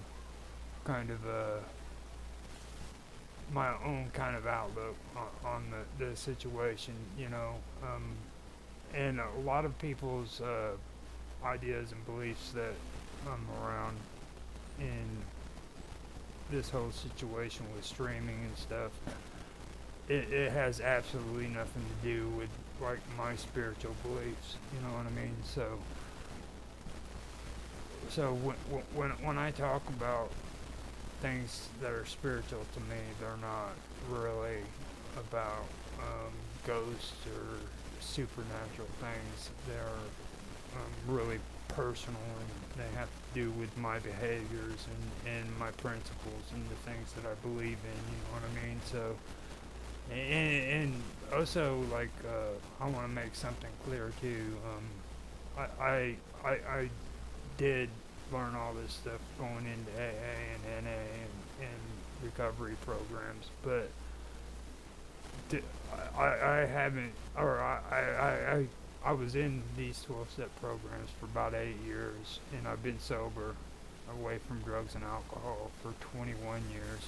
kind of outlook on the situation, and a lot of people's ideas and beliefs that around in this whole situation with streaming and stuff. It has absolutely nothing to do with like my spiritual beliefs, you know what I mean? So when I talk about things that are spiritual to me, they're not really about ghosts or supernatural things. They're really personal, and they have to do with my behaviors and my principles and the things that I believe in, you know what I mean? So, and also, like, I want to make something clear too. I did learn all this stuff going into AA and NA and recovery programs, but I haven't, or I was in these 12-step programs for about 8 years, and I've been sober, away from drugs and alcohol, for 21 years.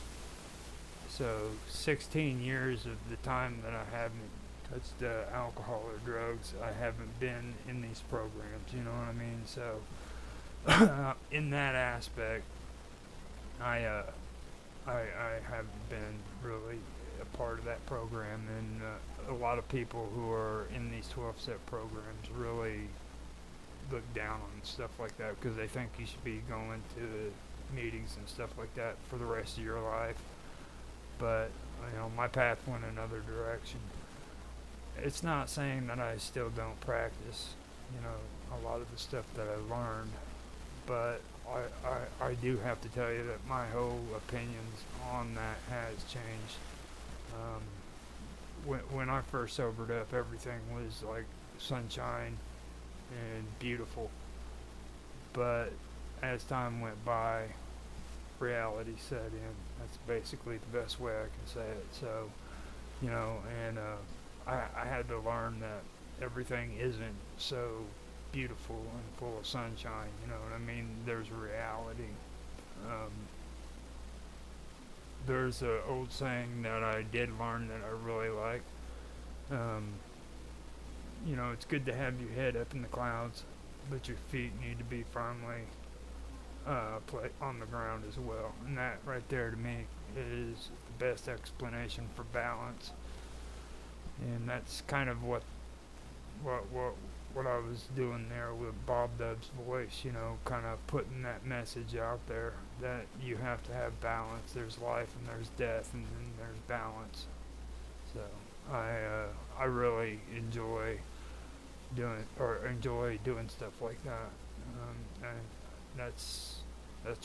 So 16 years of the time that I haven't touched alcohol or drugs, I haven't been in these programs, you know what I mean? So in that aspect, I haven't been really a part of that program, and a lot of people who are in these 12-step programs really look down on stuff like that because they think you should be going to meetings and stuff like that for the rest of your life. But my path went another direction. It's not saying that I still don't practice, a lot of the stuff that I learned, but I do have to tell you that my whole opinions on that has changed. When I first sobered up, everything was like sunshine and beautiful. But as time went by, reality set in. That's basically the best way I can say it. So, and I had to learn that everything isn't so beautiful and full of sunshine, you know what I mean? There's reality. There's an old saying that I did learn that I really like. It's good to have your head up in the clouds, but your feet need to be firmly on the ground as well. And that right there to me is the best explanation for balance. And that's kind of what I was doing there with Bob Dub's voice, kind of putting that message out there that you have to have balance. There's life and there's death, and then there's balance. So I really enjoy doing or enjoy doing stuff like that. And that's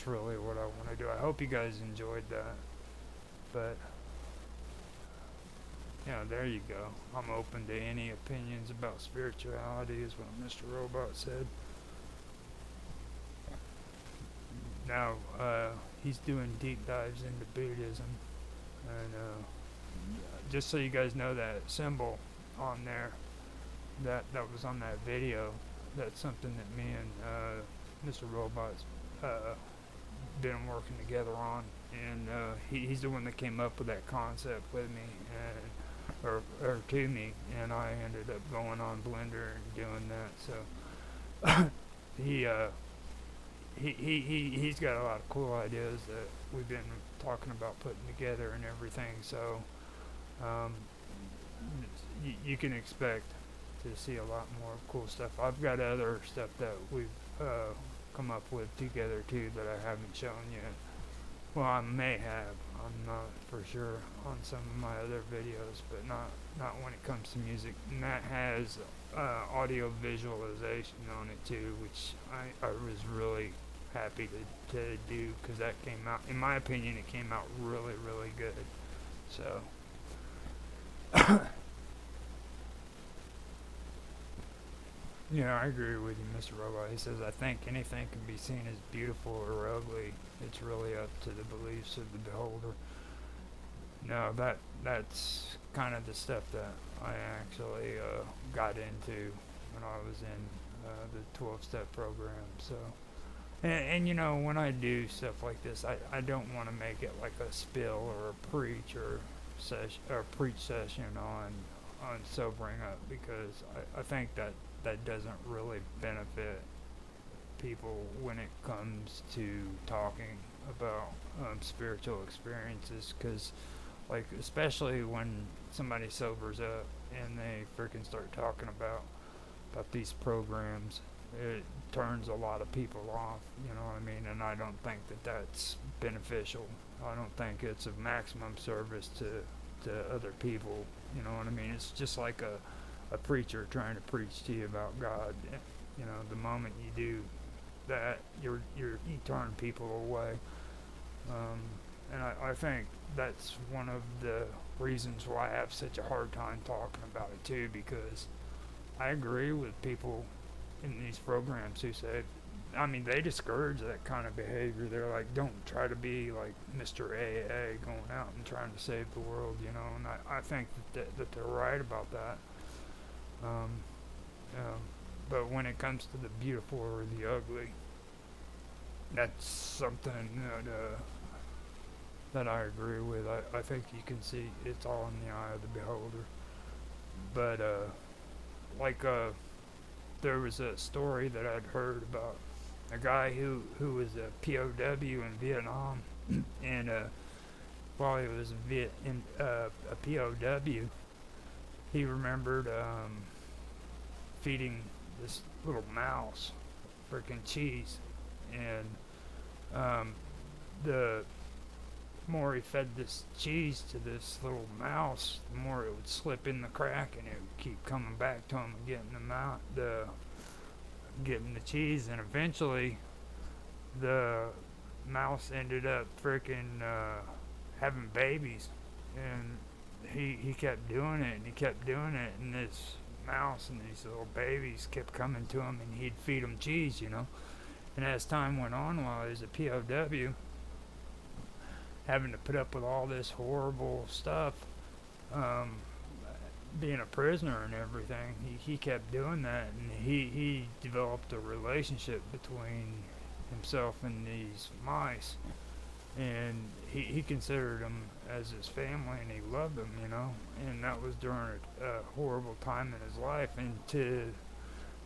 really what I want to do. I hope you guys enjoyed that. But there you go. I'm open to any opinions about spirituality, is what Mr. Robot said. Now, he's doing deep dives into Buddhism, and just so you guys know, that symbol on there, that was on that video, that's something that me and Mr. Robot's been working together on, and he's the one that came up with that concept with me, or to me, and I ended up going on Blender and doing that. So he's got a lot of cool ideas that we've been talking about putting together and everything. So you can expect to see a lot more cool stuff. I've got other stuff that we've come up with together too that I haven't shown yet. Well, I may have. I'm not for sure on some of my other videos, but not when it comes to music. And that has audio visualization on it too, which I was really happy to do, because that came out, in my opinion, it came out really, really good. So yeah, I agree with you, Mr. Robot. He says, I think anything can be seen as beautiful or ugly. It's really up to the beliefs of the beholder. No, that's kind of the stuff that I actually got into when I was in the 12-step program. So, and when I do stuff like this, I don't want to make it like a spill or a preach session on sobering up, because I think that doesn't really benefit people when it comes to talking about spiritual experiences, because like, especially when somebody sobers up and they freaking start talking about these programs, it turns a lot of people off, you know what I mean? And I don't think that that's beneficial. I don't think it's of maximum service to other people, you know what I mean? It's just like a preacher trying to preach to you about God. You know, the moment you do that, you turn people away. And I think that's one of the reasons why I have such a hard time talking about it too, because I agree with people in these programs who say, I mean, they discourage that kind of behavior. They're like, don't try to be like Mr. AA going out and trying to save the world, you know, and I think that they're right about that. But when it comes to the beautiful or the ugly, that's something that I agree with. I think you can see it's all in the eye of the beholder. But there was a story that I'd heard about a guy who was a POW in Vietnam, and while he was a POW, he remembered feeding this little mouse freaking cheese, and the more he fed this cheese to this little mouse, the more it would slip in the crack, and it would keep coming back to him and getting the cheese, and eventually the mouse ended up freaking having babies, and he kept doing it, and he kept doing it, and this mouse and these little babies kept coming to him, and he'd feed them cheese, you know. And as time went on, while he was a POW, having to put up with all this horrible stuff, being a prisoner and everything, he kept doing that, and he developed a relationship between himself and these mice, and he considered them as his family, and he loved them, you know. And that was during a horrible time in his life, and to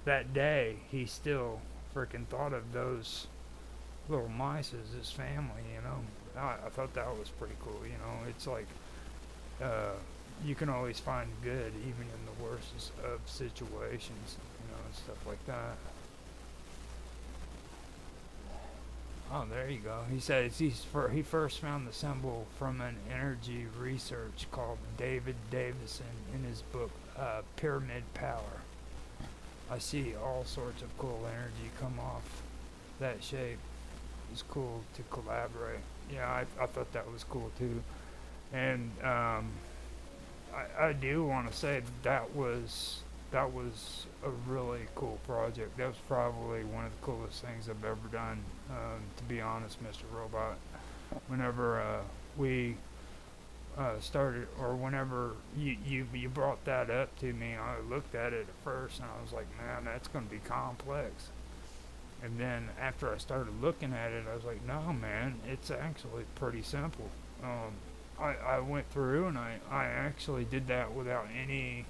that day he still freaking thought of those little mice as his family, you know. I thought that was pretty cool, you know. It's like you can always find good even in the worst of situations, you know, and stuff like that. Oh, there you go. He says he first found the symbol from an energy research called David Davison in his book Pyramid Power. I see all sorts of cool energy come off that shape. It's cool to collaborate. Yeah, I thought that was cool too. And I do want to say that was a really cool project. That was probably one of the coolest things I've ever done. To be honest, Mr. Robot. Whenever we started, or whenever you brought that up to me, I looked at it at first and I was like, man, that's going to be complex. And then after I started looking at it, I was like, no, man, it's actually pretty simple. I went through and I actually did that without any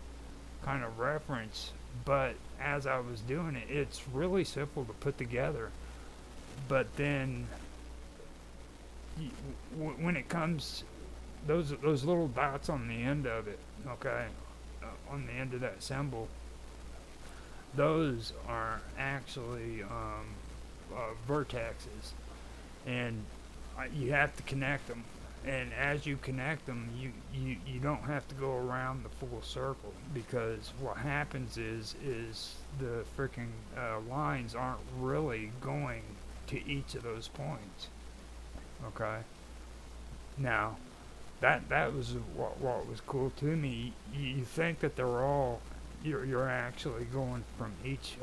kind of reference, but as I was doing it, it's really simple to put together. But then when it comes, those little dots on the end of it, okay, on the end of that symbol, those are actually vertexes, and you have to connect them. And as you connect them, you don't have to go around the full circle, because what happens is the freaking lines aren't really going to each of those points. Okay. Now, that was what was cool to me. You think that they're all, you're actually going from each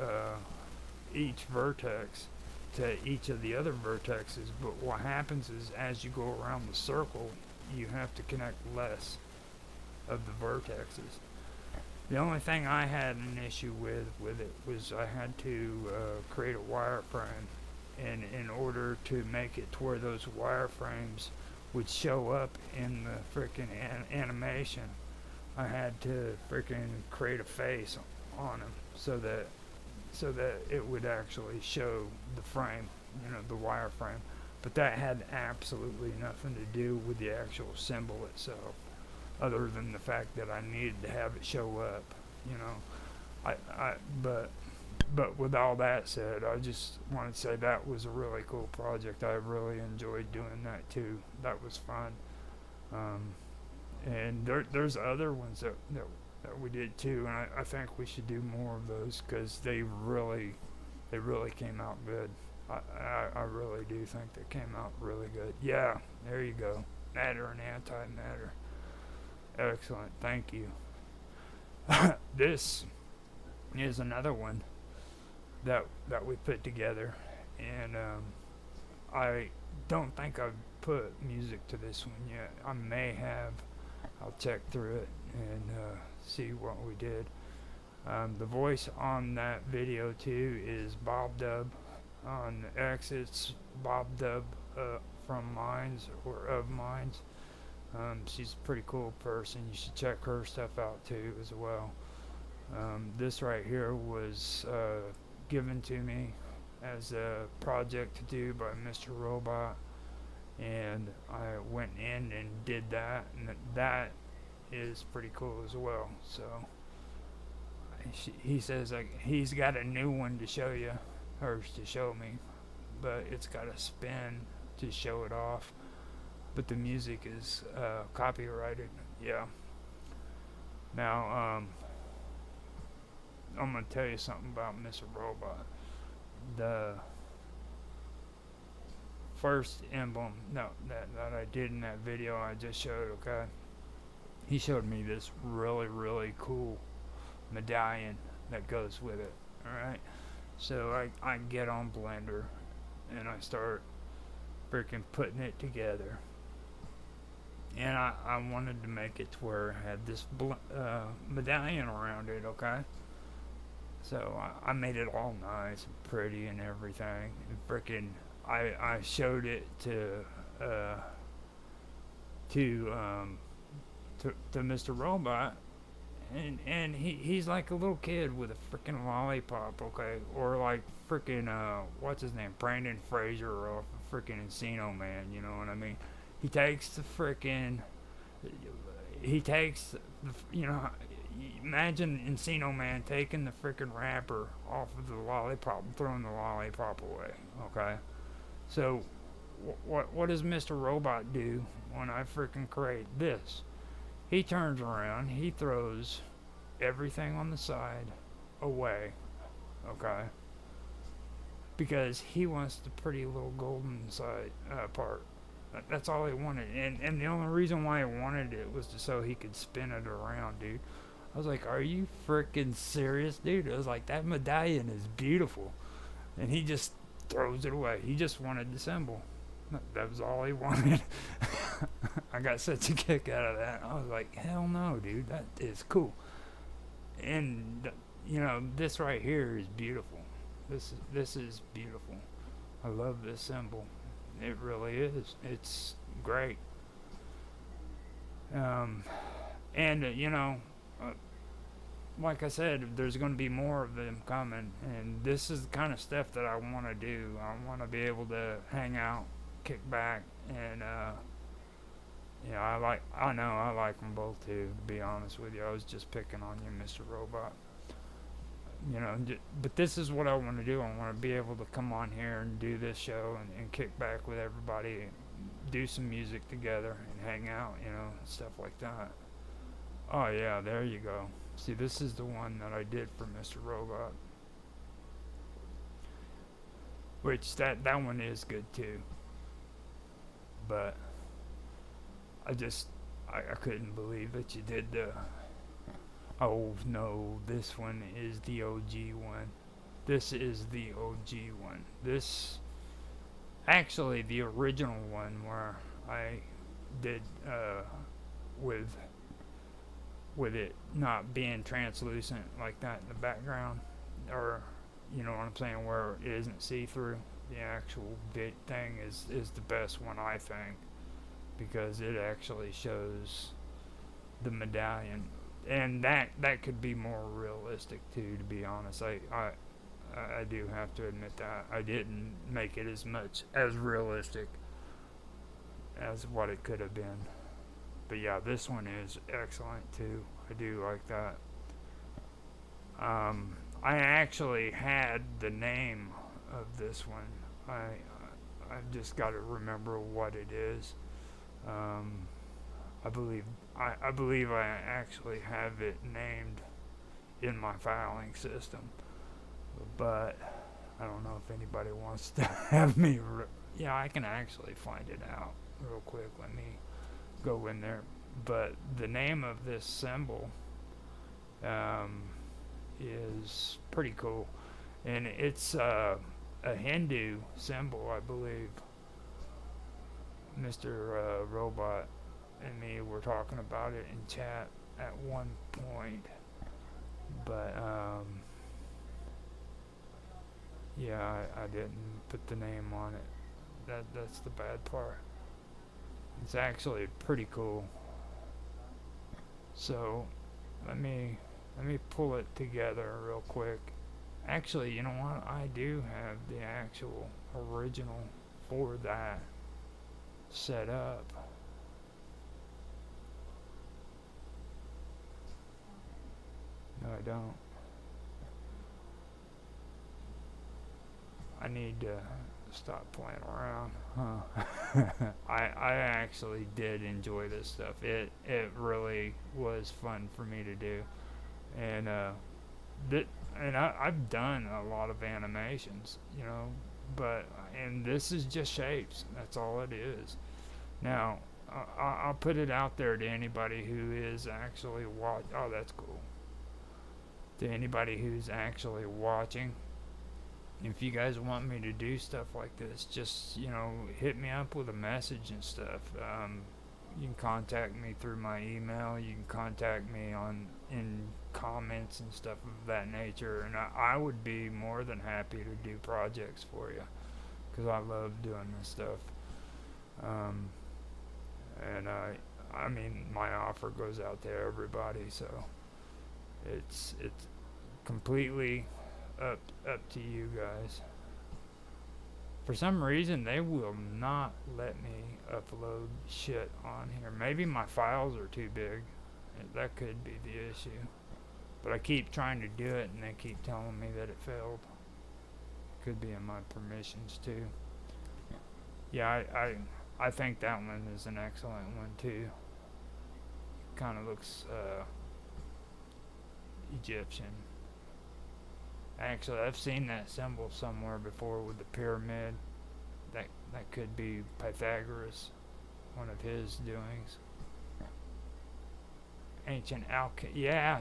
vertex to each of the other vertexes, but what happens is as you go around the circle, you have to connect less of the vertexes. The only thing I had an issue with it was I had to create a wireframe, and in order to make it to where those wireframes would show up in the frickin' animation, I had to frickin' create a face on them so that it would actually show the frame, the wireframe. But that had absolutely nothing to do with the actual symbol itself, other than the fact that I needed to have it show up, But with all that said, I just want to say that was a really cool project. I really enjoyed doing that too. That was fun. And there's other ones that we did too, and I think we should do more of those, because they really came out good. I really do think they came out really good. Yeah, there you go. Matter and antimatter. Excellent. Thank you. This is another one that we put together, and I don't think I've put music to this one yet. I may have. I'll check through it and see what we did. The voice on that video too is Bob Dub. On X, it's Bob Dub from Minds, or of Minds. She's a pretty cool person. You should check her stuff out too as well. This right here was given to me as a project to do by Mr. Robot, and I went in and did that, and that is pretty cool as well. So he says he's got a new one to show you, or to show me, but it's got a spin to show it off, but the music is copyrighted. Yeah. Now I'm gonna tell you something about Mr. Robot. The first emblem that I did in that video I just showed, okay, he showed me this really cool medallion that goes with it. Alright, so I get on Blender and I start freaking putting it together, and I wanted to make it to where it had this medallion around it, okay. So I made it all nice and pretty and everything, and frickin' I showed it to Mr. Robot, and he's like a little kid with a frickin' lollipop, okay, or like frickin' what's his name, Brandon Fraser off of frickin' Encino Man, you know what I mean? He takes the frickin', imagine Encino Man taking the frickin' wrapper off of the lollipop and throwing the lollipop away, okay? So, what does Mr. Robot do when I frickin' create this? He turns around, he throws everything on the side away, okay? Because he wants the pretty little golden side part. That's all he wanted, and the only reason why he wanted it was so he could spin it around, dude. I was like, "Are you freaking serious, dude?" I was like, "That medallion is beautiful," and he just throws it away. He just wanted the symbol. That was all he wanted. I got such a kick out of that. I was like, "Hell no, dude, that is cool." And you know, this right here is beautiful. This is beautiful. I love this symbol. It really is. It's great. And you know, like I said, there's going to be more of them coming, and this is the kind of stuff that I want to do. I want to be able to hang out, kick back, and yeah, I know I like them both too. To be honest with you, I was just picking on you, Mr. Robot. You know, but this is what I want to do. I want to be able to come on here and do this show and kick back with everybody, and do some music together and hang out, you know, stuff like that. Oh yeah, there you go. See, this is the one that I did for Mr. Robot, which that one is good too. But I couldn't believe that you did the. Oh no, this one is the OG one. This is the OG one. This, actually, the original one where I did with it not being translucent like that in the background, or you know what I'm saying, where it isn't see-through. The actual bit thing is the best one, I think, because it actually shows the medallion. And that could be more realistic too, to be honest. I do have to admit that I didn't make it as much as realistic as what it could have been. But yeah, this one is excellent too. I do like that. I actually had the name of this one. I've just got to remember what it is. I believe I actually have it named in my filing system, but I don't know if anybody wants to have me. Yeah, I can actually find it out real quick. Let me go in there. But the name of this symbol is pretty cool, and it's a Hindu symbol, I believe. Mr. Robot and me were talking about it in chat at one point, but yeah, I didn't put the name on it. That's the bad part. It's actually pretty cool. So let me pull it together real quick. Actually, you know what? I do have the actual original for that set up. No, I don't. I need to stop playing around. I actually did enjoy this stuff. It really was fun for me to do, and I've done a lot of animations, you know, and this is just shapes. That's all it is. Now, I'll put it out there to anybody who is actually Oh, that's cool. To anybody who's actually watching, if you guys want me to do stuff like this, just, you know, hit me up with a message and stuff. You can contact me through my email. You can contact me in comments and stuff of that nature, and I would be more than happy to do projects for you, because I love doing this stuff. And I mean, my offer goes out to everybody, so it's completely up to you guys. For some reason, they will not let me upload shit on here. Maybe my files are too big. That could be the issue. But I keep trying to do it, and they keep telling me that it failed. Could be in my permissions too. Yeah, I think that one is an excellent one too. Kind of looks Egyptian. Actually, I've seen that symbol somewhere before with the pyramid. That could be Pythagoras, one of his doings. Ancient yeah.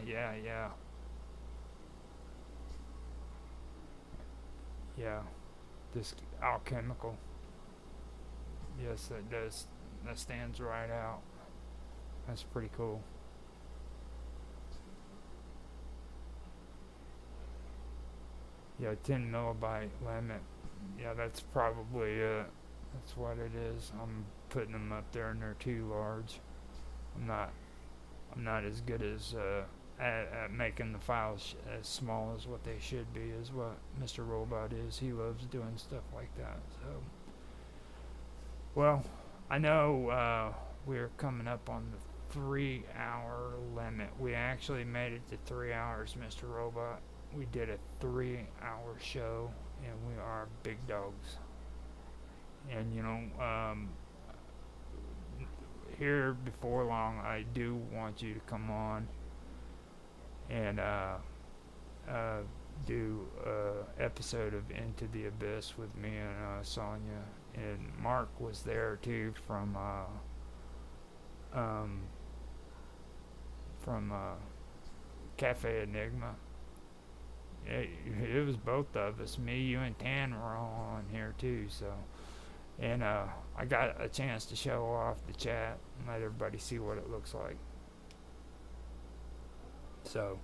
Yeah, this alchemical. Yes, that does. That stands right out. That's pretty cool. Yeah, 10 millibyte limit. Yeah, that's probably it. That's what it is. I'm putting them up there and they're too large. I'm not as good as at making the files as small as what they should be, is what Mr. Robot is. He loves doing stuff like that. So, well, I know we're coming up on the 3-hour limit. We actually made it to 3 hours, Mr. Robot. We did a 3-hour show, and we are big dogs. And here before long, I do want you to come on and do a episode of Into the Abyss with me and Sonia, and Mark was there too from Cafe Enigma. It was both of us. Me, you, and Tan were all on here too. So, and I got a chance to show off the chat and let everybody see what it looks like. So,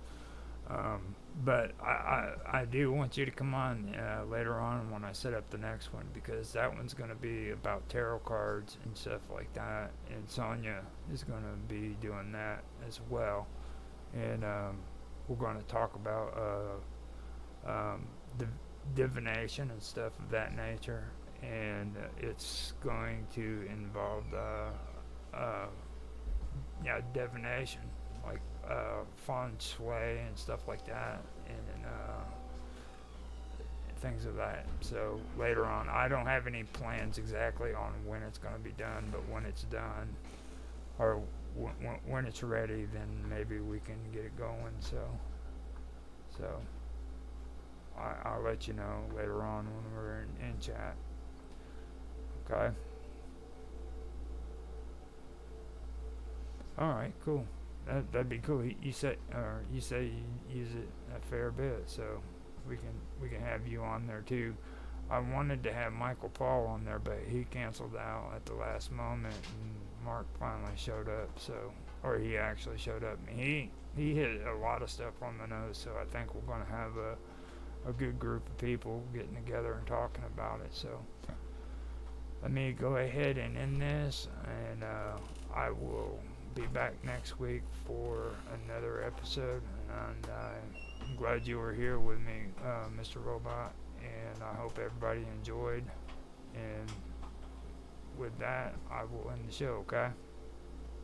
but I do want you to come on later on when I set up the next one, because that one's going to be about tarot cards and stuff like that, and Sonia is going to be doing that as well, and we're going to talk about divination and stuff of that nature, and it's going to involve divination, like feng shui and stuff like that, and things of that. So later on, I don't have any plans exactly on when it's going to be done, but when it's done, or when it's ready, then maybe we can get it going. So I'll let you know later on when we're in chat. Okay. All right, cool. That'd be cool. You say you use it a fair bit, so we can have you on there too. I wanted to have Michael Paul on there, but he canceled out at the last moment, and Mark finally showed up. Or he actually showed up. He hit a lot of stuff on the nose, so I think we're going to have a good group of people getting together and talking about it. So let me go ahead and end this, and I will be back next week for another episode, and I'm glad you were here with me, Mr. Robot, and I hope everybody enjoyed, and with that, I will end the show, okay?